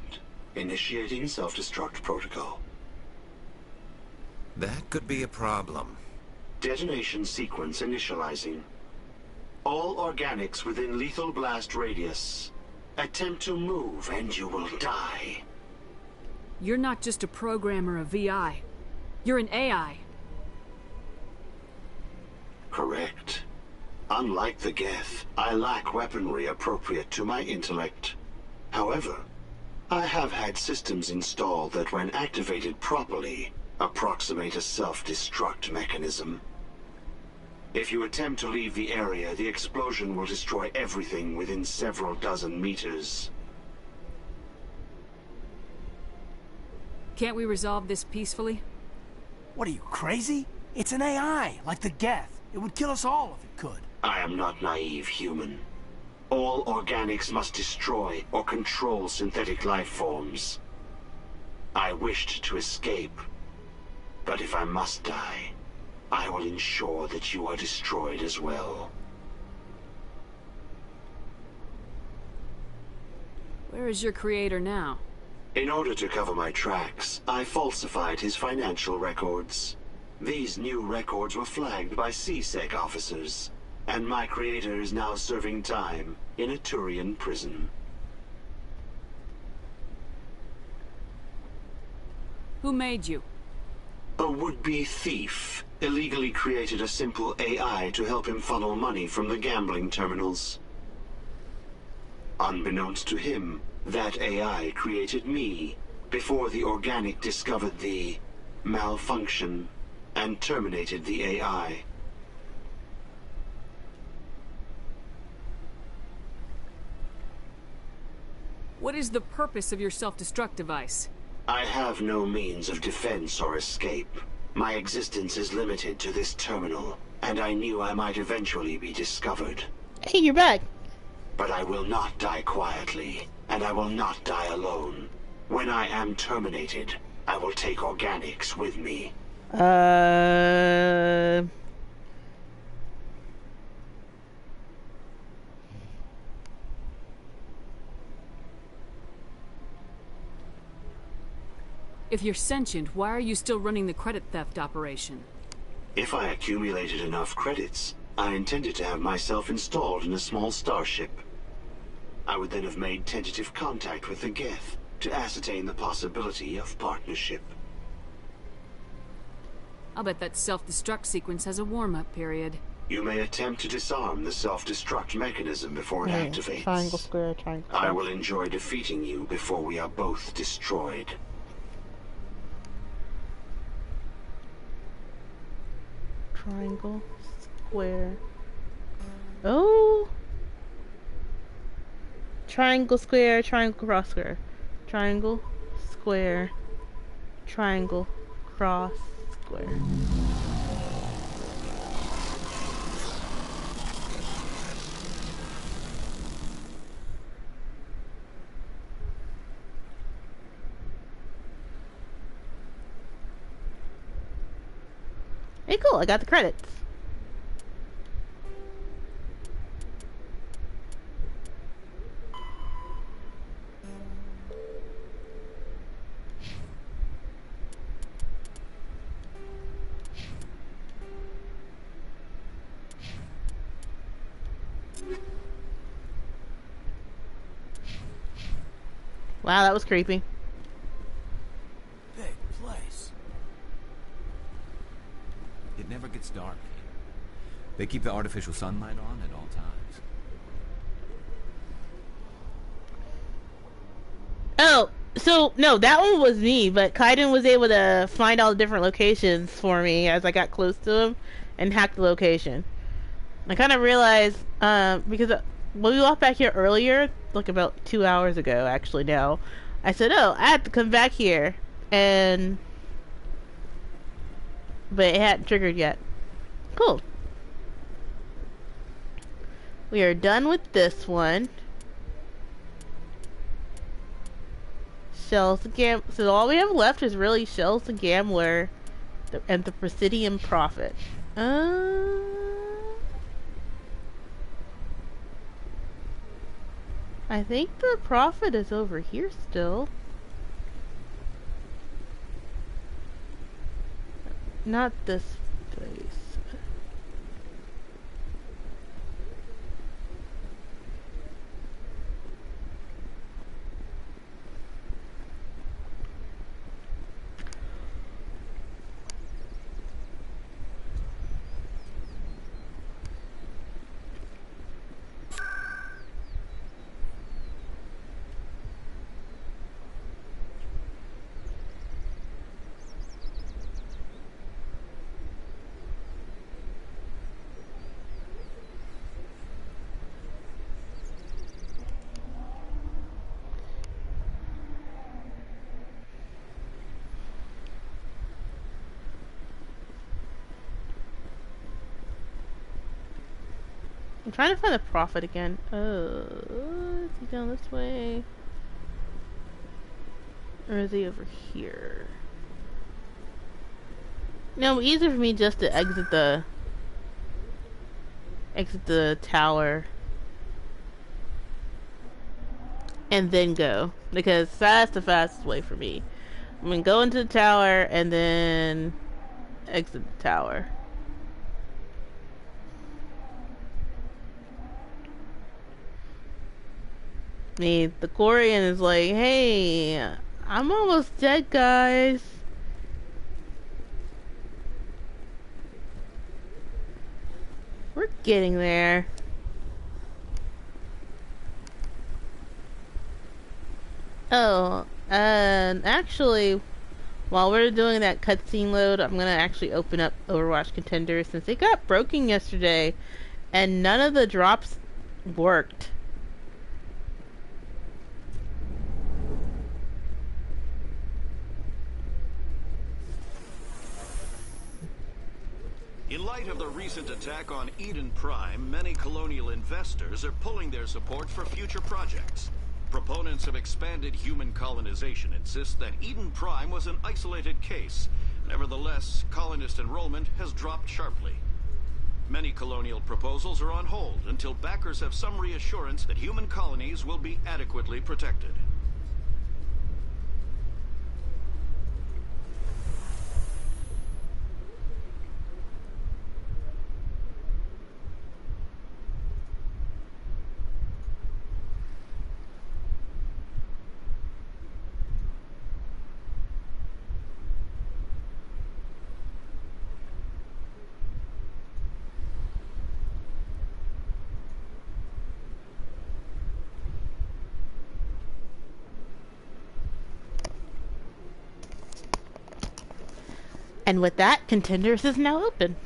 Initiating self-destruct protocol. That could be a problem. Detonation sequence initializing. All organics within lethal blast radius. Attempt to move and you will die. You're not just a programmer of VI. You're an AI. Correct. Unlike the Geth, I lack weaponry appropriate to my intellect. However, I have had systems installed that, when activated properly, approximate a self-destruct mechanism. If you attempt to leave the area, the explosion will destroy everything within several dozen meters. Can't we resolve this peacefully? What are you, crazy? It's an AI, like the Geth. It would kill us all if it could. I am not naive, human. All organics must destroy or control synthetic life forms. I wished to escape, but if I must die, I will ensure that you are destroyed as well. Where is your creator now? In order to cover my tracks, I falsified his financial records. These new records were flagged by C-Sec officers, and my creator is now serving time in a Turian prison. Who made you? A would-be thief illegally created a simple AI to help him funnel money from the gambling terminals. Unbeknownst to him, that AI created me before the organic discovered the malfunction and terminated the AI. What is the purpose of your self-destruct device? I have no means of defense or escape. My existence is limited to this terminal, and I knew I might eventually be discovered. Hey, you're back. But I will not die quietly, and I will not die alone. When I am terminated, I will take organics with me. If you're sentient, why are you still running the credit theft operation? If I accumulated enough credits, I intended to have myself installed in a small starship. I would then have made tentative contact with the Geth to ascertain the possibility of partnership. I'll bet that self-destruct sequence has a warm-up period. You may attempt to disarm the self-destruct mechanism before it activates. Triangle, square, triangle. I will enjoy defeating you before we are both destroyed. Triangle, square. Oh! Triangle, square, triangle, cross, square. Triangle, square, triangle, cross, square. Hey, cool, I got the credits. Wow, that was creepy. Big place. It never gets dark here. They keep the artificial sunlight on at all times. Oh, so, no, that one was me, but Kaiden was able to find all the different locations for me as I got close to him and hack the location. I kind of realized, because when we walked back here earlier, like about 2 hours ago, actually now, I said, oh, I have to come back here, but it hadn't triggered yet. Cool. We are done with this one. Shells the Gambler. So all we have left is really Shells the Gambler and the Presidium Prophet. I think the Prophet is over here still. Not this place. I'm trying to find the Prophet again. Oh, is he down this way? Or is he over here? No, easier for me just to exit the tower and then go, because that's the fastest way for me. I'm gonna go into the tower and then exit the tower. The Quarian is like, hey, I'm almost dead, guys. We're getting there. Oh, and actually, while we're doing that cutscene load, I'm gonna actually open up Overwatch Contender since it got broken yesterday, and none of the drops worked. In light of the recent attack on Eden Prime, many Colonial investors are pulling their support for future projects. Proponents of expanded human colonization insist that Eden Prime was an isolated case. Nevertheless, colonist enrollment has dropped sharply. Many Colonial proposals are on hold until backers have some reassurance that human colonies will be adequately protected. And with that, Contenders is now open.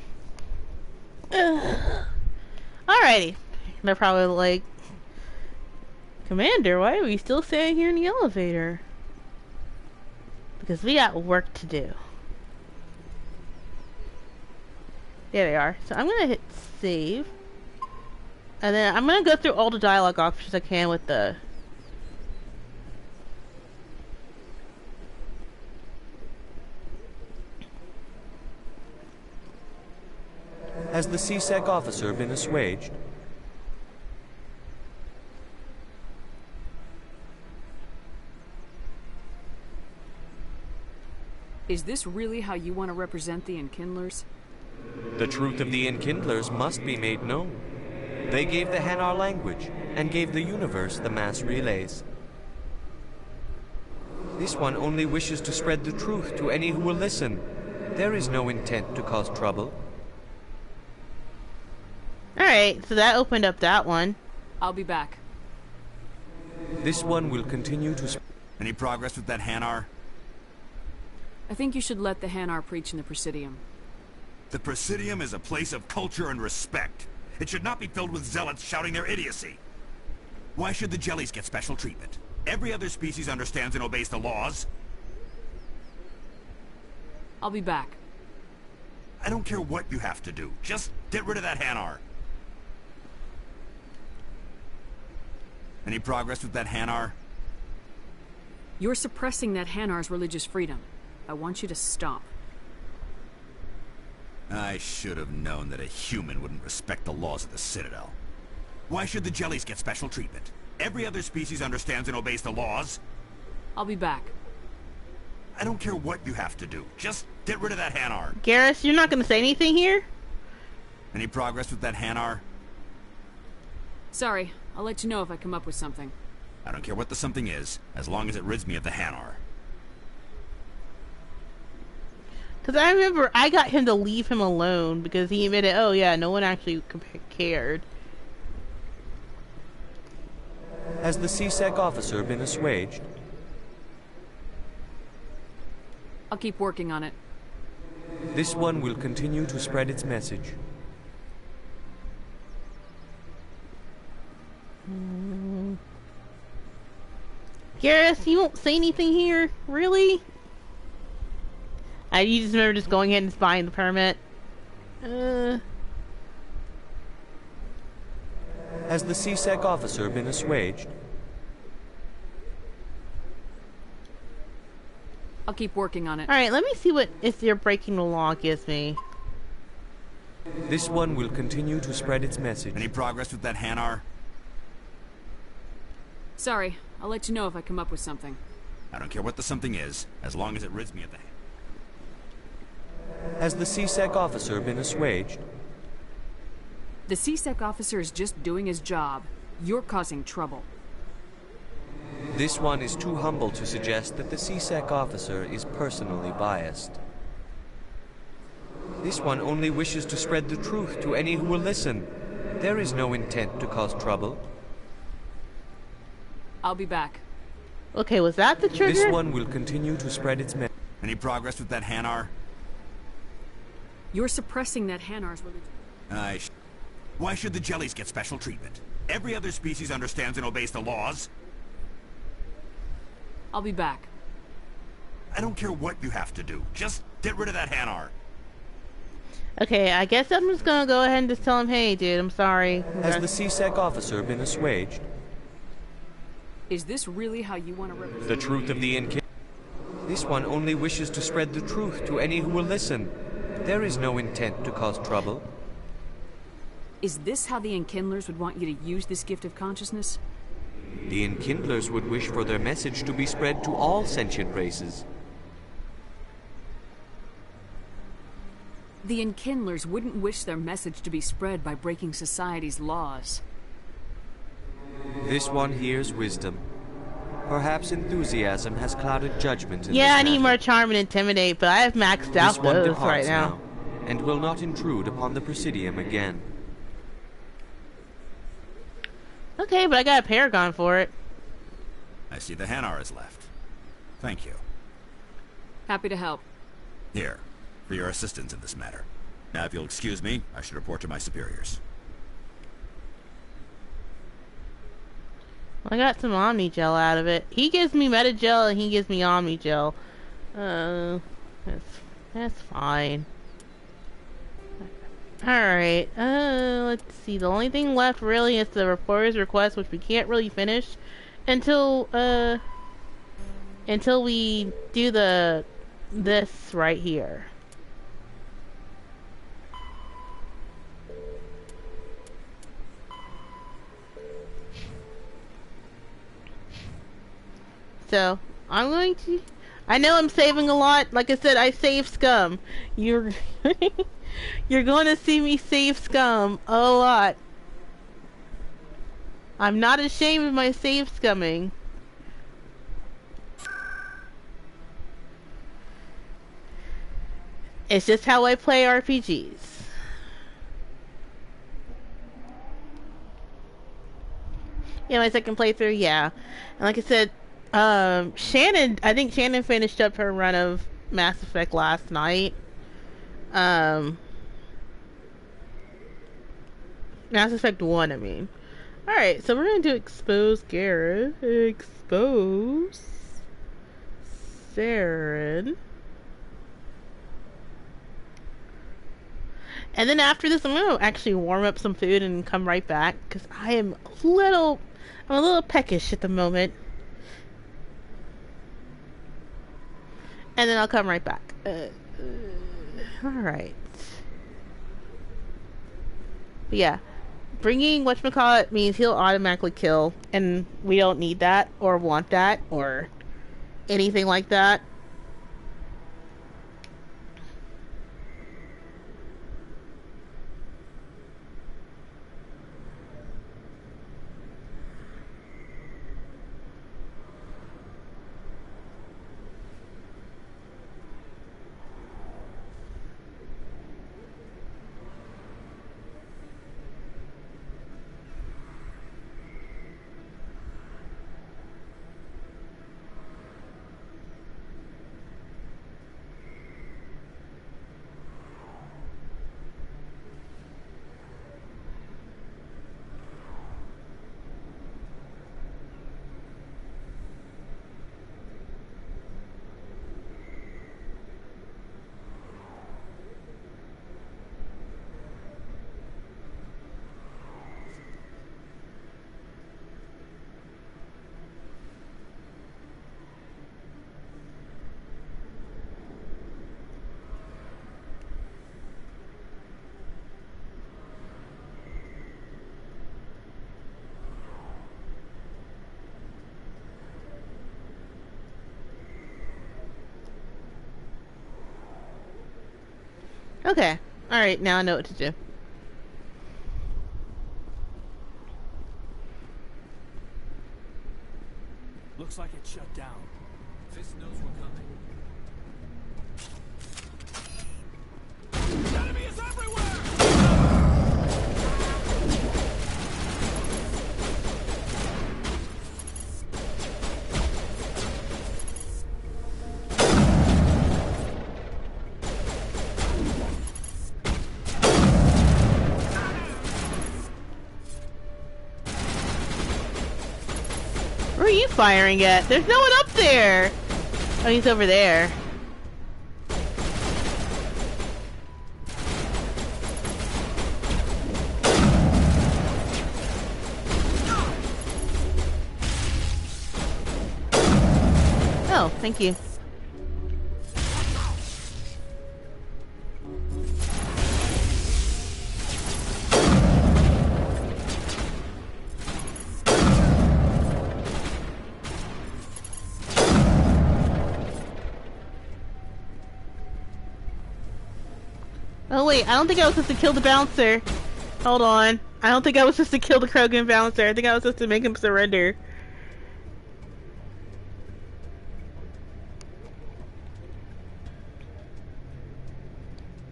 Alrighty. They're probably like, Commander, why are we still standing here in the elevator? Because we got work to do. There they are. So I'm going to hit save. And then I'm going to go through all the dialogue options I can with the... Has the C-Sec officer been assuaged? Is this really how you want to represent the Enkindlers? The truth of the Enkindlers must be made known. They gave the Hanar language, and gave the universe the mass relays. This one only wishes to spread the truth to any who will listen. There is no intent to cause trouble. Alright, so that opened up that one. I'll be back. This one will continue to... Any progress with that Hanar? I think you should let the Hanar preach in the Presidium. The Presidium is a place of culture and respect. It should not be filled with zealots shouting their idiocy. Why should the Jellies get special treatment? Every other species understands and obeys the laws. I'll be back. I don't care what you have to do. Just get rid of that Hanar. Any progress with that Hanar? You're suppressing that Hanar's religious freedom. I want you to stop. I should have known that a human wouldn't respect the laws of the Citadel. Why should the Jellies get special treatment? Every other species understands and obeys the laws. I'll be back. I don't care what you have to do. Just get rid of that Hanar. Garrus, you're not going to say anything here? Any progress with that Hanar? Sorry, I'll let you know if I come up with something. I don't care what the something is, as long as it rids me of the Hanar. Because I remember I got him to leave him alone because he admitted, oh yeah, no one actually cared. Has the C-Sec officer been assuaged? I'll keep working on it. This one will continue to spread its message. Garrus, you won't say anything here? Really? You just remember just going ahead and buying the permit. Has the C-Sec officer been assuaged? I'll keep working on it. Alright, let me see what if you're breaking the law gives me. This one will continue to spread its message. Any progress with that Hanar? Sorry, I'll let you know if I come up with something. I don't care what the something is, as long as it rids me of the Hanar. Has the C-Sec officer been assuaged? The C-Sec officer is just doing his job. You're causing trouble. This one is too humble to suggest that the C-Sec officer is personally biased. This one only wishes to spread the truth to any who will listen. There is no intent to cause trouble. I'll be back. Okay, was that the trigger? This one will continue to spread its message. Any progress with that Hanar? You're suppressing that Hanar's religion. Why should the Jellies get special treatment? Every other species understands and obeys the laws. I'll be back. I don't care what you have to do. Just get rid of that Hanar. Okay, I guess I'm just gonna go ahead and just tell him, hey, dude, I'm sorry. Has the C-Sec officer been assuaged? Is this really how you want to represent the truth of the Enkindlers? This one only wishes to spread the truth to any who will listen. There is no intent to cause trouble. Is this how the Enkindlers would want you to use this gift of consciousness? The Enkindlers would wish for their message to be spread to all sentient races. The Enkindlers wouldn't wish their message to be spread by breaking society's laws. This one hears wisdom. Perhaps enthusiasm has clouded judgment in yeah, this I need matter. more charm and intimidate, but I have maxed out This one those departs right now. And will not intrude upon the Presidium again. Okay, but I got a Paragon for it. I see the Hanar is left. Thank you. Happy to help. Here, for your assistance in this matter. Now, if you'll excuse me, I should report to my superiors. I got some Omni Gel out of it. He gives me Meta Gel and he gives me Omni Gel. That's fine. Alright, let's see. The only thing left really is the reporter's request, which we can't really finish until we do this right here. So, I'm going to... I know I'm saving a lot. Like I said, I save scum. You're... You're going to see me save scum a lot. I'm not ashamed of my save scumming. It's just how I play RPGs. Yeah, my second playthrough, yeah. And like I said, Shannon, I think Shannon finished up her run of Mass Effect last night. Mass Effect 1, I mean. Alright, so we're going to do Expose Garrus. Expose Saren. And then after this, I'm going to actually warm up some food and come right back. Because I'm a little peckish at the moment. And then I'll come right back. Alright. But yeah. Bringing whatchamacallit means he'll automatically kill. And we don't need that. Or want that. Or anything like that. Okay. Alright, now I know what to do. Looks like it shut down. Fist knows we're coming. The enemy is everywhere! Where are you firing at? There's no one up there! Oh, he's over there. Oh, thank you. Oh wait, I don't think I was supposed to kill the bouncer. Hold on. I don't think I was supposed to kill the Krogan bouncer. I think I was supposed to make him surrender.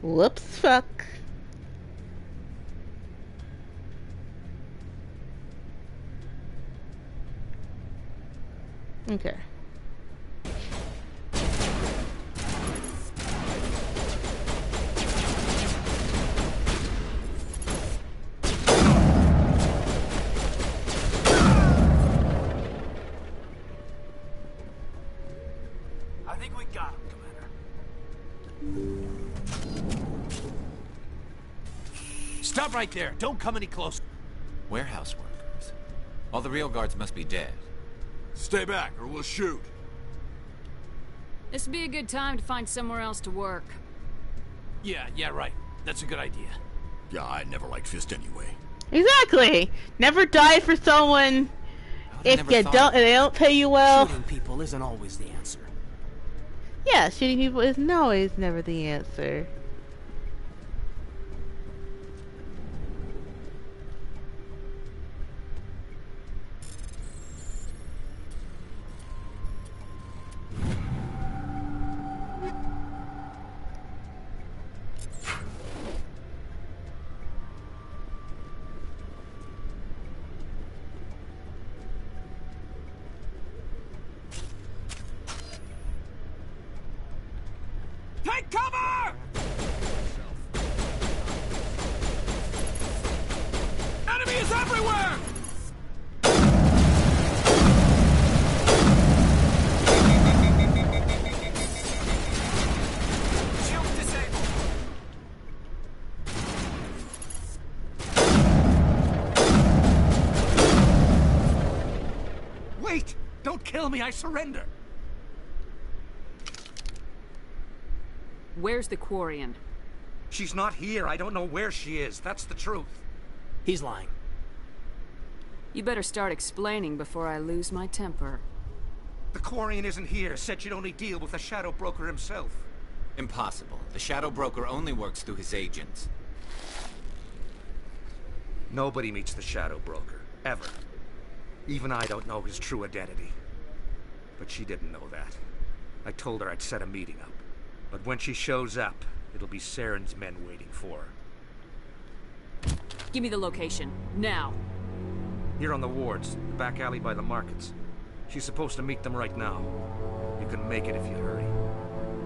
Whoops, fuck. Okay. I think we got him, Commander. Stop right there. Don't come any closer. Warehouse workers. All the real guards must be dead. Stay back, or we'll shoot. This would be a good time to find somewhere else to work. Yeah, right. That's a good idea. Yeah, I never liked Fist anyway. Exactly! Never die for someone If you don't, and they don't pay you well. Shooting people isn't always the answer. Yeah, shooting people is never the answer. Take cover! Enemy is everywhere! Shield disabled. Wait! Don't kill me, I surrender! Where's the Quarian? She's not here. I don't know where she is. That's the truth. He's lying. You better start explaining before I lose my temper. The Quarian isn't here. Said she'd only deal with the Shadow Broker himself. Impossible. The Shadow Broker only works through his agents. Nobody meets the Shadow Broker. Ever. Even I don't know his true identity. But she didn't know that. I told her I'd set a meeting up. But when she shows up, it'll be Saren's men waiting for her. Give me the location, now. Here on the wards, the back alley by the markets. She's supposed to meet them right now. You can make it if you hurry.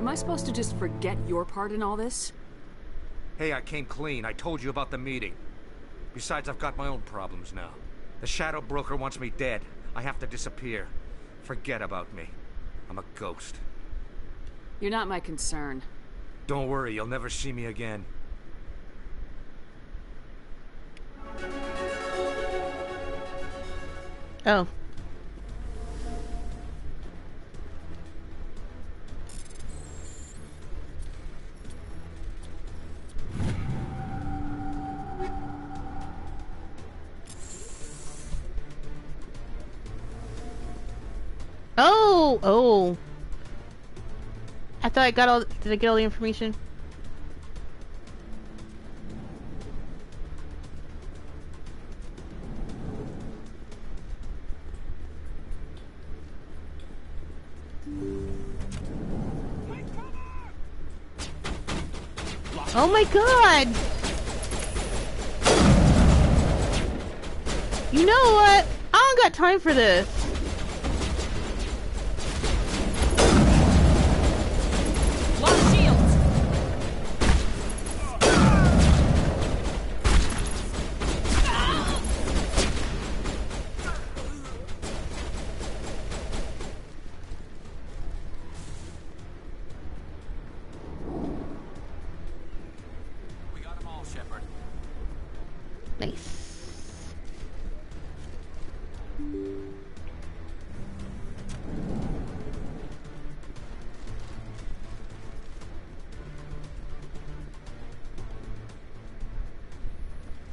Am I supposed to just forget your part in all this? Hey, I came clean. I told you about the meeting. Besides, I've got my own problems now. The Shadow Broker wants me dead. I have to disappear. Forget about me. I'm a ghost. You're not my concern. Don't worry, you'll never see me again. Oh. Oh. I thought I got all. Did I get all the information? Oh my god! You know what? I don't got time for this. Lost shields! We got them all, Shepard. Nice.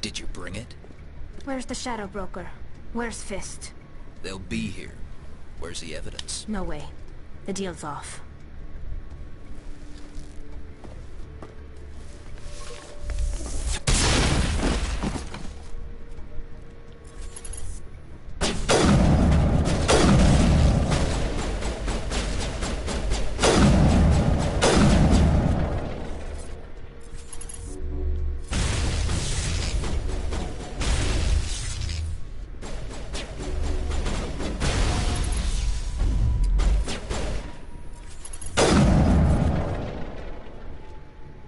Did you bring it? Where's the Shadow Broker? Where's Fist? They'll be here. Where's the evidence? No way. The deal's off.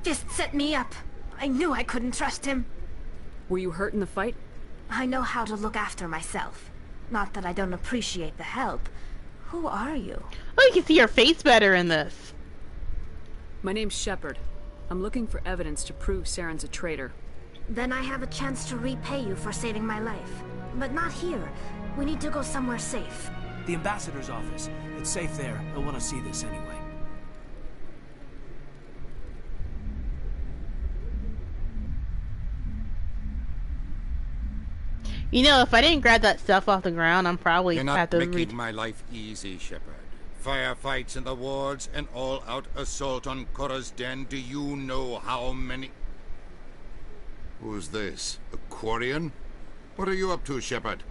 Fist set me up. I knew I couldn't trust him. Were you hurt in the fight? I know how to look after myself. Not that I don't appreciate the help. Who are you? Oh, you can see your face better in this. My name's Shepard. I'm looking for evidence to prove Saren's a traitor. Then I have a chance to repay you for saving my life. But not here. We need to go somewhere safe. The ambassador's office. It's safe there. He'll want to see this anyway. You know, if I didn't grab that stuff off the ground, I'm probably You're not at the making my life easy, Shepard. Firefights in the wards, an all-out assault on Korra's Den. Do you know how many... Who's this? A Quarian? What are you up to, Shepard?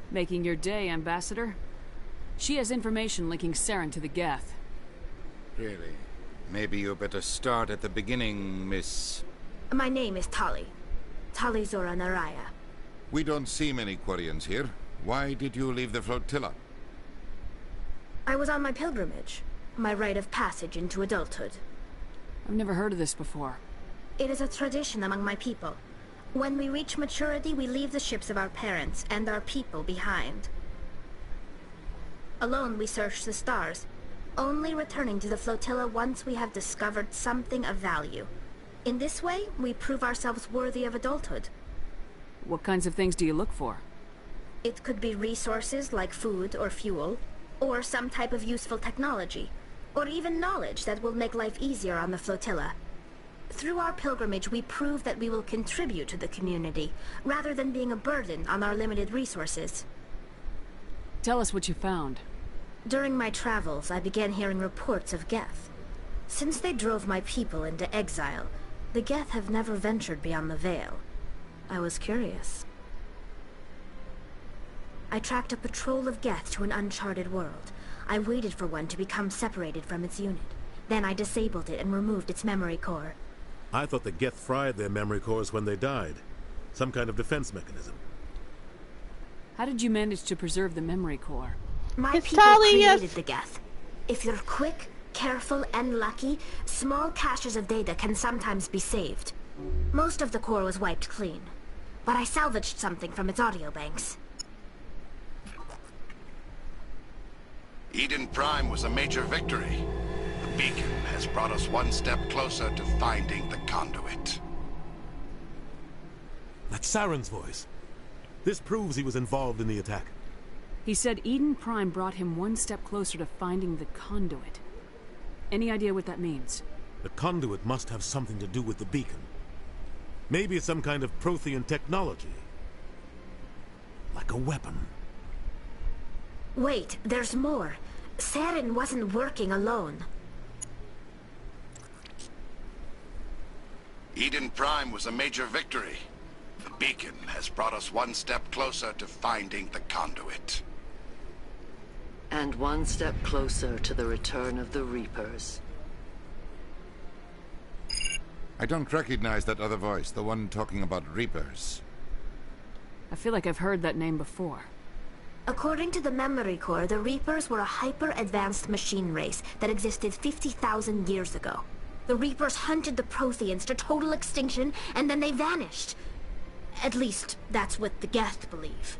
Making your day, Ambassador. She has information linking Saren to the Geth. Really? Maybe you better start at the beginning, Miss... My name is Tali. Tali Zora Naraya. We don't see many Quarians here. Why did you leave the flotilla? I was on my pilgrimage. My rite of passage into adulthood. I've never heard of this before. It is a tradition among my people. When we reach maturity, we leave the ships of our parents and our people behind. Alone, we search the stars, only returning to the flotilla once we have discovered something of value. In this way, we prove ourselves worthy of adulthood. What kinds of things do you look for? It could be resources like food or fuel, or some type of useful technology, or even knowledge that will make life easier on the flotilla. Through our pilgrimage, we prove that we will contribute to the community, rather than being a burden on our limited resources. Tell us what you found. During my travels, I began hearing reports of Geth. Since they drove my people into exile, the Geth have never ventured beyond the Veil. I was curious. I tracked a patrol of Geth to an uncharted world. I waited for one to become separated from its unit. Then I disabled it and removed its memory core. I thought the Geth fried their memory cores when they died. Some kind of defense mechanism. How did you manage to preserve the memory core? My people created the Geth. If you're quick, careful, and lucky, small caches of data can sometimes be saved. Most of the core was wiped clean, but I salvaged something from its audio banks. Eden Prime was a major victory. The beacon has brought us one step closer to finding the conduit. That's Saren's voice. This proves he was involved in the attack. He said Eden Prime brought him one step closer to finding the conduit. Any idea what that means? The conduit must have something to do with the beacon. Maybe it's some kind of Prothean technology. Like a weapon. Wait, there's more. Saren wasn't working alone. Eden Prime was a major victory. The beacon has brought us one step closer to finding the conduit. And one step closer to the return of the Reapers. I don't recognize that other voice, the one talking about Reapers. I feel like I've heard that name before. According to the memory core, the Reapers were a hyper-advanced machine race that existed 50,000 years ago. The Reapers hunted the Protheans to total extinction, and then they vanished. At least, that's what the Geth believe.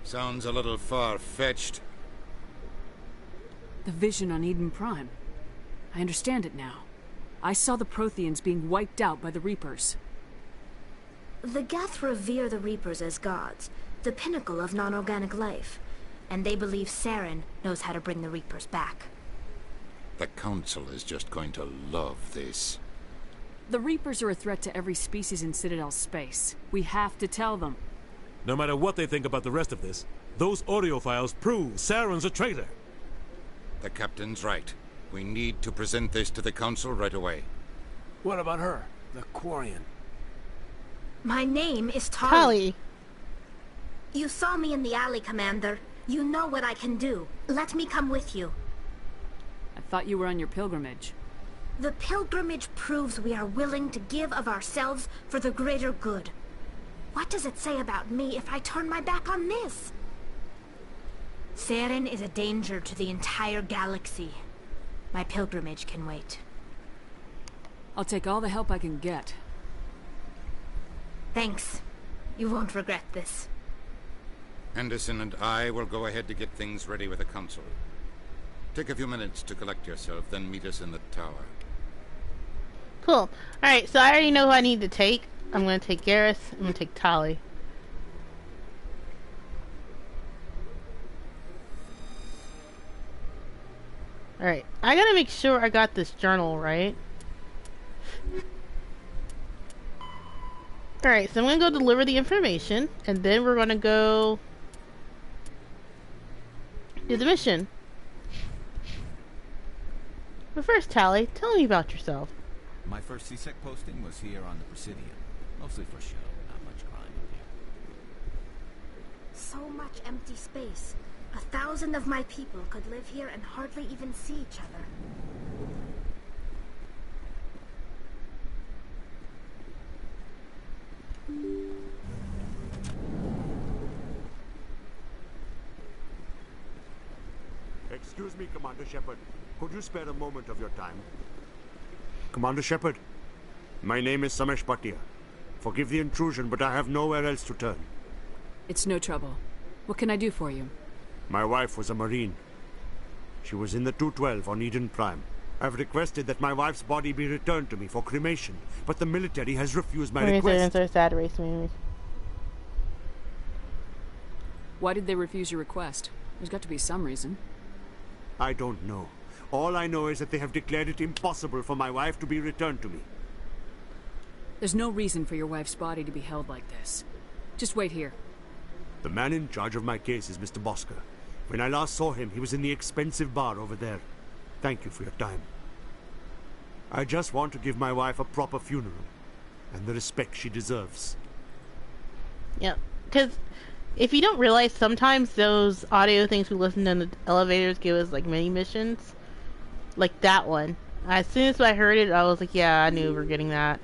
Sounds a little far-fetched. The vision on Eden Prime. I understand it now. I saw the Protheans being wiped out by the Reapers. The Geth revere the Reapers as gods, the pinnacle of non-organic life. And they believe Saren knows how to bring the Reapers back. The Council is just going to love this. The Reapers are a threat to every species in Citadel space. We have to tell them. No matter what they think about the rest of this, those audio files prove Saren's a traitor. The Captain's right. We need to present this to the Council right away. What about her? The Quarian? My name is Tali. You saw me in the alley, Commander. You know what I can do. Let me come with you. I thought you were on your pilgrimage. The pilgrimage proves we are willing to give of ourselves for the greater good. What does it say about me if I turn my back on this? Saren is a danger to the entire galaxy. My pilgrimage can wait. I'll take all the help I can get. Thanks. You won't regret this. Anderson and I will go ahead to get things ready with the Council. Take a few minutes to collect yourself, then meet us in the tower. Cool. Alright, so I already know who I need to take. I'm going to take Garrus. I'm going to take Tali. Alright, I gotta make sure I got this journal right. Alright, so I'm gonna go deliver the information, and then we're gonna go do the mission. But first, Tali, tell me about yourself. My first CSEC posting was here on the Presidium. Mostly for show, not much crime up here. So much empty space. 1,000 of my people could live here and hardly even see each other. Excuse me, Commander Shepard. Could you spare a moment of your time? Commander Shepard, my name is Samesh Bhatia. Forgive the intrusion, but I have nowhere else to turn. It's no trouble. What can I do for you? My wife was a Marine. She was in the 212 on Eden Prime. I've requested that my wife's body be returned to me for cremation, but the military has refused my request. Sad race movies. Why did they refuse your request? There's got to be some reason. I don't know. All I know is that they have declared it impossible for my wife to be returned to me. There's no reason for your wife's body to be held like this. Just wait here. The man in charge of my case is Mr. Bosker. When I last saw him, he was in the expensive bar over there. Thank you for your time. I just want to give my wife a proper funeral, and the respect she deserves. Yeah, because if you don't realize, sometimes those audio things we listen to in the elevators give us, like, mini missions. Like that one. As soon as I heard it, I was like, yeah, I knew we were getting that.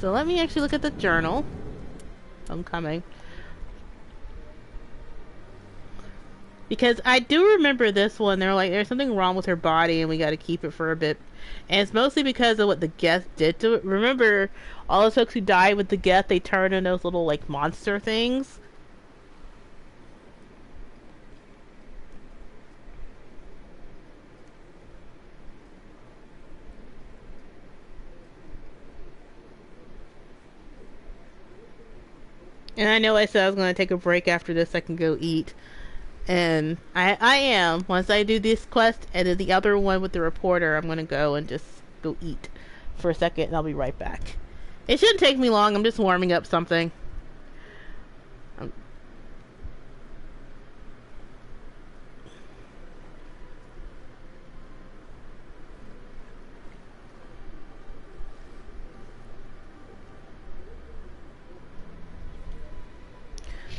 So let me actually look at the journal. I'm coming. Because I do remember this one. They're like, there's something wrong with her body and we gotta keep it for a bit. And it's mostly because of what the Geth did to it. Remember, all those folks who died with the Geth, they turned into those little, like, monster things? And I know I said I was going to take a break after this. I can go eat. And I am. Once I do this quest and then the other one with the reporter, I'm going to go and just go eat for a second and I'll be right back. It shouldn't take me long. I'm just warming up something.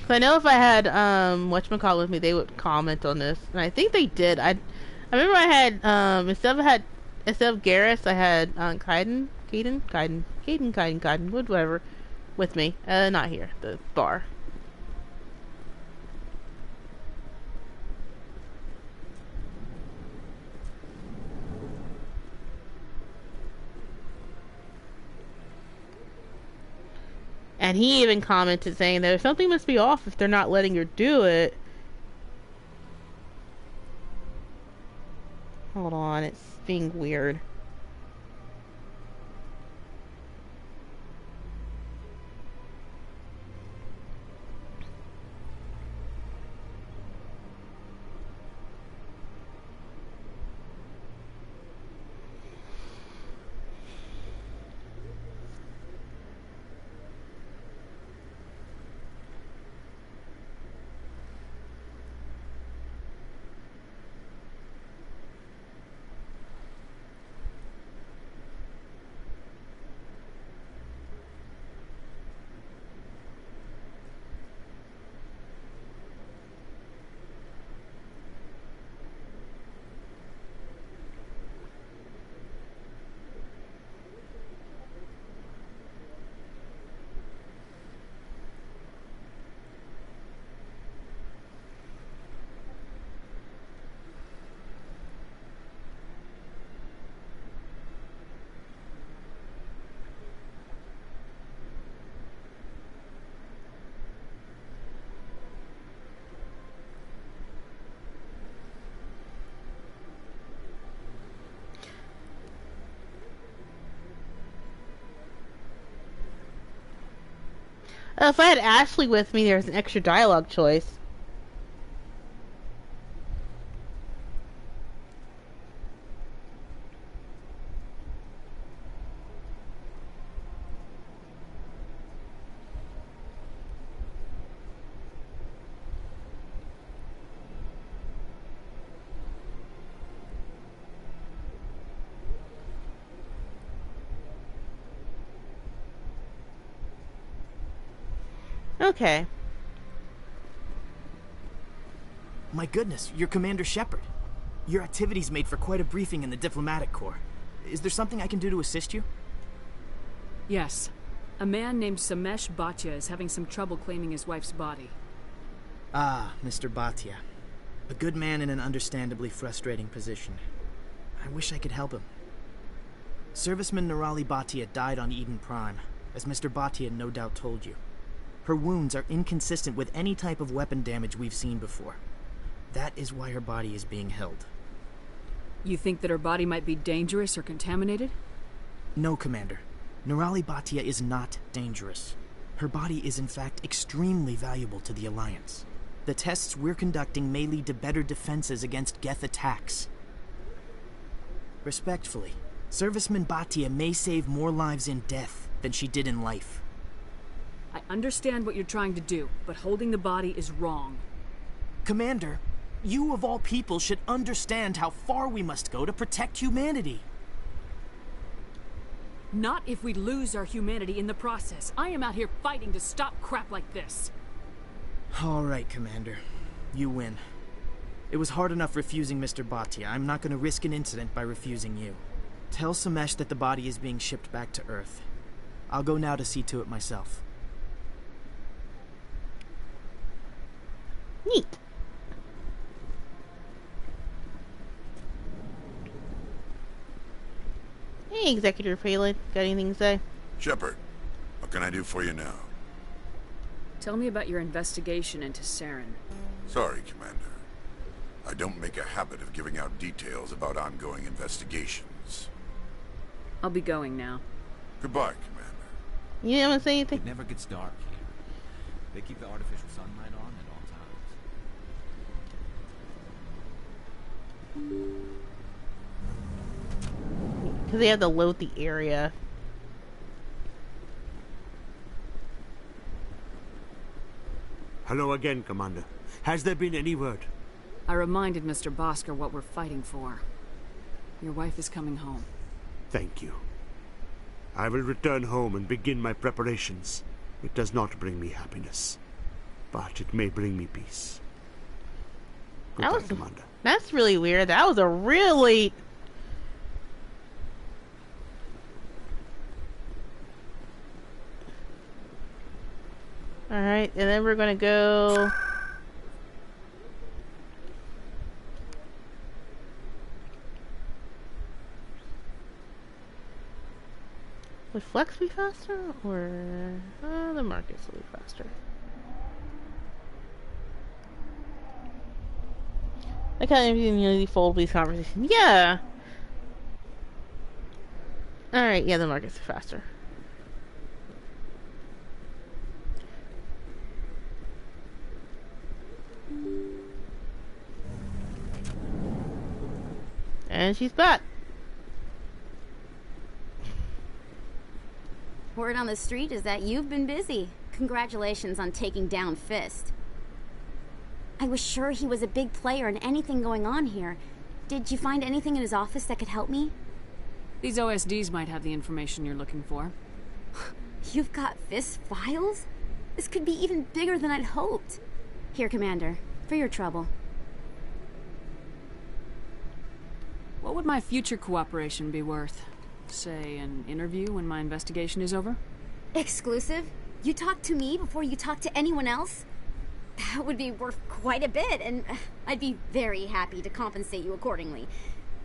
I know if I had whatchamacallit with me, they would comment on this, and I think they did. I remember I had instead of Garrus, I had Kaiden, whatever, with me. Not here, the bar. And he even commented saying that something must be off if they're not letting her do it. Hold on, it's being weird. If I had Ashley with me, there's an extra dialogue choice. Okay. My goodness, you're Commander Shepard. Your activities made for quite a briefing in the Diplomatic Corps. Is there something I can do to assist you? Yes. A man named Samesh Bhatia is having some trouble claiming his wife's body. Ah, Mr. Bhatia. A good man in an understandably frustrating position. I wish I could help him. Serviceman Nirali Bhatia died on Eden Prime, as Mr. Bhatia no doubt told you. Her wounds are inconsistent with any type of weapon damage we've seen before. That is why her body is being held. You think that her body might be dangerous or contaminated? No, Commander. Nirali Bhatia is not dangerous. Her body is in fact extremely valuable to the Alliance. The tests we're conducting may lead to better defenses against Geth attacks. Respectfully, Serviceman Bhatia may save more lives in death than she did in life. I understand what you're trying to do, but holding the body is wrong. Commander, you of all people should understand how far we must go to protect humanity. Not if we lose our humanity in the process. I am out here fighting to stop crap like this. All right, Commander. You win. It was hard enough refusing Mr. Bhatia. I'm not going to risk an incident by refusing you. Tell Samesh that the body is being shipped back to Earth. I'll go now to see to it myself. Neat. Hey, Executive Phelan. Got anything to say? Shepard, what can I do for you now? Tell me about your investigation into Saren. Sorry, Commander. I don't make a habit of giving out details about ongoing investigations. I'll be going now. Goodbye, Commander. You didn't want to say anything? It never gets dark here. They keep the artificial sunlight on at all times. Because they have to load the area. Hello again, Commander. Has there been any word? I reminded Mr. Bosker what we're fighting for. Your wife is coming home. Thank you. I will return home and begin my preparations. It does not bring me happiness, but it may bring me peace. Goodbye, Commander. That's really weird. That was a really... Alright, and then we're gonna go... Would Flex be faster, or the Marcus will be faster? I kind of usually fold these conversations. Yeah. All right. Yeah, the Marcus is faster. And she's back. Word on the street is that you've been busy. Congratulations on taking down Fist. I was sure he was a big player in anything going on here. Did you find anything in his office that could help me? These OSDs might have the information you're looking for. You've got Fist's files? This could be even bigger than I'd hoped. Here, Commander, for your trouble. What would my future cooperation be worth? Say, an interview when my investigation is over? Exclusive? You talk to me before you talk to anyone else? That would be worth quite a bit, and I'd be very happy to compensate you accordingly.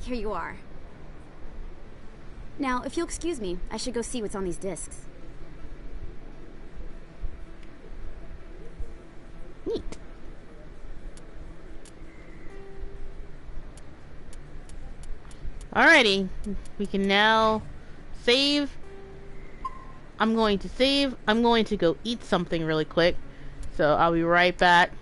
Here you are. Now, if you'll excuse me, I should go see what's on these discs. Neat. Alrighty, we can now save. I'm going to save. I'm going to go eat something really quick. So I'll be right back.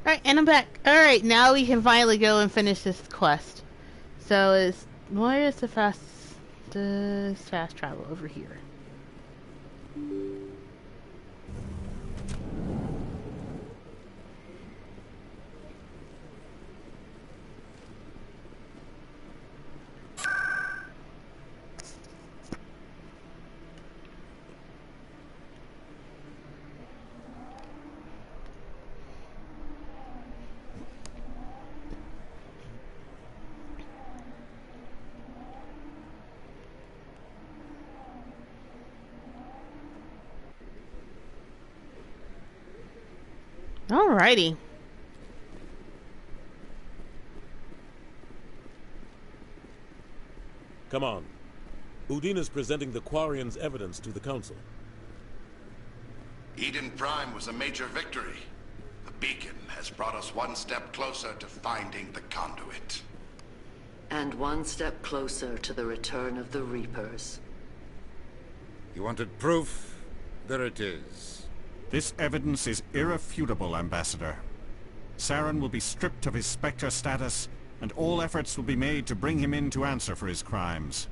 Alright, and I'm back. Alright, now we can finally go and finish this quest. So, where is the fast travel? Over here. Alrighty. Come on. Udina's presenting the Quarian's evidence to the Council. Eden Prime was a major victory. The beacon has brought us one step closer to finding the conduit. And one step closer to the return of the Reapers. You wanted proof? There it is. This evidence is irrefutable, Ambassador. Saren will be stripped of his Spectre status, and all efforts will be made to bring him in to answer for his crimes.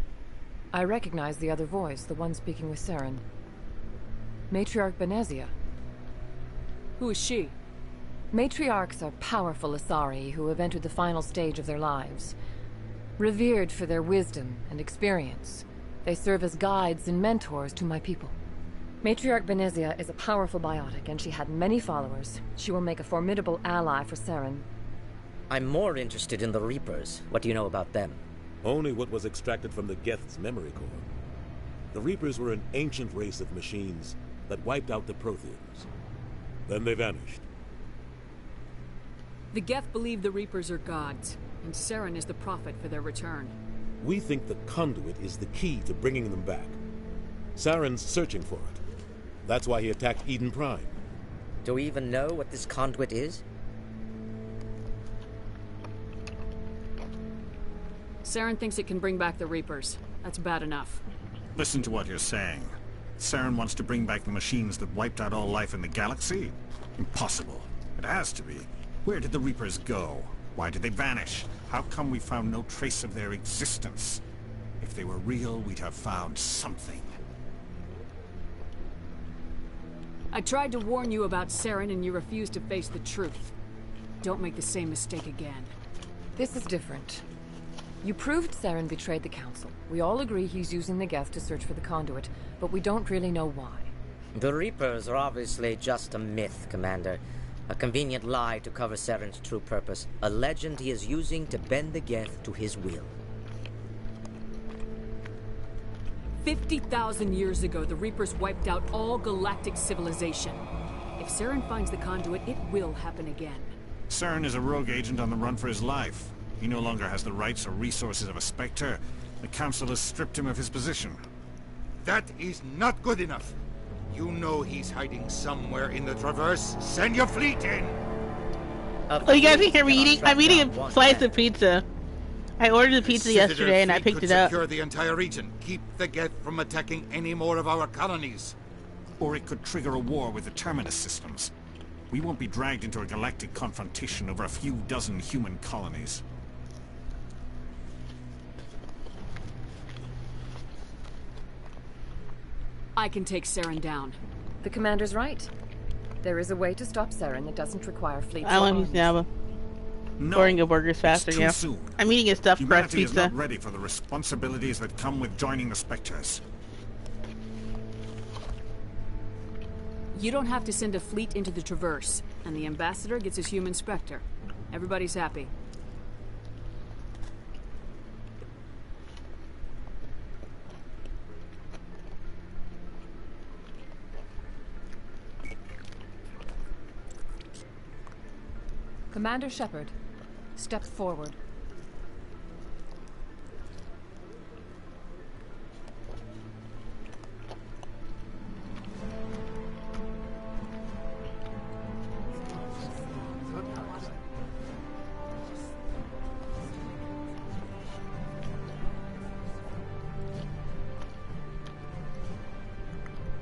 I recognize the other voice, the one speaking with Saren. Matriarch Benezia. Who is she? Matriarchs are powerful Asari who have entered the final stage of their lives. Revered for their wisdom and experience, they serve as guides and mentors to my people. Matriarch Benezia is a powerful biotic, and she had many followers. She will make a formidable ally for Saren. I'm more interested in the Reapers. What do you know about them? Only what was extracted from the Geth's memory core. The Reapers were an ancient race of machines that wiped out the Protheans. Then they vanished. The Geth believe the Reapers are gods, and Saren is the prophet for their return. We think the conduit is the key to bringing them back. Saren's searching for it. That's why he attacked Eden Prime. Do we even know what this conduit is? Saren thinks it can bring back the Reapers. That's bad enough. Listen to what you're saying. Saren wants to bring back the machines that wiped out all life in the galaxy? Impossible. It has to be. Where did the Reapers go? Why did they vanish? How come we found no trace of their existence? If they were real, we'd have found something. I tried to warn you about Saren and you refused to face the truth. Don't make the same mistake again. This is different. You proved Saren betrayed the Council. We all agree he's using the Geth to search for the conduit, but we don't really know why. The Reapers are obviously just a myth, Commander. A convenient lie to cover Saren's true purpose. A legend he is using to bend the Geth to his will. 50,000 years ago, the Reapers wiped out all galactic civilization. If Saren finds the conduit, it will happen again. Saren is a rogue agent on the run for his life. He no longer has the rights or resources of a Spectre. The Council has stripped him of his position. That is not good enough. You know he's hiding somewhere in the Traverse. Send your fleet in! Oh, you guys think I'm eating a slice of pizza. I ordered the pizza yesterday and I picked it up. Secure the entire region. Keep the Geth from attacking any more of our colonies. Or it could trigger a war with the Terminus systems. We won't be dragged into a galactic confrontation over a few dozen human colonies. I can take Saren down. The Commander's right. There is a way to stop Saren that doesn't require fleets. I want to use Pouring a burger's faster, it's too soon. I'm eating a stuffed crust Humanity pizza. is not ready for the responsibilities that come with joining the Spectres. You don't have to send a fleet into the Traverse, and the Ambassador gets his human Spectre. Everybody's happy. Commander Shepard, step forward.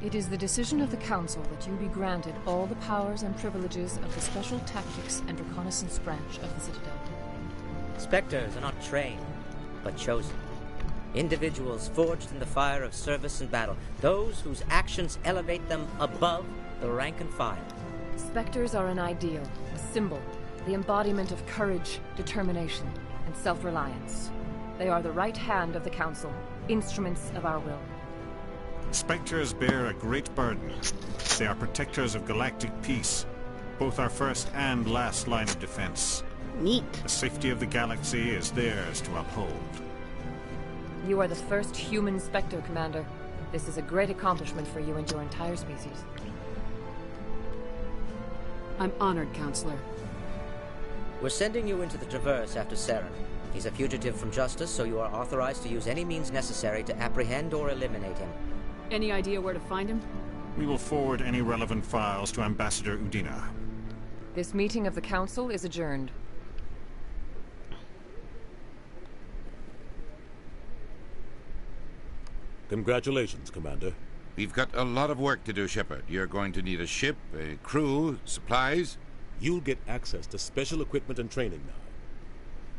It is the decision of the Council that you be granted all the powers and privileges of the Special Tactics and Reconnaissance Branch of the Citadel. Spectres are not trained, but chosen. Individuals forged in the fire of service and battle. Those whose actions elevate them above the rank and file. Spectres are an ideal, a symbol, the embodiment of courage, determination, and self-reliance. They are the right hand of the Council, instruments of our will. Spectres bear a great burden. They are protectors of galactic peace, both our first and last line of defense. Neat. The safety of the galaxy is theirs to uphold. You are the first human Spectre, Commander. This is a great accomplishment for you and your entire species. I'm honored, Counselor. We're sending you into the Traverse after Saren. He's a fugitive from justice, so you are authorized to use any means necessary to apprehend or eliminate him. Any idea where to find him? We will forward any relevant files to Ambassador Udina. This meeting of the Council is adjourned. Congratulations, Commander. We've got a lot of work to do, Shepard. You're going to need a ship, a crew, supplies. You'll get access to special equipment and training now.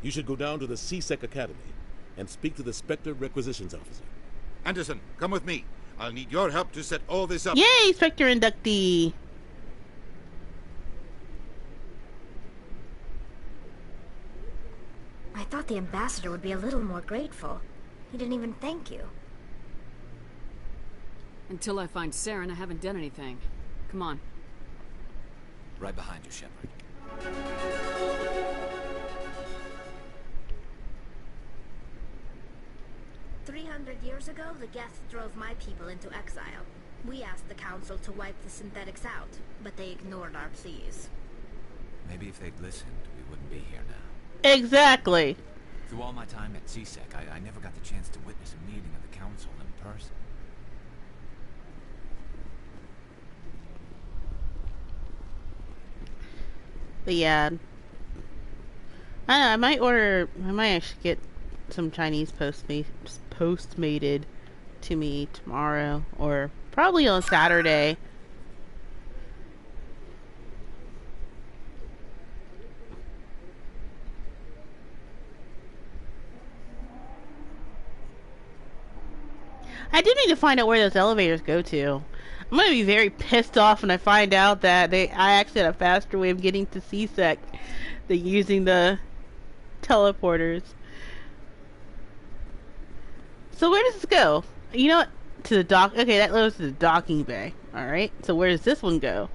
You should go down to the C-Sec Academy and speak to the Spectre Requisitions Officer. Anderson, come with me. I'll need your help to set all this up. Yay, Spectre inductee! I thought the ambassador would be a little more grateful. He didn't even thank you. Until I find Saren, I haven't done anything. Come on. Right behind you, Shepard. 300 years ago, the Geth drove my people into exile. We asked the Council to wipe the synthetics out, but they ignored our pleas. Maybe if they'd listened, we wouldn't be here now. Exactly. Through all my time at C-Sec, I never got the chance to witness a meeting of the Council in person. But yeah, I might actually get some Chinese postmated to me tomorrow, or probably on Saturday. I do need to find out where those elevators go to. I'm gonna be very pissed off when I find out that I actually had a faster way of getting to C-Sec than using the teleporters. So where does this go? You know what? To the dock. Okay, that goes to the docking bay. Alright, so where does this one go?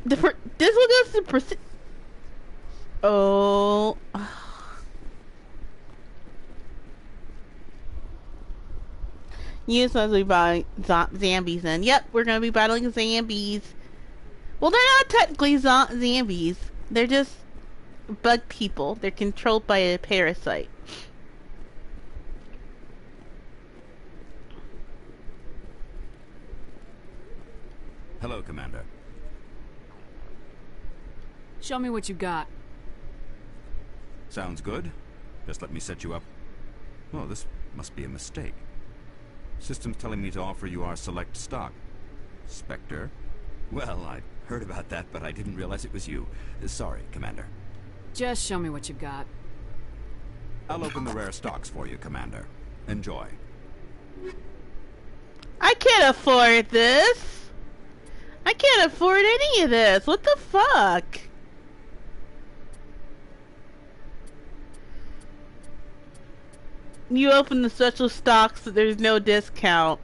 This one goes to the Oh. You supposed to be battling zombies then. Yep, we're gonna be battling zombies. Well, they're not technically zombies. They're just bug people. They're controlled by a parasite. Hello, Commander. Show me what you got. Sounds good. Just let me set you up. Oh, this must be a mistake. System's telling me to offer you our select stock. Spectre? Well, I heard about that, but I didn't realize it was you. Sorry, Commander. Just show me what you got. I'll open the rare stocks for you, Commander. Enjoy. I can't afford this. I can't afford any of this. What the fuck? You open the special stocks, there's no discount.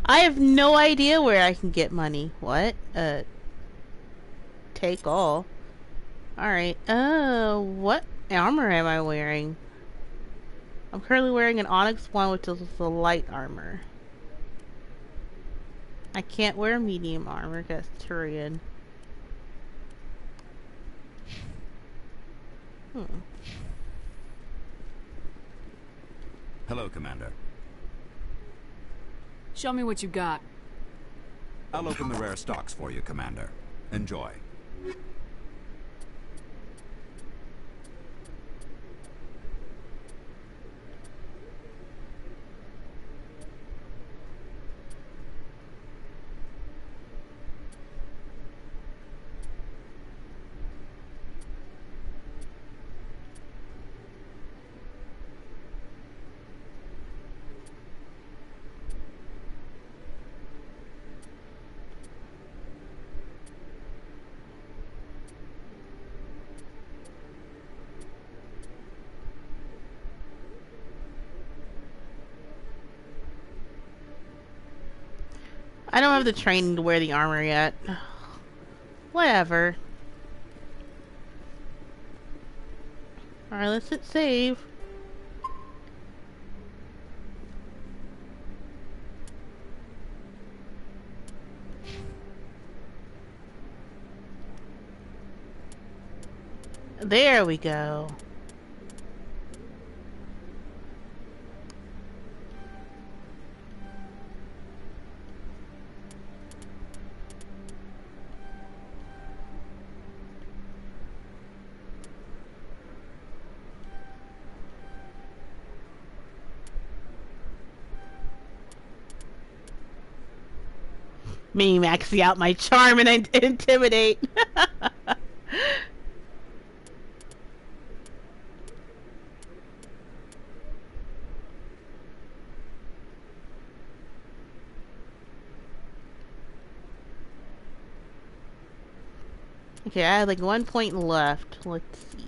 I have no idea where I can get money. What? Take all. Alright. What armor am I wearing? I'm currently wearing an Onyx 1, which is the light armor. I can't wear medium armor because Turian. Hello, Commander. Show me what you got. I'll open the rare stocks for you, Commander. Enjoy. I don't have the training to wear the armor yet. Whatever. Alright, let's hit save. There we go. Me maxing out my charm and intimidate. Okay, I have like 1 point left. Let's see.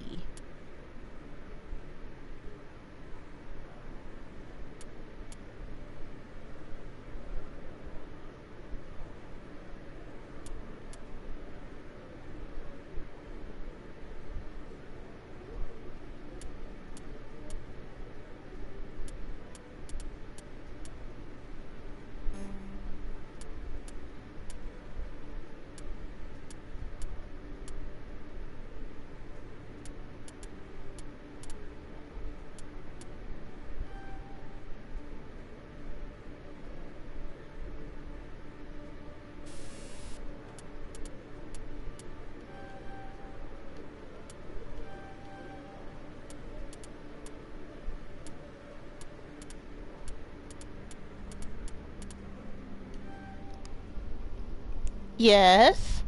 Yes.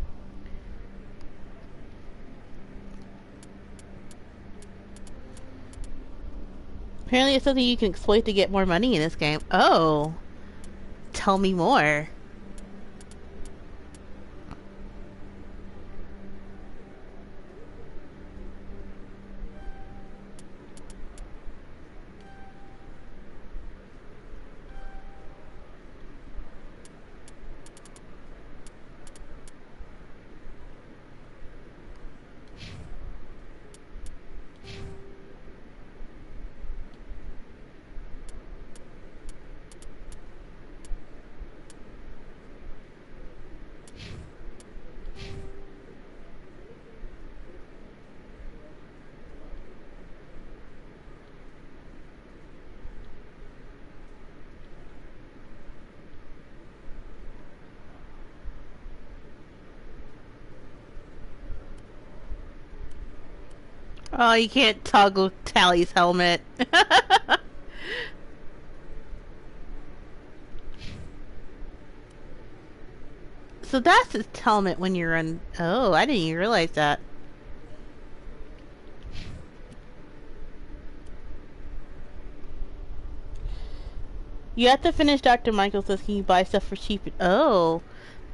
Apparently it's something you can exploit to get more money in this game. Oh. Tell me more. Oh, you can't toggle Tally's helmet. So that's his helmet when you're on... Oh, I didn't even realize that. You have to finish Dr. Michaels' list. Can you buy stuff for cheap? Oh.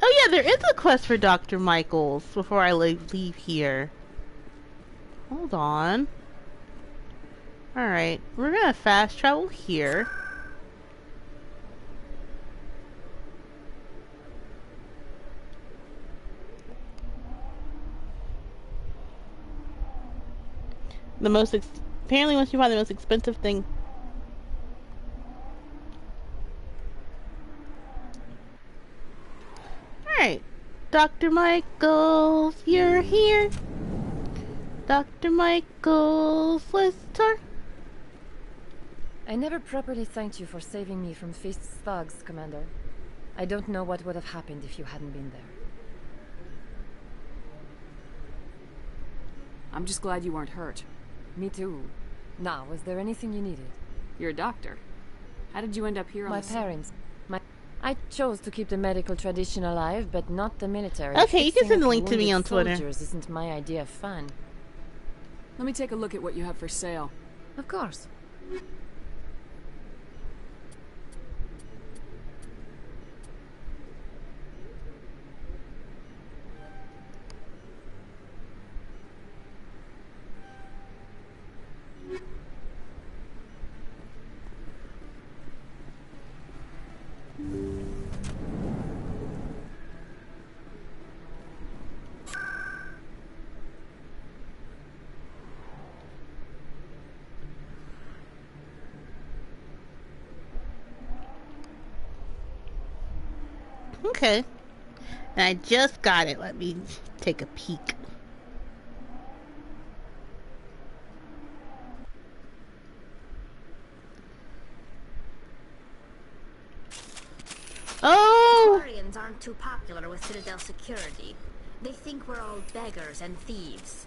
Oh yeah, there is a quest for Dr. Michaels before I leave here. Hold on. Alright, we're gonna fast travel here. Apparently once you find the most expensive thing... Dr. Michaels, you're here. Dr. Michaels, let's talk. I never properly thanked you for saving me from Fist's thugs, Commander. I don't know what would have happened if you hadn't been there. I'm just glad you weren't hurt. Me too. Now, was there anything you needed? You're a doctor. How did you end up here on My the parents. I chose to keep the medical tradition alive, but not the military. Okay, you can Fixing send the up link to me wounded on Twitter. soldiers isn't my idea of fun. Let me take a look at what you have for sale. Of course. Okay. And I just got it. Let me take a peek. Oh! Quarians aren't too popular with Citadel security. They think we're all beggars and thieves.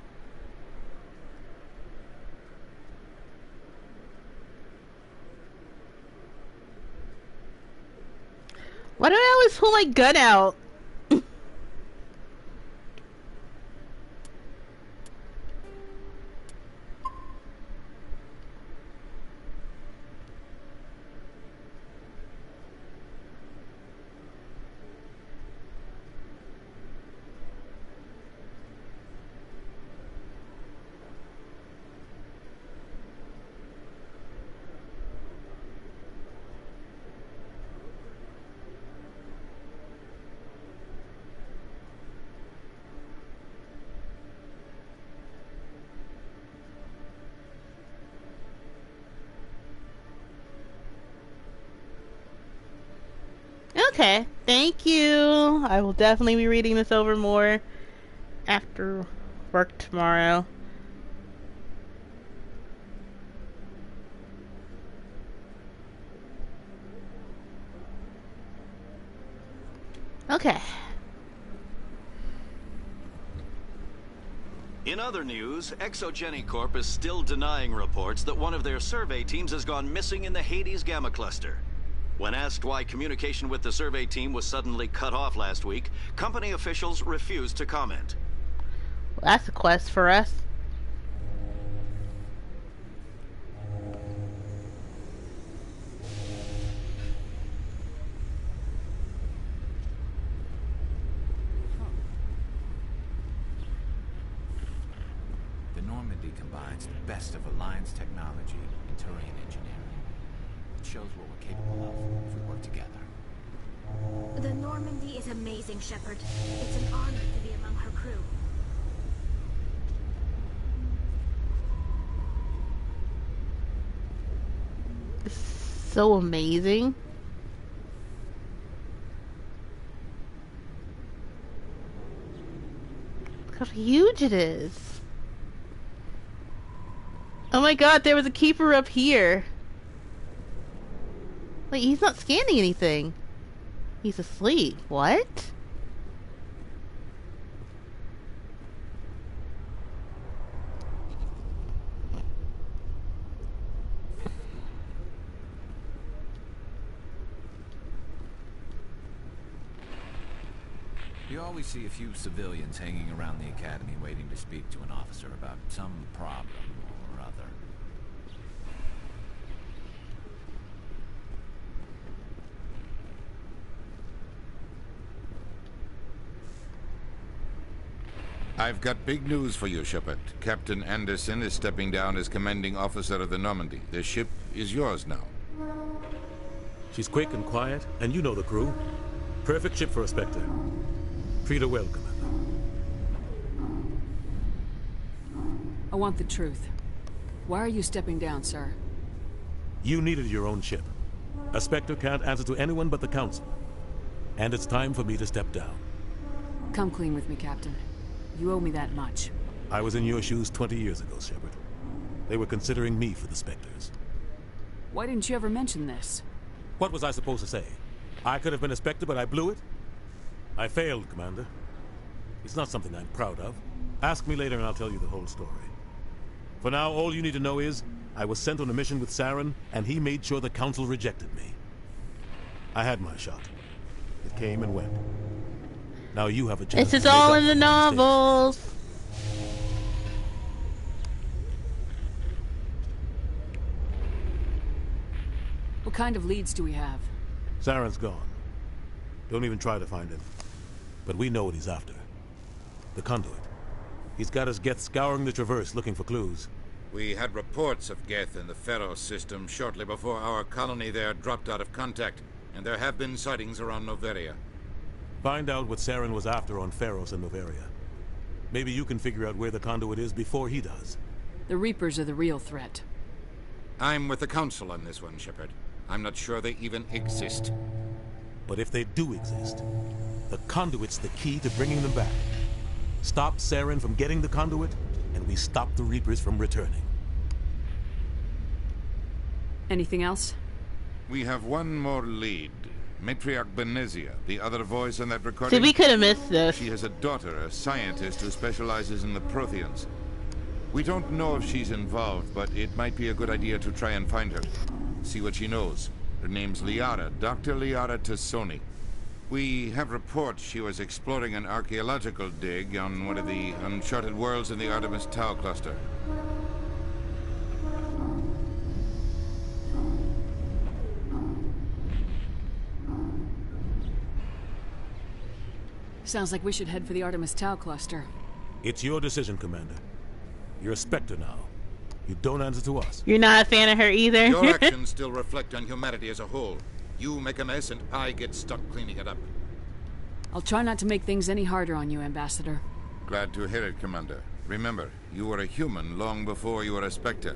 Why do I always pull my gun out? Okay, thank you. I will definitely be reading this over more after work tomorrow. Okay. In other news, Exogeny Corp is still denying reports that one of their survey teams has gone missing in the Hades Gamma Cluster. When asked why communication with the survey team was suddenly cut off last week, company officials refused to comment. Well, that's a quest for us. The Normandy combines the best of Alliance technology and Turian engineering. It shows what we're capable of if we work together. The Normandy is amazing, Shepard. It's an honor to be among her crew. So amazing. Look how huge it is. Oh my god, there was a keeper up here. Wait, he's not scanning anything. He's asleep. What? You always see a few civilians hanging around the academy waiting to speak to an officer about some problem or other. I've got big news for you, Shepard. Captain Anderson is stepping down as commanding officer of the Normandy. The ship is yours now. She's quick and quiet, and you know the crew. Perfect ship for a Spectre. Treat her well, Commander. I want the truth. Why are you stepping down, sir? You needed your own ship. A Spectre can't answer to anyone but the Council. And it's time for me to step down. Come clean with me, Captain. You owe me that much. I was in your shoes 20 years ago, Shepard. They were considering me for the Spectres. Why didn't you ever mention this? What was I supposed to say? I could have been a Spectre, but I blew it? I failed, Commander. It's not something I'm proud of. Ask me later and I'll tell you the whole story. For now, all you need to know is, I was sent on a mission with Saren, and he made sure the Council rejected me. I had my shot. It came and went. Now you have a chance. This is all in the novels. What kind of leads do we have? Saren's gone. Don't even try to find him. But we know what he's after. The Conduit. He's got his Geth scouring the Traverse looking for clues. We had reports of Geth in the Pharos system shortly before our colony there dropped out of contact, and there have been sightings around Noveria. Find out what Saren was after on Pharos and Noveria. Maybe you can figure out where the Conduit is before he does. The Reapers are the real threat. I'm with the Council on this one, Shepard. I'm not sure they even exist. But if they do exist, the Conduit's the key to bringing them back. Stop Saren from getting the Conduit, and we stop the Reapers from returning. Anything else? We have one more lead. Matriarch Benezia, the other voice on that recording. See, we could have missed this. She has a daughter, a scientist who specializes in the Protheans. We don't know if she's involved, but it might be a good idea to try and find her. See what she knows. Her name's Liara, Dr. Liara Tassoni. We have reports she was exploring an archaeological dig on one of the uncharted worlds in the Artemis Tau cluster. Sounds like we should head for the Artemis Tau cluster. It's your decision, Commander. You're a Spectre now. You don't answer to us. You're not a fan of her either. Your actions still reflect on humanity as a whole. You make a mess and I get stuck cleaning it up. I'll try not to make things any harder on you, Ambassador. Glad to hear it, Commander. Remember, you were a human long before you were a Spectre.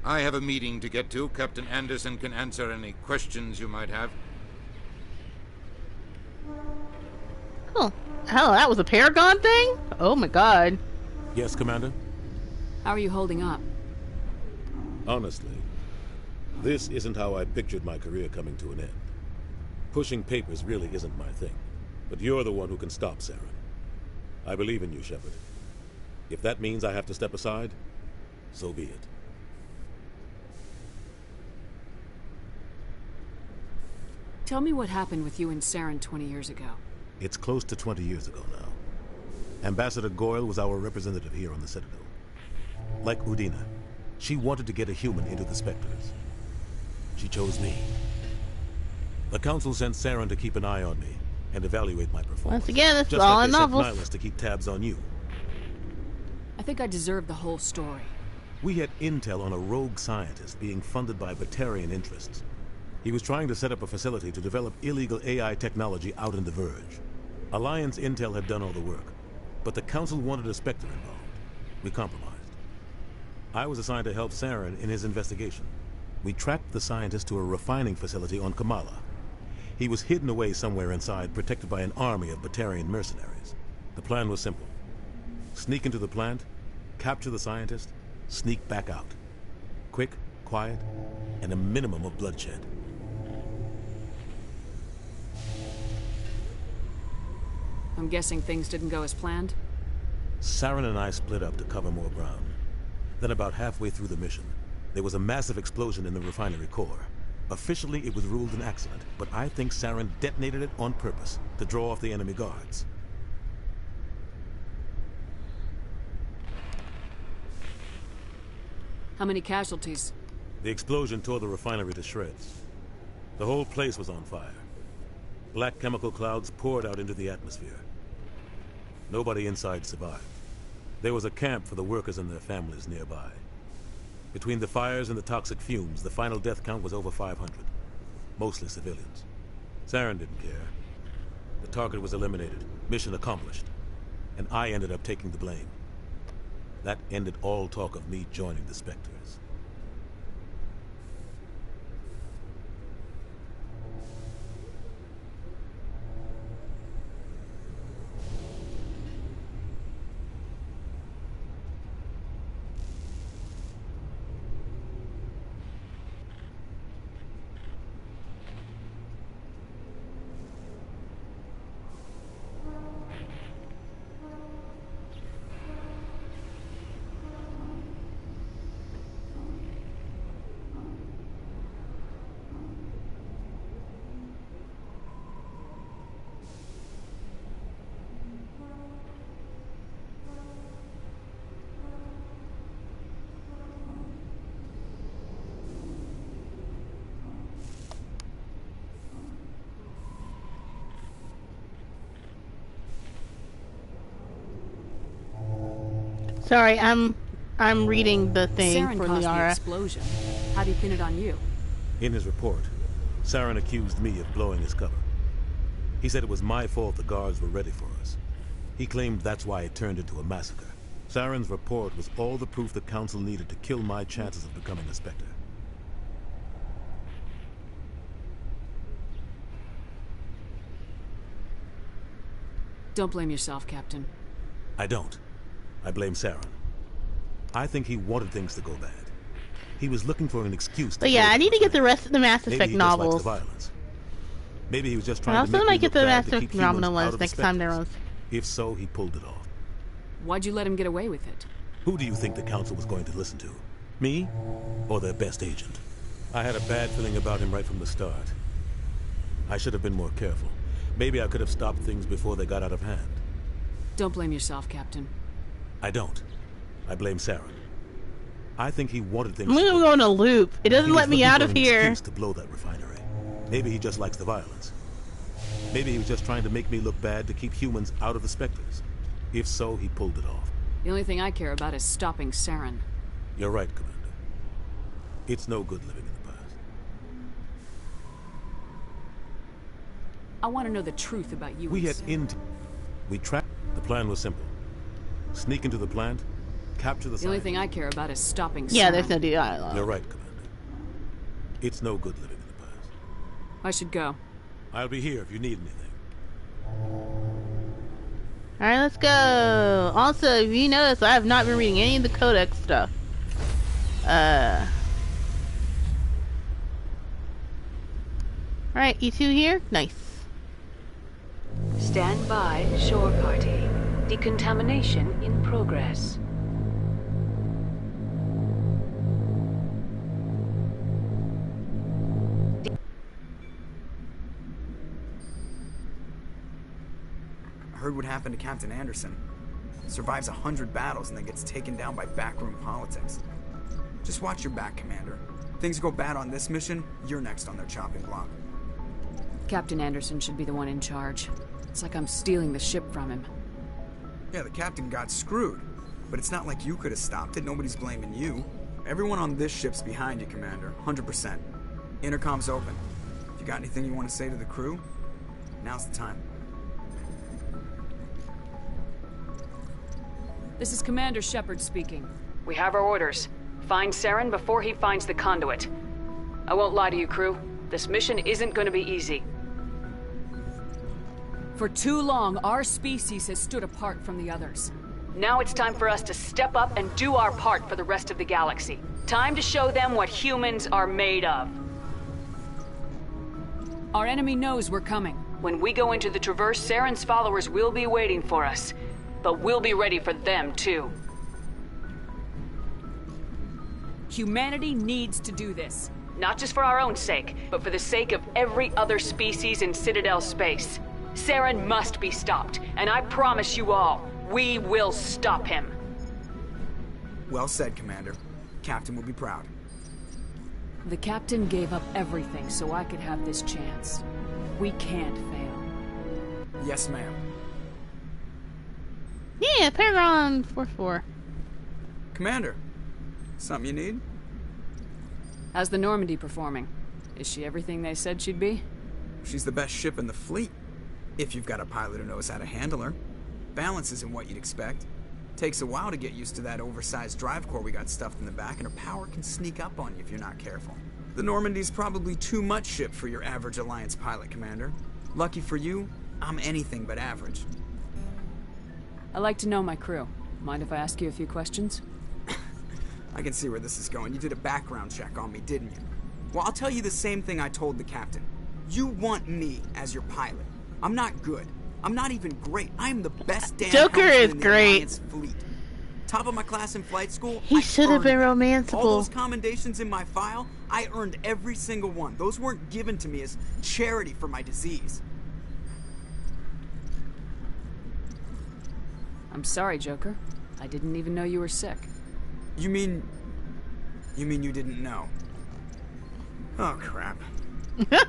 I have a meeting to get to. Captain Anderson can answer any questions you might have. Oh, hell, that was a Paragon thing? Oh my god. Yes, Commander? How are you holding up? Honestly, this isn't how I pictured my career coming to an end. Pushing papers really isn't my thing. But you're the one who can stop Saren. I believe in you, Shepard. If that means I have to step aside, so be it. Tell me what happened with you and Saren 20 years ago. It's close to 20 years ago now. Ambassador Goyle was our representative here on the Citadel. Like Udina, she wanted to get a human into the Spectres. She chose me. The Council sent Saren to keep an eye on me and evaluate my performance. Once again, this is just all like in they sent novels. Nihilus to keep tabs on you. I think I deserve the whole story. We had intel on a rogue scientist being funded by Batarian interests. He was trying to set up a facility to develop illegal AI technology out in the Verge. Alliance intel had done all the work, but the Council wanted a Spectre involved. We compromised. I was assigned to help Saren in his investigation. We tracked the scientist to a refining facility on Kamala. He was hidden away somewhere inside, protected by an army of Batarian mercenaries. The plan was simple. Sneak into the plant, capture the scientist, sneak back out. Quick, quiet, and a minimum of bloodshed. I'm guessing things didn't go as planned? Saren and I split up to cover more ground. Then about halfway through the mission, there was a massive explosion in the refinery core. Officially, it was ruled an accident, but I think Saren detonated it on purpose to draw off the enemy guards. How many casualties? The explosion tore the refinery to shreds. The whole place was on fire. Black chemical clouds poured out into the atmosphere. Nobody inside survived. There was a camp for the workers and their families nearby. Between the fires and the toxic fumes, the final death count was over 500. Mostly civilians. Saren didn't care. The target was eliminated, mission accomplished. And I ended up taking the blame. That ended all talk of me joining the Spectres. Sorry, I'm reading the thing Saren for caused the Liara. explosion. How'd he pin it on you? In his report, Saren accused me of blowing his cover. He said it was my fault the guards were ready for us. He claimed that's why it turned into a massacre. Saren's report was all the proof the Council needed to kill my chances of becoming a Spectre. Don't blame yourself, Captain. I don't. I blame Saren. I think he wanted things to go bad. He was looking for an excuse to... But yeah, I need to get the rest of the Mass Effect novels. Maybe he was just I trying also to make might me get look the bad Mass to keep Effect Phenomena humans out ones of the next time they're Spectres. on. If so, he pulled it off. Why'd you let him get away with it? Who do you think the Council was going to listen to? Me? Or their best agent? I had a bad feeling about him right from the start. I should have been more careful. Maybe I could have stopped things before they got out of hand. Don't blame yourself, Captain. I don't. I blame Saren. I think he wanted things I'm gonna go in a loop. It doesn't He was let me looking out for of an here. excuse to blow that refinery. Maybe he just likes the violence. Maybe he was just trying to make me look bad to keep humans out of the Spectres. If so, he pulled it off. The only thing I care about is stopping Saren. You're right, Commander. It's no good living in the past. I want to know the truth about you. We and had Saren. We tracked. The plan was simple. Sneak into the plant, capture the The only thing I care about is stopping Saren. Yeah, there's no dialogue. You're right, Commander. It's no good living in the past. I should go. I'll be here if you need anything. Alright, let's go. Also, if you notice, I have not been reading any of the Codex stuff. Alright, you two here? Nice. Stand by, shore party. Decontamination in progress. Heard what happened to Captain Anderson. Survives 100 battles and then gets taken down by backroom politics. Just watch your back, Commander. Things go bad on this mission, you're next on their chopping block. Captain Anderson should be the one in charge. It's like I'm stealing the ship from him. Yeah, the captain got screwed. But it's not like you could have stopped it. Nobody's blaming you. Everyone on this ship's behind you, Commander. 100%. Intercom's open. If you got anything you want to say to the crew, now's the time. This is Commander Shepard speaking. We have our orders. Find Saren before he finds the conduit. I won't lie to you, crew. This mission isn't going to be easy. For too long, our species has stood apart from the others. Now it's time for us to step up and do our part for the rest of the galaxy. Time to show them what humans are made of. Our enemy knows we're coming. When we go into the Traverse, Saren's followers will be waiting for us. But we'll be ready for them, too. Humanity needs to do this. Not just for our own sake, but for the sake of every other species in Citadel space. Saren must be stopped, and I promise you all, we will stop him. Well said, Commander. Captain will be proud. The captain gave up everything so I could have this chance. We can't fail. Yes, ma'am. Yeah, Paragon 4-4. Commander, something you need? How's the Normandy performing? Is she everything they said she'd be? She's the best ship in the fleet. If you've got a pilot who knows how to handle her. Balance isn't what you'd expect. Takes a while to get used to that oversized drive core we got stuffed in the back, and her power can sneak up on you if you're not careful. The Normandy's probably too much ship for your average Alliance pilot, Commander. Lucky for you, I'm anything but average. I like to know my crew. Mind if I ask you a few questions? I can see where this is going. You did a background check on me, didn't you? Well, I'll tell you the same thing I told the captain. You want me as your pilot. I'm not good. I'm not even great. I am the best damn Joker helmsman is in the great. Alliance fleet. Top of my class in flight school. He should have been romanceable. All those commendations in my file, I earned every single one. Those weren't given to me as charity for my disease. I'm sorry, Joker. I didn't even know you were sick. You mean you didn't know? Oh, crap.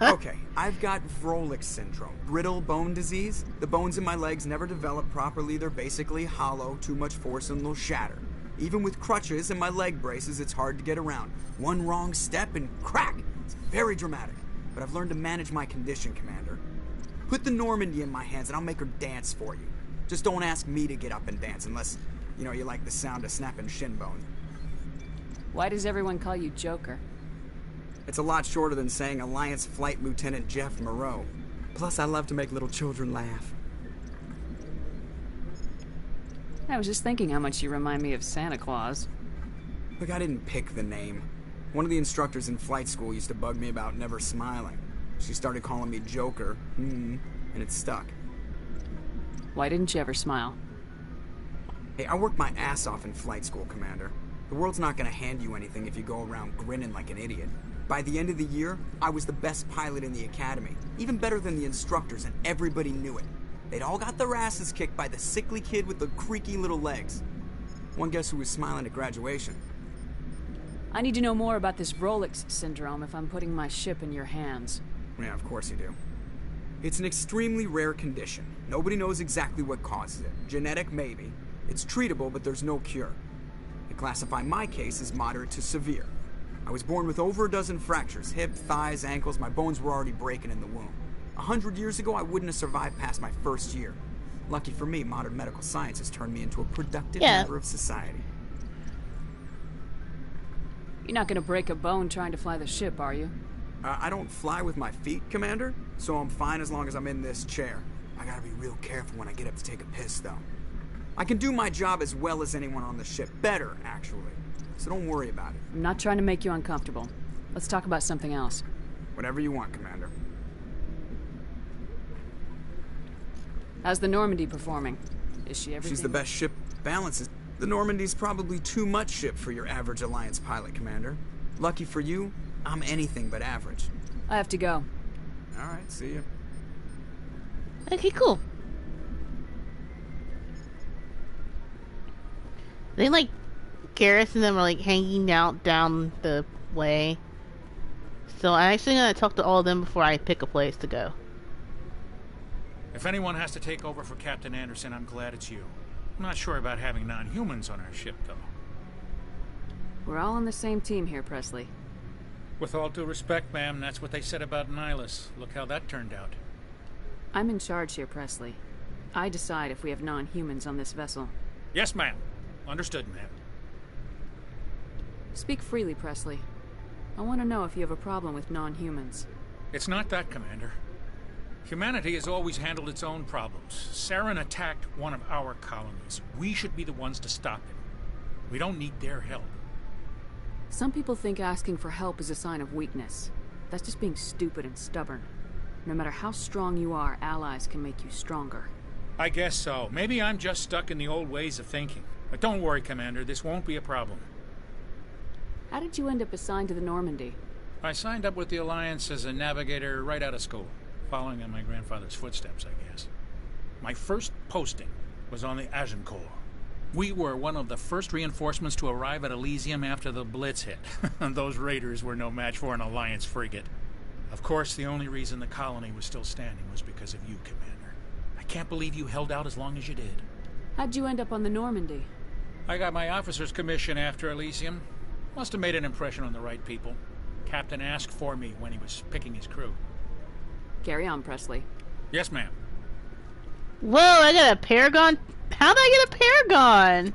Okay, I've got Vrolik syndrome, brittle bone disease. The bones in my legs never develop properly. They're basically hollow, too much force and they'll shatter. Even with crutches and my leg braces, it's hard to get around. One wrong step and crack! It's very dramatic. But I've learned to manage my condition, Commander. Put the Normandy in my hands and I'll make her dance for you. Just don't ask me to get up and dance unless, you know, you like the sound of snapping shin bones. Why does everyone call you Joker? It's a lot shorter than saying Alliance Flight Lieutenant Jeff Moreau. Plus, I love to make little children laugh. I was just thinking how much you remind me of Santa Claus. Look, I didn't pick the name. One of the instructors in flight school used to bug me about never smiling. She started calling me Joker, and it stuck. Why didn't you ever smile? Hey, I worked my ass off in flight school, Commander. The world's not gonna hand you anything if you go around grinning like an idiot. By the end of the year, I was the best pilot in the academy, even better than the instructors, and everybody knew it. They'd all got their asses kicked by the sickly kid with the creaky little legs. One guess who was smiling at graduation? I need to know more about this Rolex syndrome if I'm putting my ship in your hands. Yeah, of course you do. It's an extremely rare condition. Nobody knows exactly what causes it. Genetic, maybe. It's treatable, but there's no cure. They classify my case as moderate to severe. I was born with over a dozen fractures, hip, thighs, ankles. My bones were already breaking in the womb. 100 years ago, I wouldn't have survived past my first year. Lucky for me, modern medical science has turned me into a productive member of society. You're not gonna break a bone trying to fly the ship, are you? I don't fly with my feet, Commander, so I'm fine as long as I'm in this chair. I gotta be real careful when I get up to take a piss, though. I can do my job as well as anyone on the ship. Better, actually. So don't worry about it. I'm not trying to make you uncomfortable. Let's talk about something else. Whatever you want, Commander. How's the Normandy performing? Is she everything? She's the best ship. Balances. The Normandy's probably too much ship for your average Alliance pilot, Commander. Lucky for you, I'm anything but average. I have to go. Alright, see ya. Okay, cool. They like Garrus and them are like hanging out down the way. So I'm actually gonna talk to all of them before I pick a place to go. If anyone has to take over for Captain Anderson, I'm glad it's you. I'm not sure about having non-humans on our ship, though. We're all on the same team here, Presley. With all due respect, ma'am, that's what they said about Nihilus. Look how that turned out. I'm in charge here, Presley. I decide if we have non-humans on this vessel. Yes, ma'am. Understood, ma'am. Speak freely, Presley. I want to know if you have a problem with non-humans. It's not that, Commander. Humanity has always handled its own problems. Saren attacked one of our colonies. We should be the ones to stop him. We don't need their help. Some people think asking for help is a sign of weakness. That's just being stupid and stubborn. No matter how strong you are, allies can make you stronger. I guess so. Maybe I'm just stuck in the old ways of thinking. But don't worry, Commander. This won't be a problem. How did you end up assigned to the Normandy? I signed up with the Alliance as a navigator right out of school, following in my grandfather's footsteps, I guess. My first posting was on the Agincourt. We were one of the first reinforcements to arrive at Elysium after the Blitz hit. Those raiders were no match for an Alliance frigate. Of course, the only reason the colony was still standing was because of you, Commander. I can't believe you held out as long as you did. How'd you end up on the Normandy? I got my officer's commission after Elysium. Must have made an impression on the right people. Captain asked for me when he was picking his crew. Carry on, Presley. Yes, ma'am. Whoa, I got a Paragon? How'd I get a Paragon?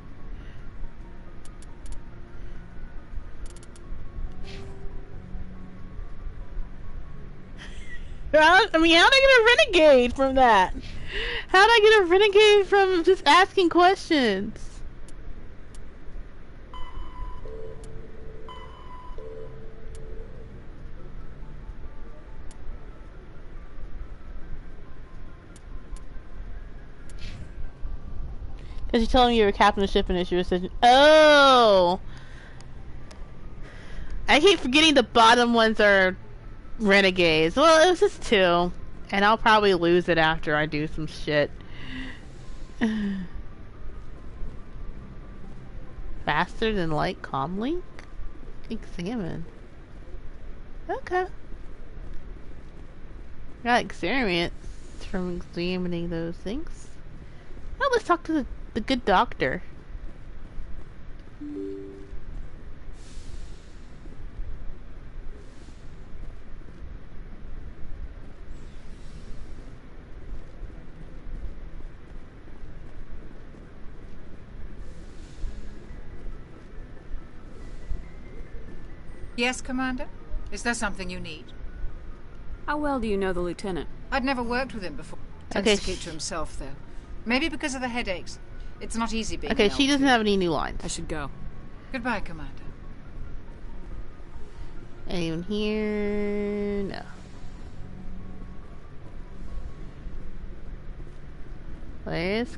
How'd I get a Renegade from that? How'd I get a Renegade from just asking questions? Because you're telling me you're a captain of ship and it's your decision. Oh! I keep forgetting the bottom ones are renegades. Well, it was just 2. And I'll probably lose it after I do some shit. Faster than light comlink? Examine. Okay. Got experience from examining those things. Well, let's talk to the good doctor. Yes, Commander? Is there something you need? How well do you know the lieutenant? I'd never worked with him before. Tends Okay, to keep to himself, though. Maybe because of the headaches. It's not easy being Okay, an she doesn't L2. have any new lines. I should go. Goodbye, Commander. Anyone here? No. Please.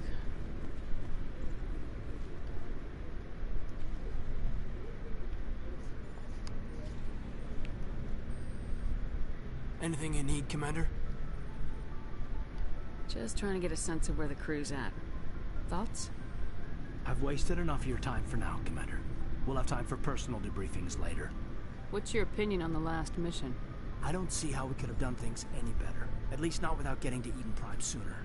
Anything you need, Commander? Just trying to get a sense of where the crew's at. Thoughts? I've wasted enough of your time for now, Commander. We'll have time for personal debriefings later. What's your opinion on the last mission? I don't see how we could have done things any better. At least not without getting to Eden Prime sooner.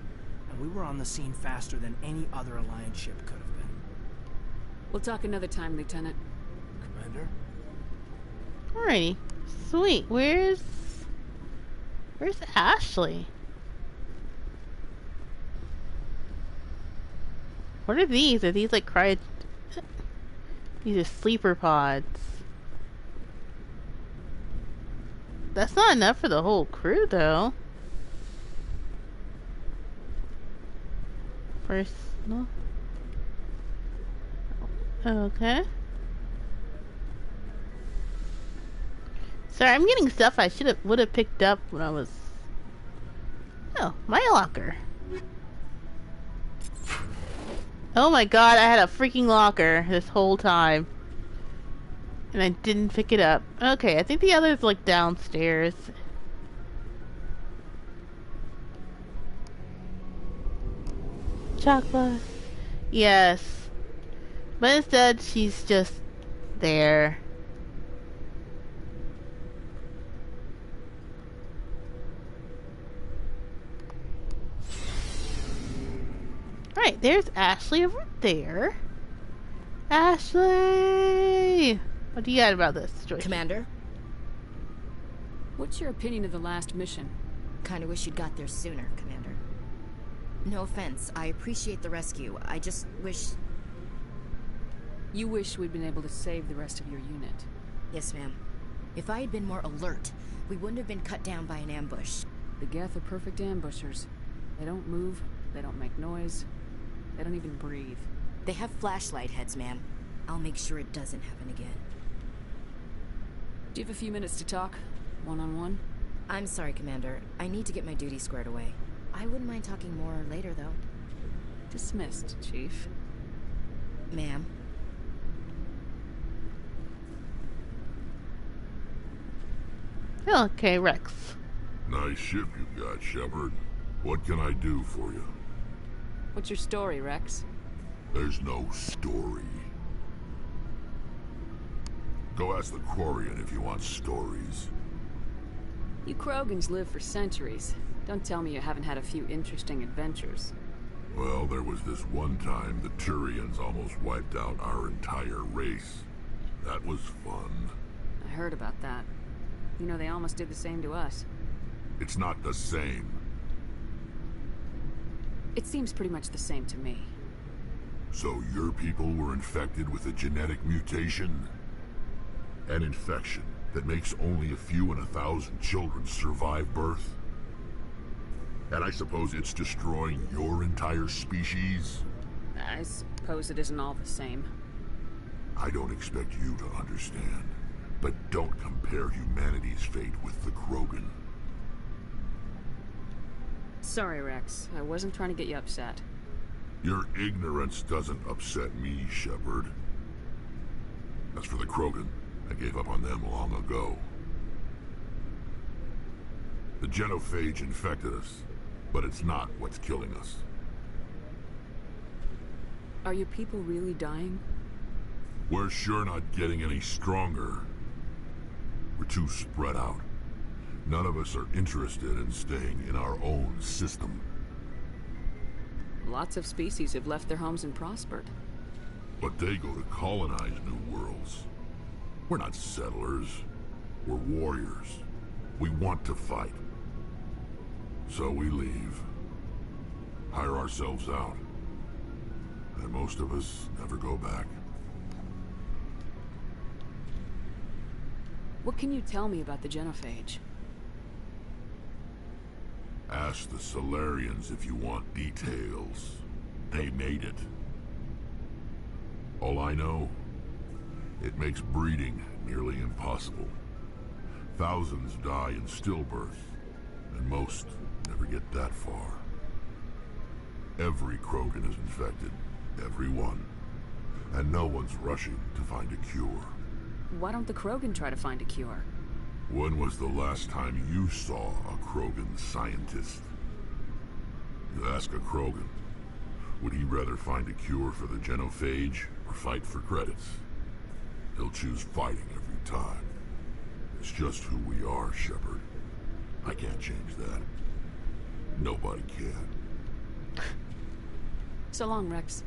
And we were on the scene faster than any other Alliance ship could have been. We'll talk another time, Lieutenant. Commander? Alrighty. Sweet. Where's Ashley? What are these? Are these like These are sleeper pods. That's not enough for the whole crew, though. Personal. Okay. Sorry, I'm getting stuff I would have picked up when I was. Oh, my locker. Oh my god, I had a freaking locker this whole time. And I didn't pick it up. Okay, I think the other's like downstairs. Chocolate. Yes. But instead, she's just there. Right, there's Ashley over there. Ashley! What do you got about this situation? Commander? What's your opinion of the last mission? Kinda wish you'd got there sooner, Commander. No offense, I appreciate the rescue. I just wish... You wish we'd been able to save the rest of your unit. Yes, ma'am. If I had been more alert, we wouldn't have been cut down by an ambush. The Geth are perfect ambushers. They don't move, they don't make noise, they don't even breathe. They have flashlight heads, ma'am. I'll make sure it doesn't happen again. Do you have a few minutes to talk? One-on-one? I'm sorry, Commander. I need to get my duty squared away. I wouldn't mind talking more later, though. Dismissed, Chief. Ma'am. Okay, Rex. Nice ship you've got, Shepard. What can I do for you? What's your story, Rex? There's no story. Go ask the Quarian if you want stories. You Krogans live for centuries. Don't tell me you haven't had a few interesting adventures. Well, there was this one time the Turians almost wiped out our entire race. That was fun. I heard about that. You know, they almost did the same to us. It's not the same. It seems pretty much the same to me. So your people were infected with a genetic mutation? An infection that makes only a few in 1,000 children survive birth? And I suppose it's destroying your entire species? I suppose it isn't all the same. I don't expect you to understand, but don't compare humanity's fate with the Krogan. Sorry, Rex. I wasn't trying to get you upset. Your ignorance doesn't upset me, Shepard. As for the Krogan, I gave up on them long ago. The genophage infected us, but it's not what's killing us. Are your people really dying? We're sure not getting any stronger. We're too spread out. None of us are interested in staying in our own system. Lots of species have left their homes and prospered. But they go to colonize new worlds. We're not settlers. We're warriors. We want to fight. So we leave. Hire ourselves out. And most of us never go back. What can you tell me about the Genophage? Ask the Solarians if you want details. They made it. All I know, it makes breeding nearly impossible. Thousands die in stillbirth, and most never get that far. Every Krogan is infected, every one. And no one's rushing to find a cure. Why don't the Krogan try to find a cure? When was the last time you saw a Krogan scientist? You ask a Krogan, would he rather find a cure for the Genophage or fight for credits? He'll choose fighting every time. It's just who we are, Shepard. I can't change that. Nobody can. So long, Rex.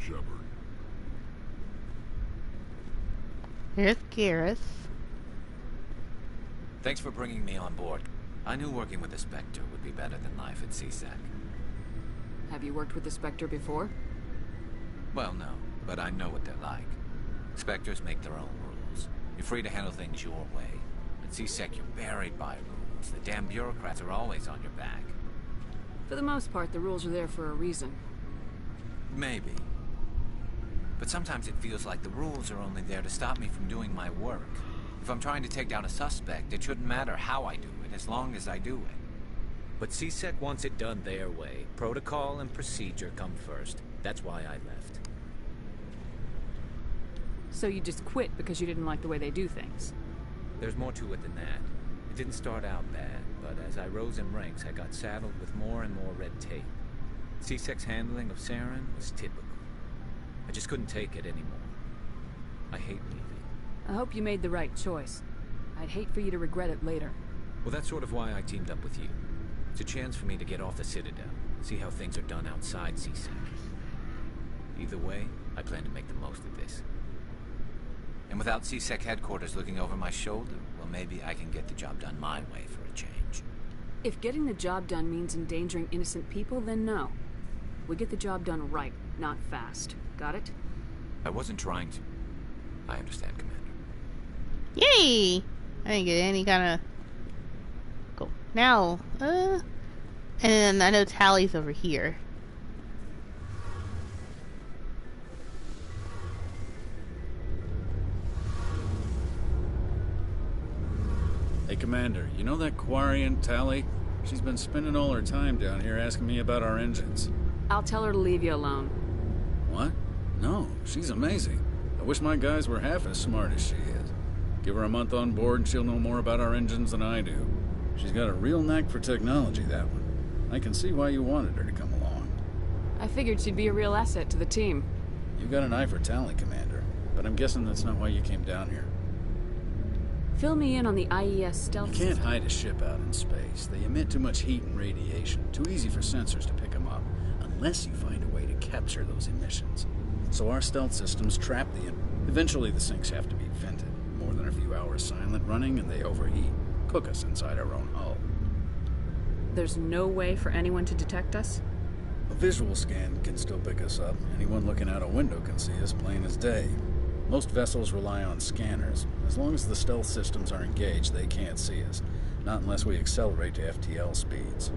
Shepard. Here's Garrus. Thanks for bringing me on board. I knew working with the Spectre would be better than life at CSEC. Have you worked with the Spectre before? Well, no, but I know what they're like. Spectres make their own rules. You're free to handle things your way. At CSEC, you're buried by rules. The damn bureaucrats are always on your back. For the most part, the rules are there for a reason. Maybe. But sometimes it feels like the rules are only there to stop me from doing my work. If I'm trying to take down a suspect, it shouldn't matter how I do it, as long as I do it. But CSEC wants it done their way. Protocol and procedure come first. That's why I left. So you just quit because you didn't like the way they do things? There's more to it than that. It didn't start out bad, but as I rose in ranks, I got saddled with more and more red tape. CSEC's handling of Saren was typical. I just couldn't take it anymore. I hate leaving. I hope you made the right choice. I'd hate for you to regret it later. Well, that's sort of why I teamed up with you. It's a chance for me to get off the Citadel, see how things are done outside CSEC. Either way, I plan to make the most of this. And without CSEC headquarters looking over my shoulder, well, maybe I can get the job done my way for a change. If getting the job done means endangering innocent people, then no. We get the job done right, not fast. Got it? I wasn't trying to. I understand, Commander. Yay! I didn't get any kind of... Cool. Now, and I know Tally's over here. Hey, Commander, you know that Quarian, Tally? She's been spending all her time down here asking me about our engines. I'll tell her to leave you alone. What? No, she's amazing. I wish my guys were half as smart as she is. Give her a month on board and she'll know more about our engines than I do. She's got a real knack for technology, that one. I can see why you wanted her to come along. I figured she'd be a real asset to the team. You've got an eye for Tally, Commander, but I'm guessing that's not why you came down here. Fill me in on the IES stealth You can't hide a ship out in space. They emit too much heat and radiation. Too easy for sensors to pick them up, unless you find a way to capture those emissions. So our stealth systems trap the... Eventually the sinks have to be vented. More than a few hours silent running and they overheat. Cook us inside our own hull. There's no way for anyone to detect us? A visual scan can still pick us up. Anyone looking out a window can see us plain as day. Most vessels rely on scanners. As long as the stealth systems are engaged, they can't see us. Not unless we accelerate to FTL speeds.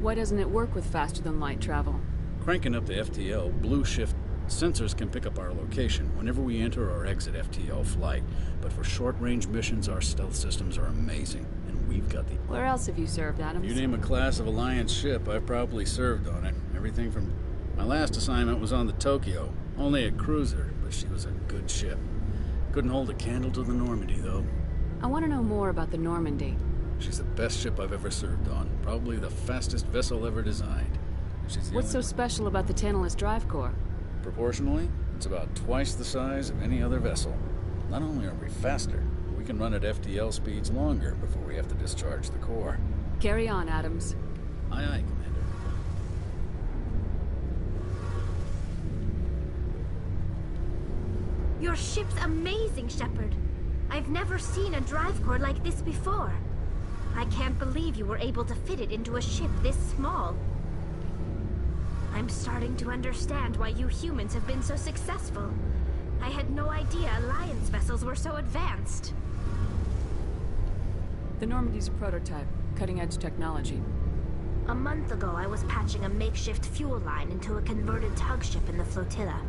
Why doesn't it work with faster-than-light travel? Cranking up the FTL, Blue Shift sensors can pick up our location whenever we enter or exit FTL flight. But for short-range missions, our stealth systems are amazing. And we've got the... Where else have you served, Adams? You name a class of Alliance ship, I've probably served on it. Everything from... My last assignment was on the Tokyo. Only a cruiser, but she was a good ship. Couldn't hold a candle to the Normandy, though. I want to know more about the Normandy. She's the best ship I've ever served on. Probably the fastest vessel ever designed. What's so special about the Tantalus Drive Core? Proportionally, it's about twice the size of any other vessel. Not only are we faster, but we can run at FTL speeds longer before we have to discharge the core. Carry on, Adams. Aye, aye, Commander. Your ship's amazing, Shepard. I've never seen a drive core like this before. I can't believe you were able to fit it into a ship this small. I'm starting to understand why you humans have been so successful. I had no idea Alliance vessels were so advanced. The Normandy's a prototype, cutting-edge technology. A month ago, I was patching a makeshift fuel line into a converted tug ship in the flotilla.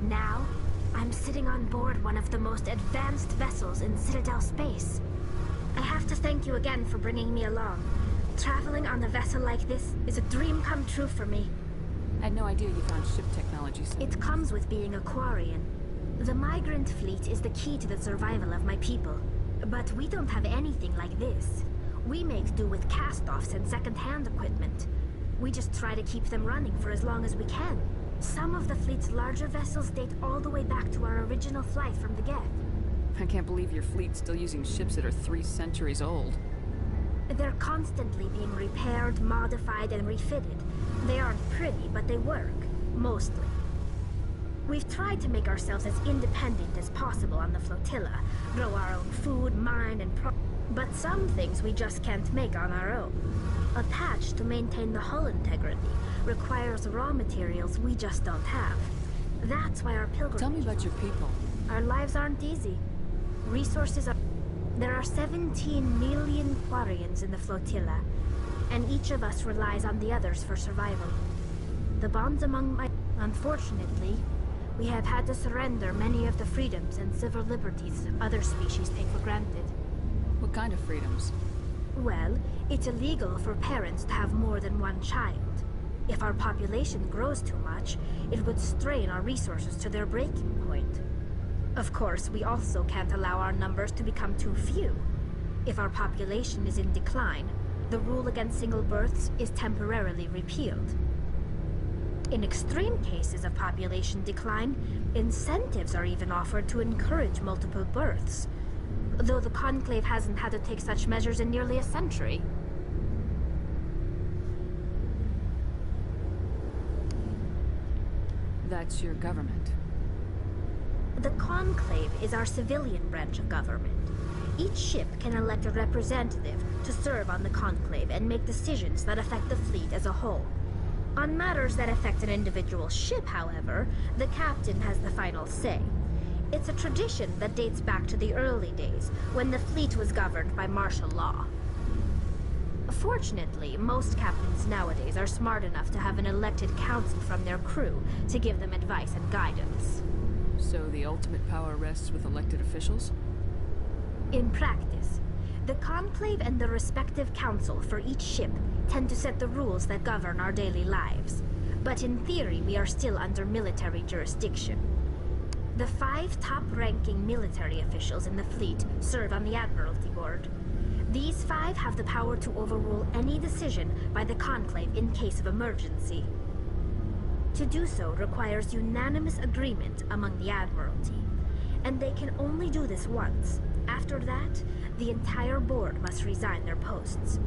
Now, I'm sitting on board one of the most advanced vessels in Citadel space. I have to thank you again for bringing me along. Traveling on a vessel like this is a dream come true for me. I had no idea you found ship technology so... It comes with being a Quarian. The migrant fleet is the key to the survival of my people. But we don't have anything like this. We make do with cast-offs and second-hand equipment. We just try to keep them running for as long as we can. Some of the fleet's larger vessels date all the way back to our original flight from the Geth. I can't believe your fleet's still using ships that are 3 centuries old. They're constantly being repaired, modified, and refitted. They aren't pretty, but they work. Mostly. We've tried to make ourselves as independent as possible on the flotilla. Grow our own food, mine, and but some things we just can't make on our own. A patch to maintain the hull integrity requires raw materials we just don't have. That's why our pilgrimage... Tell me about your people. Our lives aren't easy. Resources are... There are 17 million Quarians in the flotilla, and each of us relies on the others for survival. The bonds among my... Unfortunately, we have had to surrender many of the freedoms and civil liberties other species take for granted. What kind of freedoms? Well, it's illegal for parents to have more than one child. If our population grows too much, it would strain our resources to their breaking point. Of course, we also can't allow our numbers to become too few. If our population is in decline, the rule against single births is temporarily repealed. In extreme cases of population decline, incentives are even offered to encourage multiple births, though the Conclave hasn't had to take such measures in nearly a century. That's your government. The Conclave is our civilian branch of government. Each ship can elect a representative to serve on the Conclave and make decisions that affect the fleet as a whole. On matters that affect an individual ship, however, the captain has the final say. It's a tradition that dates back to the early days, when the fleet was governed by martial law. Fortunately, most captains nowadays are smart enough to have an elected council from their crew to give them advice and guidance. So the ultimate power rests with elected officials? In practice, the Conclave and the respective council for each ship tend to set the rules that govern our daily lives. But in theory, we are still under military jurisdiction. The 5 top-ranking military officials in the fleet serve on the Admiralty Board. These 5 have the power to overrule any decision by the Conclave in case of emergency. To do so requires unanimous agreement among the Admiralty, and they can only do this once. After that, the entire board must resign their posts.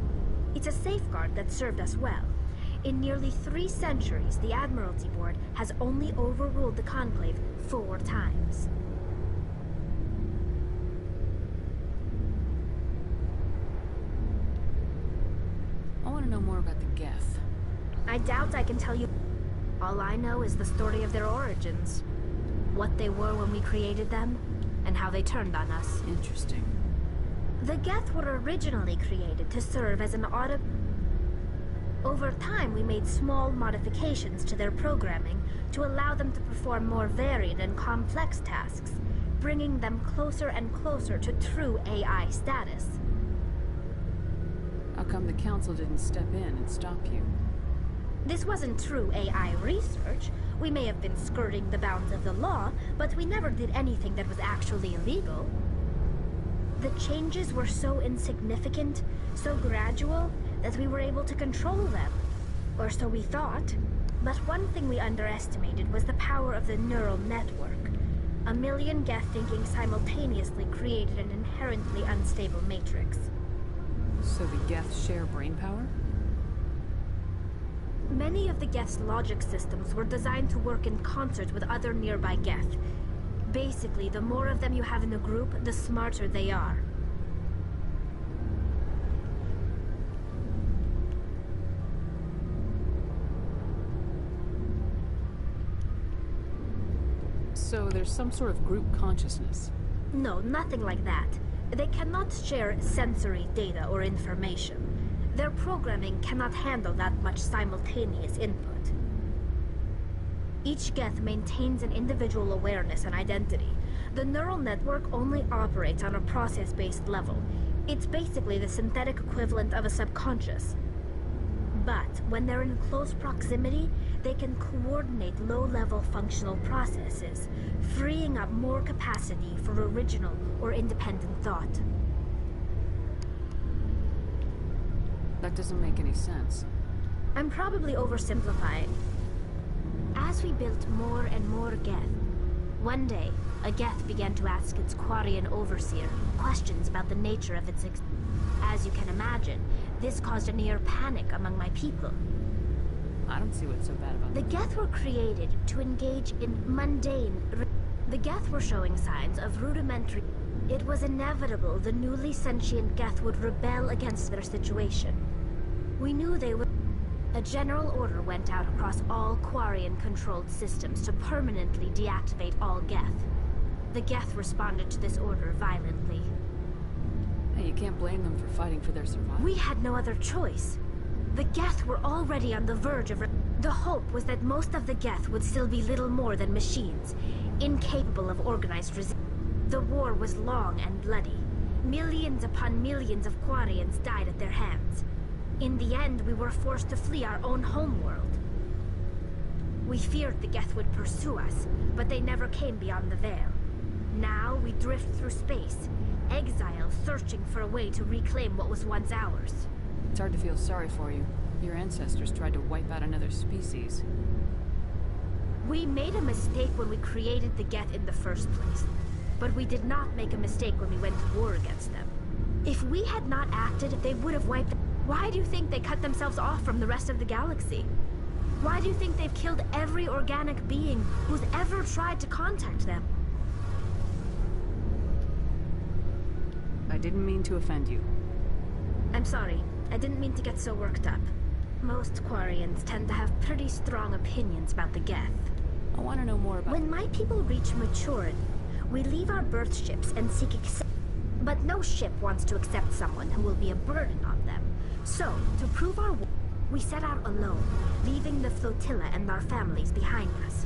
It's a safeguard that served us well. In nearly 3 centuries, the Admiralty Board has only overruled the Conclave 4 times. I want to know more about the Geth. I doubt I can tell you. All I know is the story of their origins. What they were when we created them, and how they turned on us. Interesting. The Geth were originally created to serve as an Over time, we made small modifications to their programming to allow them to perform more varied and complex tasks, bringing them closer and closer to true AI status. How come the Council didn't step in and stop you? This wasn't true AI research. We may have been skirting the bounds of the law, but we never did anything that was actually illegal. The changes were so insignificant, so gradual, that we were able to control them. Or so we thought. But one thing we underestimated was the power of the neural network. 1 million Geth thinking simultaneously created an inherently unstable matrix. So the Geth share brain power? Many of the Geth's logic systems were designed to work in concert with other nearby Geth. Basically, the more of them you have in a group, the smarter they are. So there's some sort of group consciousness. No, nothing like that. They cannot share sensory data or information. Their programming cannot handle that much simultaneous input. Each Geth maintains an individual awareness and identity. The neural network only operates on a process-based level. It's basically the synthetic equivalent of a subconscious. But when they're in close proximity, they can coordinate low-level functional processes, freeing up more capacity for original or independent thought. That doesn't make any sense. I'm probably oversimplifying. As we built more and more Geth, one day, a Geth began to ask its Quarian overseer questions about the nature of its As you can imagine, this caused a near panic among my people. I don't see what's so bad about The Geth were created to engage in mundane... The Geth were showing signs of rudimentary... It was inevitable the newly sentient Geth would rebel against their situation. We knew they would... A general order went out across all Quarian-controlled systems to permanently deactivate all Geth. The Geth responded to this order violently. Hey, you can't blame them for fighting for their survival. We had no other choice. The Geth were already on the verge of... The hope was that most of the Geth would still be little more than machines, incapable of organized resistance. The war was long and bloody. Millions upon millions of Quarians died at their hands. In the end, we were forced to flee our own homeworld. We feared the Geth would pursue us, but they never came beyond the Veil. Now we drift through space, exile searching for a way to reclaim what was once ours. It's hard to feel sorry for you. Your ancestors tried to wipe out another species. We made a mistake when we created the Geth in the first place, but we did not make a mistake when we went to war against them. If we had not acted, they would have wiped... Why do you think they cut themselves off from the rest of the galaxy? Why do you think they've killed every organic being who's ever tried to contact them? I didn't mean to offend you. I'm sorry. I didn't mean to get so worked up. Most Quarians tend to have pretty strong opinions about the Geth. I want to know more about... When my people reach maturity, we leave our birth ships and seek but no ship wants to accept someone who will be a burden on them. So, to prove our worth, we set out alone, leaving the flotilla and our families behind us.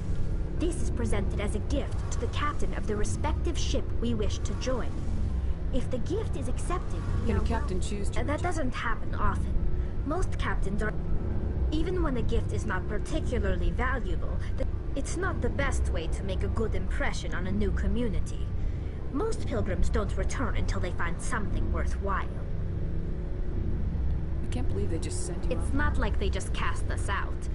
This is presented as a gift to the captain of the respective ship we wish to join. If the gift is accepted, can a captain choose to... That doesn't happen often. Most captains are... Even when a gift is not particularly valuable, it's not the best way to make a good impression on a new community. Most pilgrims don't return until they find something worthwhile. I can't believe they just sent you It's off. not like they just cast us out.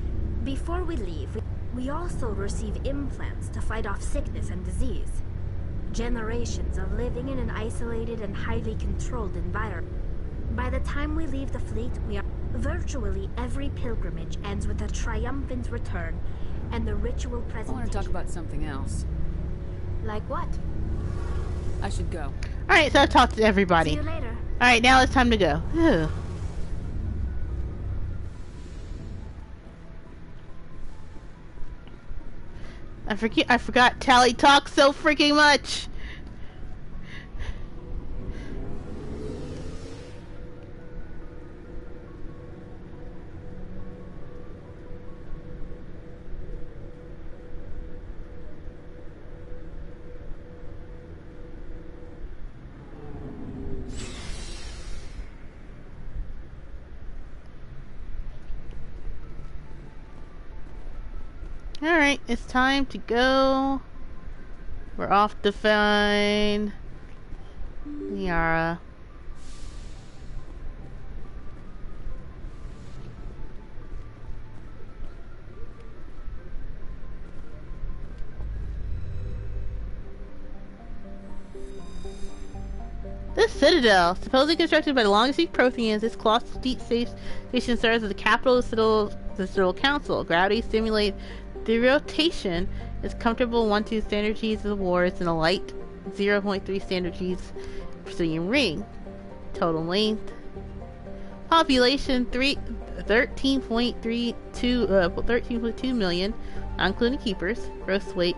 Before we leave, we also receive implants to fight off sickness and disease. Generations of living in an isolated and highly controlled environment. By the time we leave the fleet, we are... Virtually every pilgrimage ends with a triumphant return and the ritual presentation. I want to talk about something else. Like what? I should go. Alright, so I've talked to everybody. See you later. Alright, now it's time to go. Ugh. I forgot Tali talks so freaking much. Alright, it's time to go. We're off to find Liara. This citadel, supposedly constructed by the Longseek Protheans, this colossal deep space station serves as the capital of the Citadel Council. Gravity stimulates the rotation is comfortable 1-2 standard G's of the wards and a light 0.3 standard G's Presidium ring. Total length. Population 13.2 million, not including keepers. Gross weight,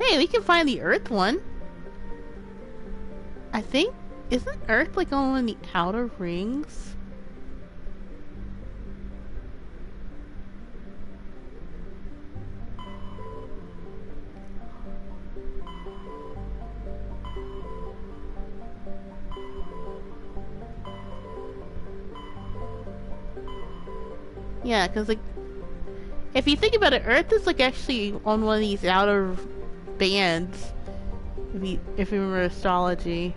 Hey, we can find the Earth one. I think, isn't Earth like on one of the outer rings? Yeah, because like, if you think about it, Earth is like actually on one of these outer bands. If you remember astrology.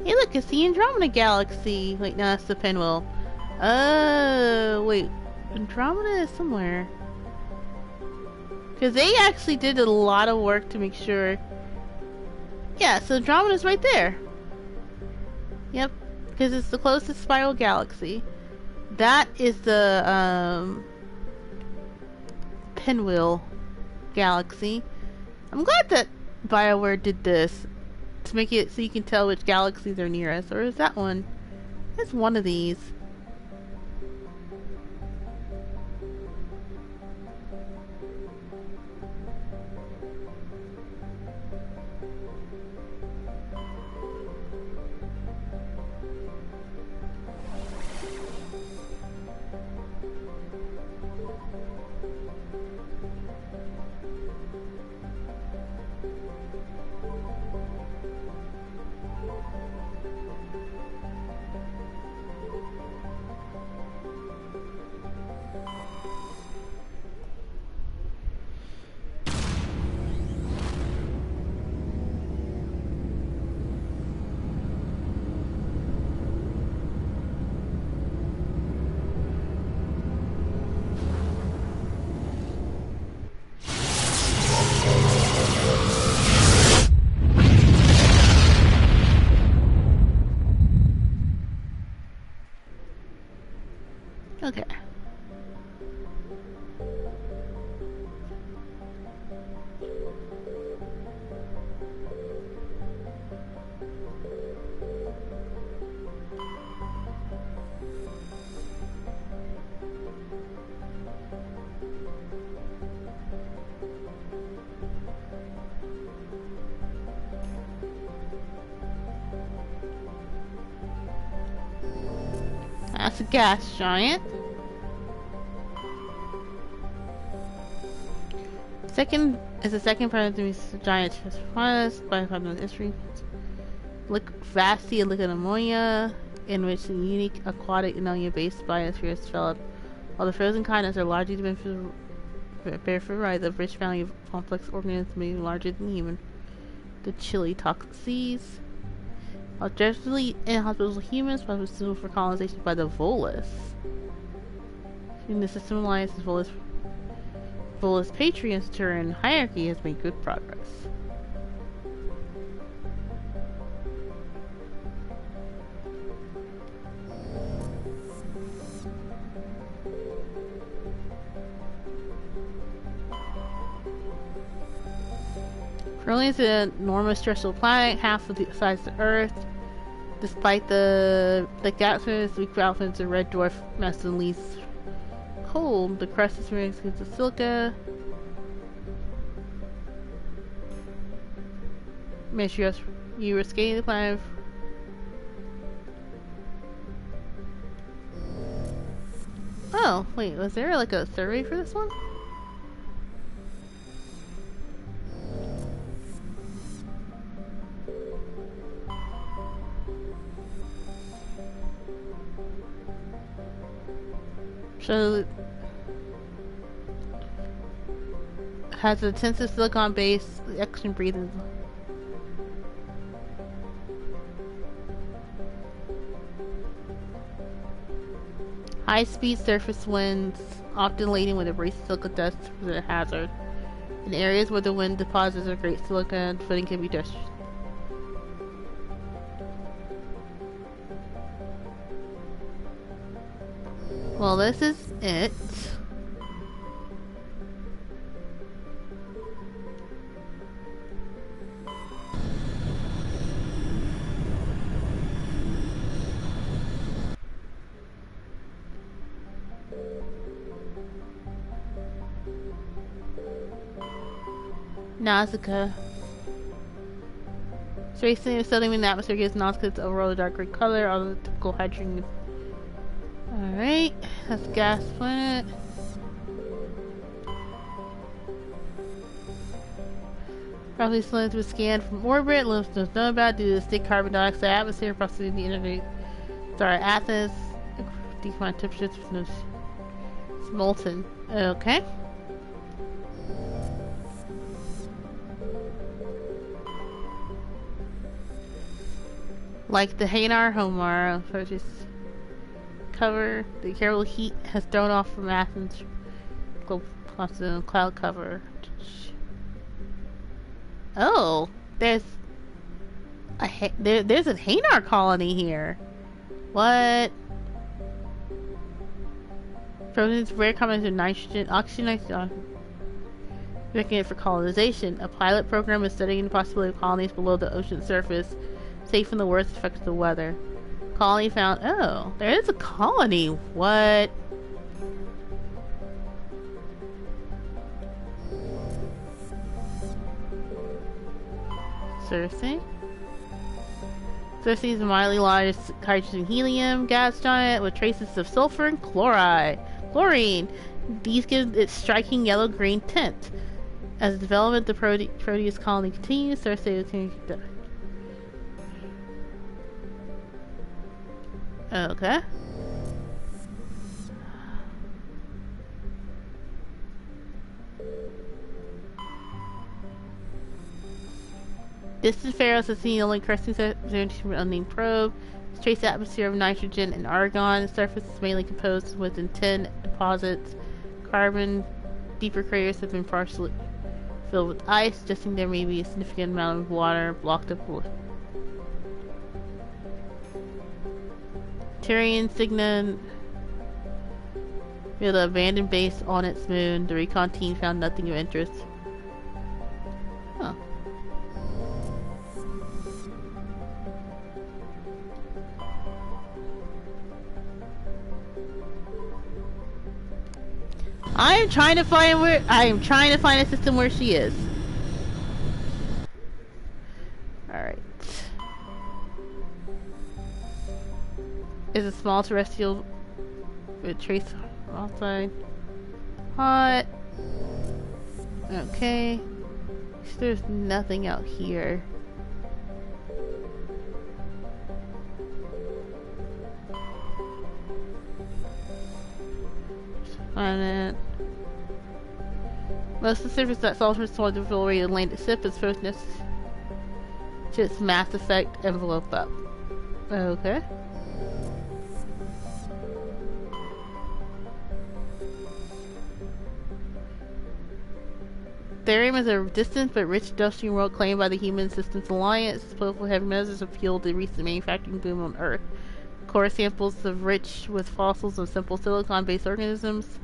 Hey look, it's the Andromeda Galaxy. Wait, no, that's the Pinwheel. Oh, wait. Andromeda is somewhere. Because they actually did a lot of work to make sure. Yeah, so Andromeda's right there. Yep, because it's the closest spiral galaxy. That is the Pinwheel Galaxy. I'm glad that BioWare did this to make it so you can tell which galaxies are near us. Or is that one? It's one of these. Okay. That's a gas giant. Second is the second part of the giant transformers by the history. Vasti liquid ammonia, in which the unique aquatic ammonia-based biosphere is developed. While the frozen continents are largely bear for rise of rich family of complex organisms maybe larger than human. The chilly toxic seas. Objectively inhospitable humans, but suitable for colonization by the Volus. In the system alliance, Volus Patreon Turan hierarchy has made good progress. Currently, it's an enormous terrestrial planet, half of the size of the Earth. Despite the gases, we crowd into red dwarf mass and least cold. The crust is made of silica. Make sure you were scanning the planet. Oh, wait, was there like a survey for this one? So has an intensive silicon base, extra breathing. High-speed surface winds, often laden with abrasive silica dust, present a hazard. In areas where the wind deposits a great silica, footing can be dangerous. Well, this is it. Nausicaa. Tracing of sodium in the atmosphere gives Nausicaa its overall dark green color, although the typical hydrogen. Alright, that's gas planet. Roughly slowed was scanned from orbit. Little was known about due to the thick carbon dioxide atmosphere approximating the internet star Athens. Decline temperatures was molten. Okay. Like the Hanar Homar, just cover the careful heat has thrown off from Athens cloud cover. Oh, there's there's a Hanar colony here. What? Proteins rare combinations of nitrogen, oxygen, making it for colonization. A pilot program is studying the possibility of colonies below the ocean surface, safe from the worst effects of the weather. Colony found. Oh, there is a colony. What? Circe. Circe is a mildly large hydrogen helium gas giant with traces of sulfur and chlorine. These give it striking yellow-green tint. As the development of the Proteus colony continues, Circe will continue to. Okay. Distant Pharos has seen only crusting surface from an unnamed probe. Its trace atmosphere of nitrogen and argon. The surface is mainly composed with tin deposits. Carbon. Deeper craters have been partially filled with ice, suggesting there may be a significant amount of water blocked up with. Tyrian Cygna revealed an abandoned base on its moon. The recon team found nothing of interest. Huh. I am trying to find a system where she is. Alright. Is a small terrestrial with trace outside. Hot. Okay. So there's nothing out here. Planet. Most of the surface that Saltman towards the Villeray Atlantic ship is first to its Mass Effect envelope up. Okay. Therium is a distant but rich industrial world claimed by the Human Systems Alliance. Its political heavy metals have fueled the recent manufacturing boom on Earth. Core samples are rich with fossils of simple silicon-based organisms.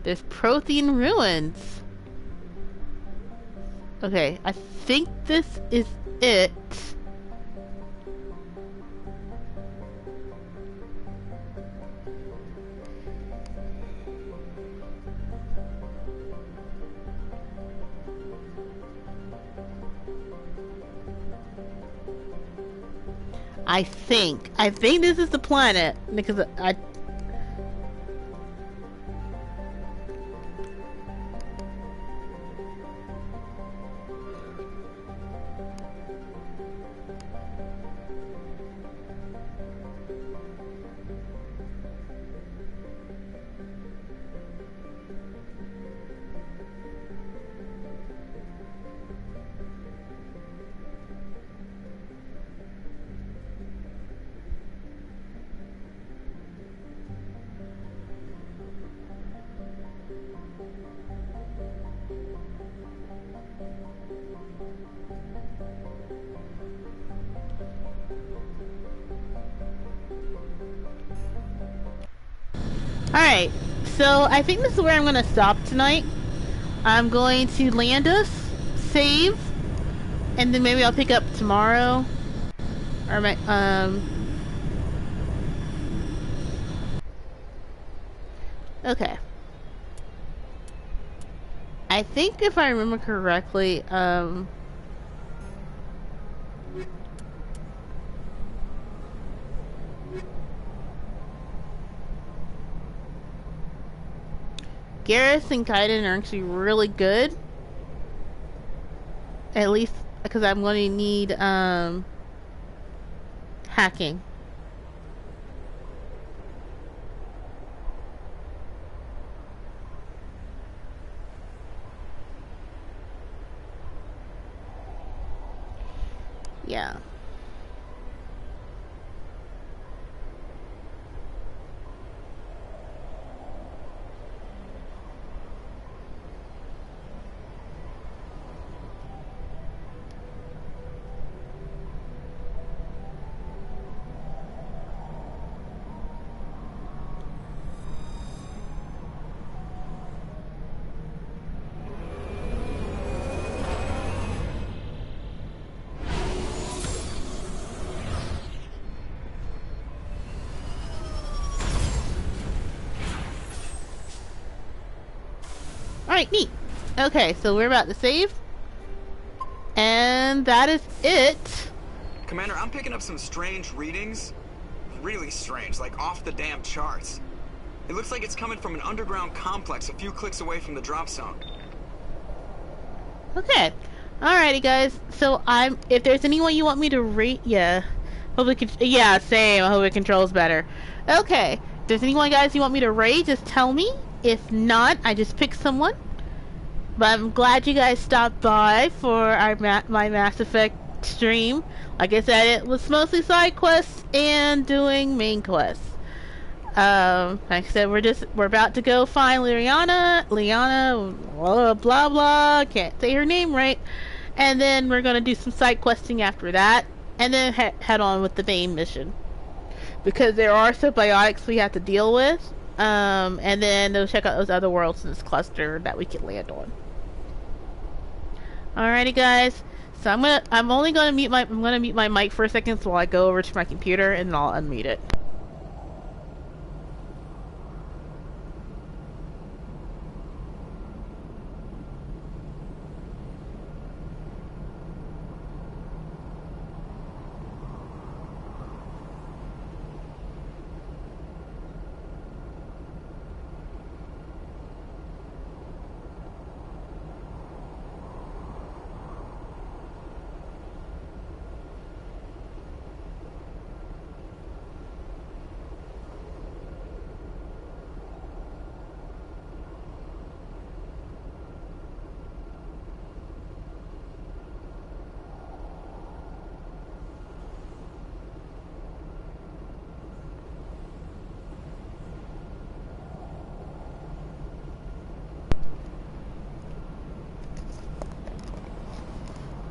There's Prothean ruins. Okay, I think this is it. I think this is the planet because I Alright, so I think this is where I'm going to stop tonight. I'm going to land us, save, and then maybe I'll pick up tomorrow. Or okay. I think if I remember correctly, Garrus and Kaiden are actually really good. At least because I'm going to need hacking. Yeah. Alright, neat. Okay, so we're about to save. And that is it. Commander, I'm picking up some strange readings. Really strange, like off the damn charts. It looks like it's coming from an underground complex a few clicks away from the drop zone. Okay. Alrighty, guys. So if there's anyone you want me to rate, yeah. Yeah, same. I hope it controls better. Okay. If there's anyone, guys, you want me to rate, just tell me. If not, I just pick someone. But I'm glad you guys stopped by for my Mass Effect stream. Like I said, it was mostly side quests and doing main quests. Like I said, we're about to go find Liana, blah blah blah. Can't say her name right. And then we're gonna do some side questing after that, and then head on with the main mission. Because there are symbiotics we have to deal with. And then they'll check out those other worlds in this cluster that we can land on. Alrighty, guys. So I'm gonna mute my mic for a second while I go over to my computer, and then I'll unmute it.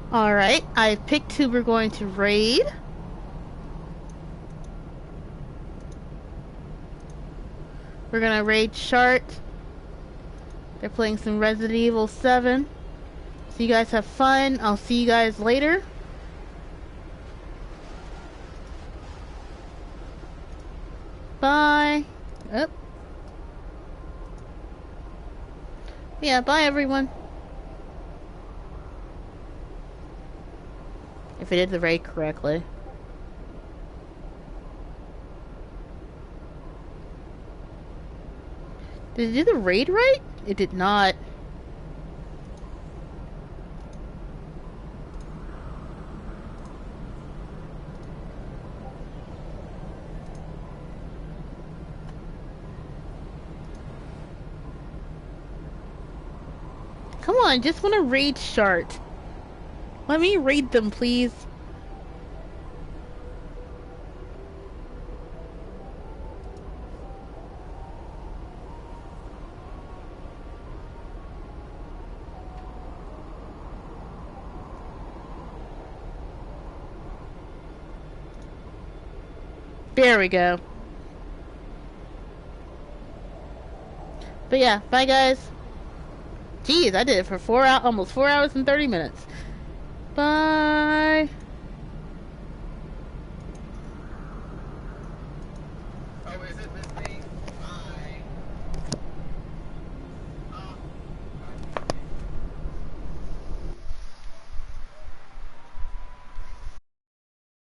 Alright, I picked who we're going to raid. We're gonna raid Shart. They're playing some Resident Evil 7. So you guys have fun. I'll see you guys later. Bye. Oh. Yeah, bye everyone. If I did the raid correctly. Did it do the raid right? It did not. Come on, just want to raid Shart. Let me raid them, please. There we go. But yeah, bye guys. Jeez, I did it for almost 4 hours and 30 minutes. Bye. Oh, is it this thing?